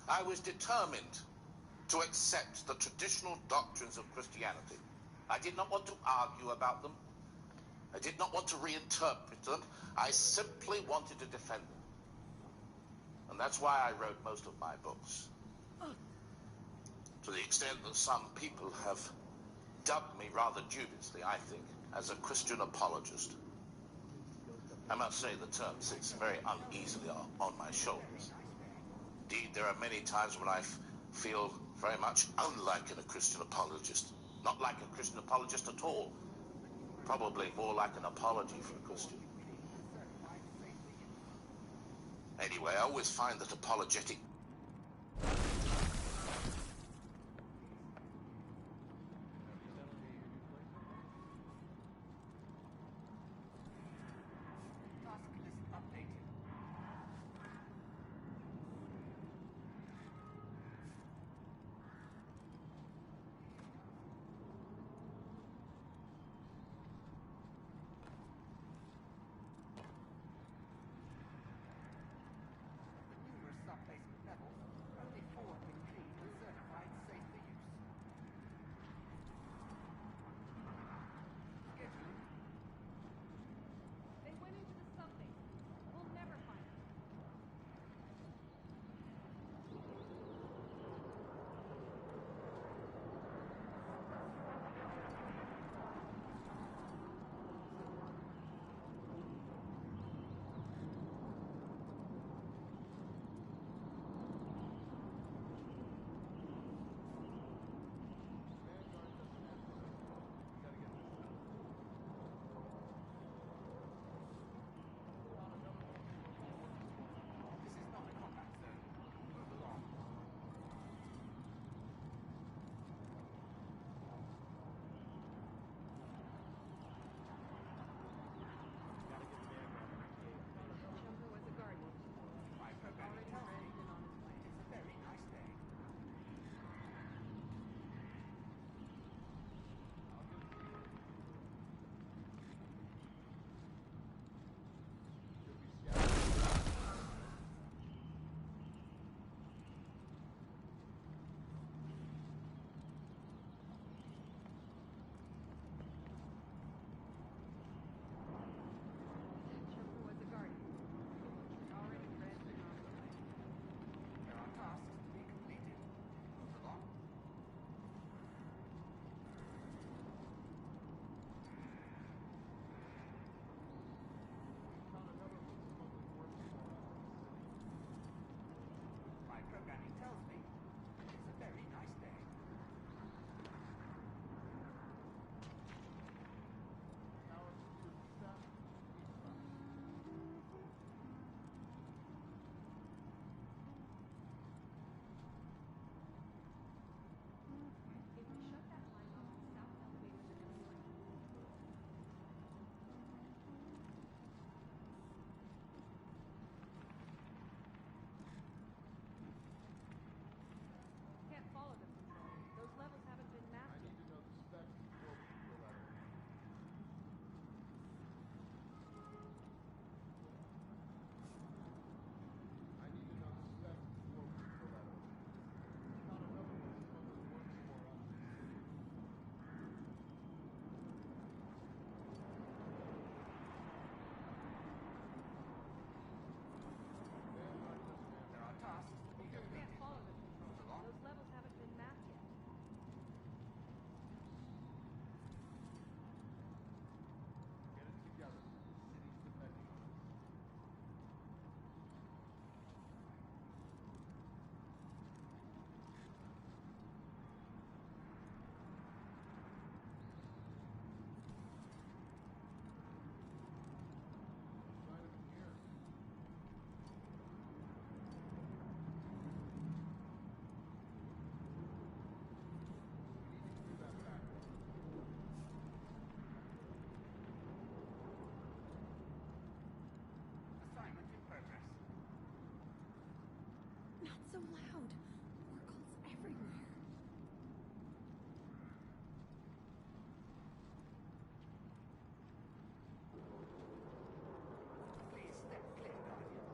I was determined to accept the traditional doctrines of Christianity. I did not want to argue about them. I did not want to reinterpret them. I simply wanted to defend them. And that's why I wrote most of my books. To the extent that some people have dubbed me rather dubiously, I think, as a Christian apologist. I must say the term sits very uneasily on my shoulders. Indeed, there are many times when I feel Very much unlike a Christian apologist. Not like a Christian apologist at all. Probably more like an apology for a Christian. Anyway, I always find that apologetic so loud. More cults everywhere. Please step clear, Guardian.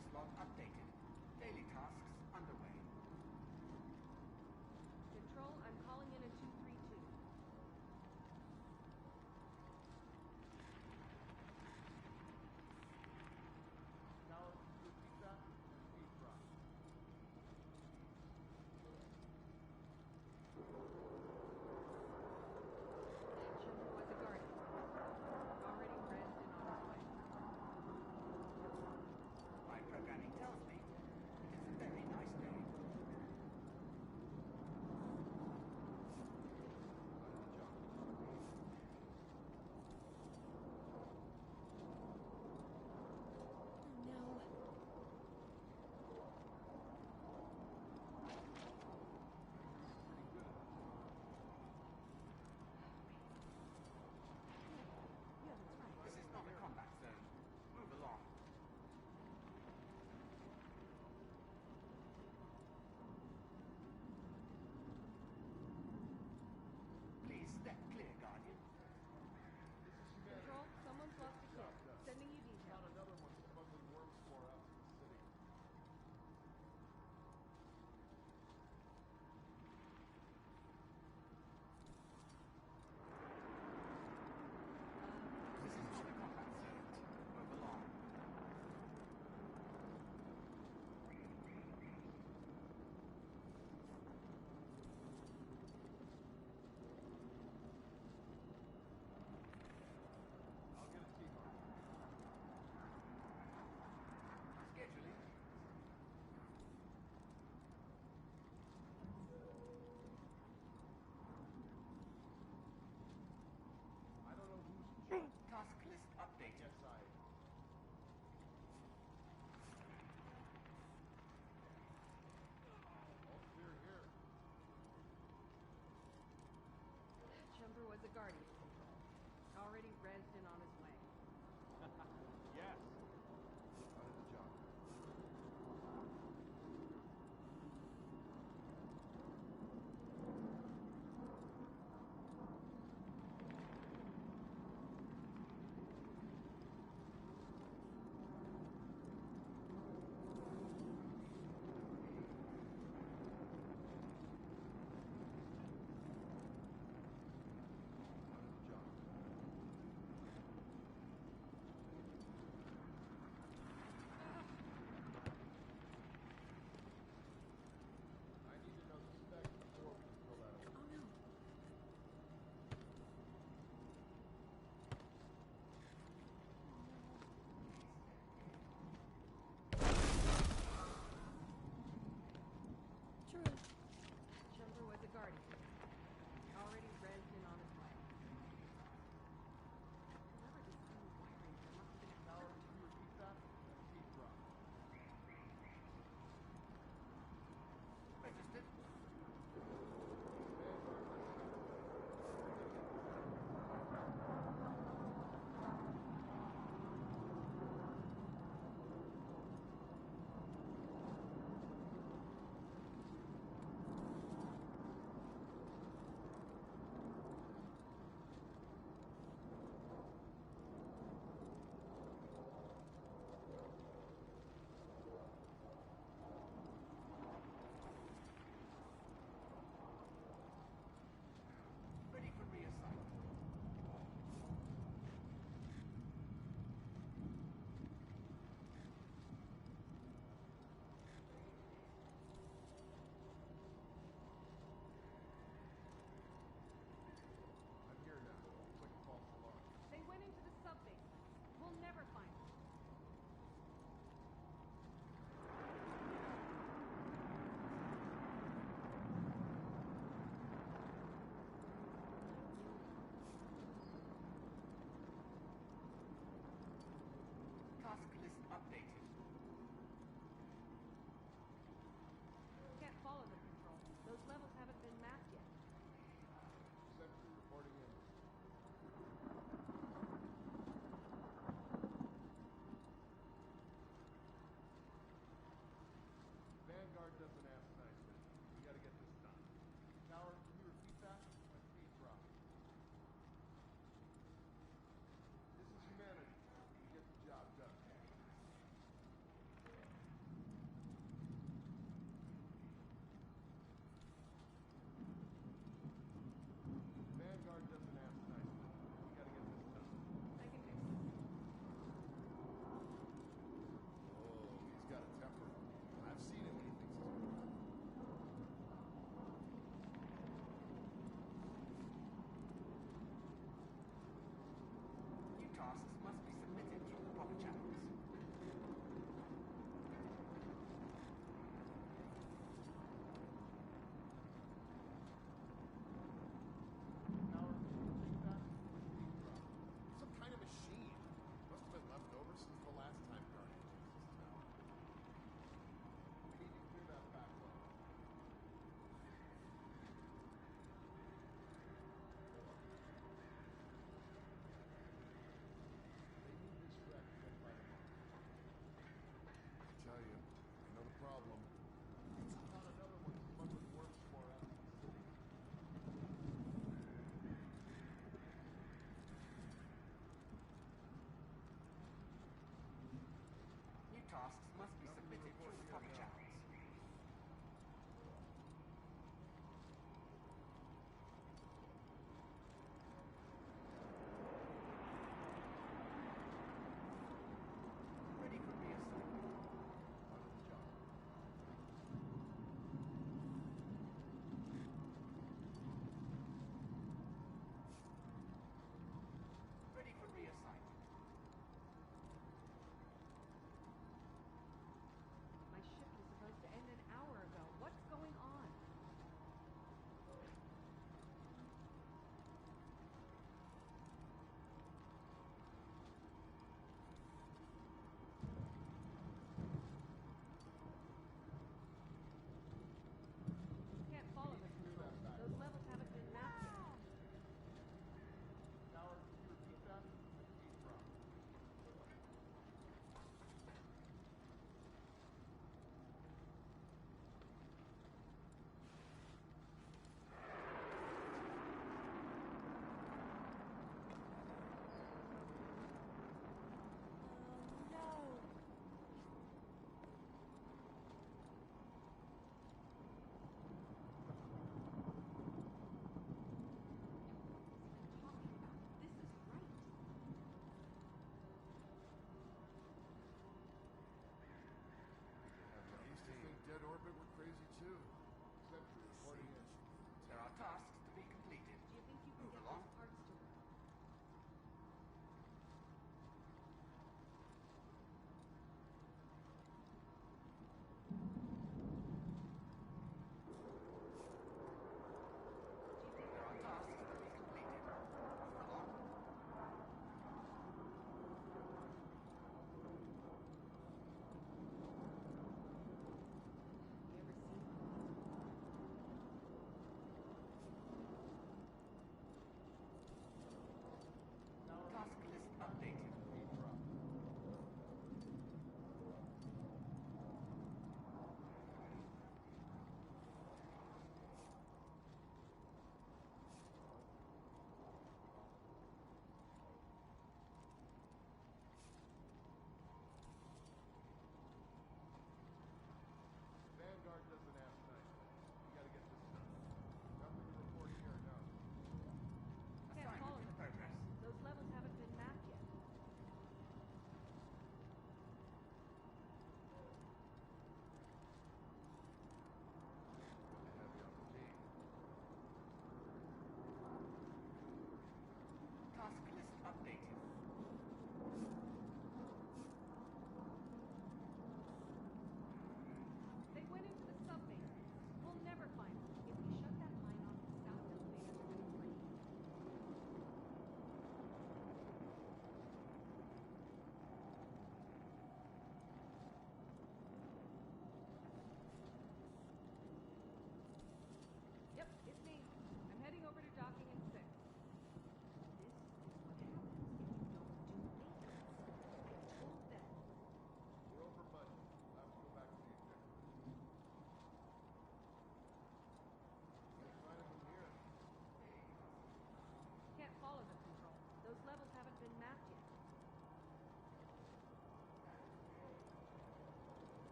Progress log updated. Daily tasks underway. Control, I'm calling in a 232. Chimney was a guardian. Already rezzed and on his way. My programming tells me it's a very nice day. Oh no. Yeah, that's right. This is not a combat zone. Move along. Please step clear, Guardian. Control, someone's lost a kid. Sending you details. Another one's smuggling worm spore out to the city. This is not a combat zone. Move along. I'll get a key card. Scheduling. I don't know who's in charge. Task list updated. Yes, I. All clear here. Chumber was a guardian. Already rezzed and on his way. Yes. Out of the job. Out of the job.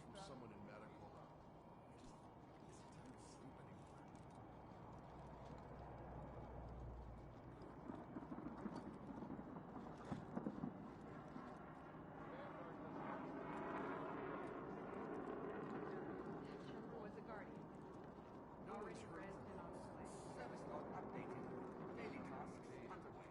from someone in medical. Isn't time to sleep anymore. Jumper was a guardian. Already rezzed and on his way. Service log updated. Daily tasks underway.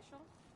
special?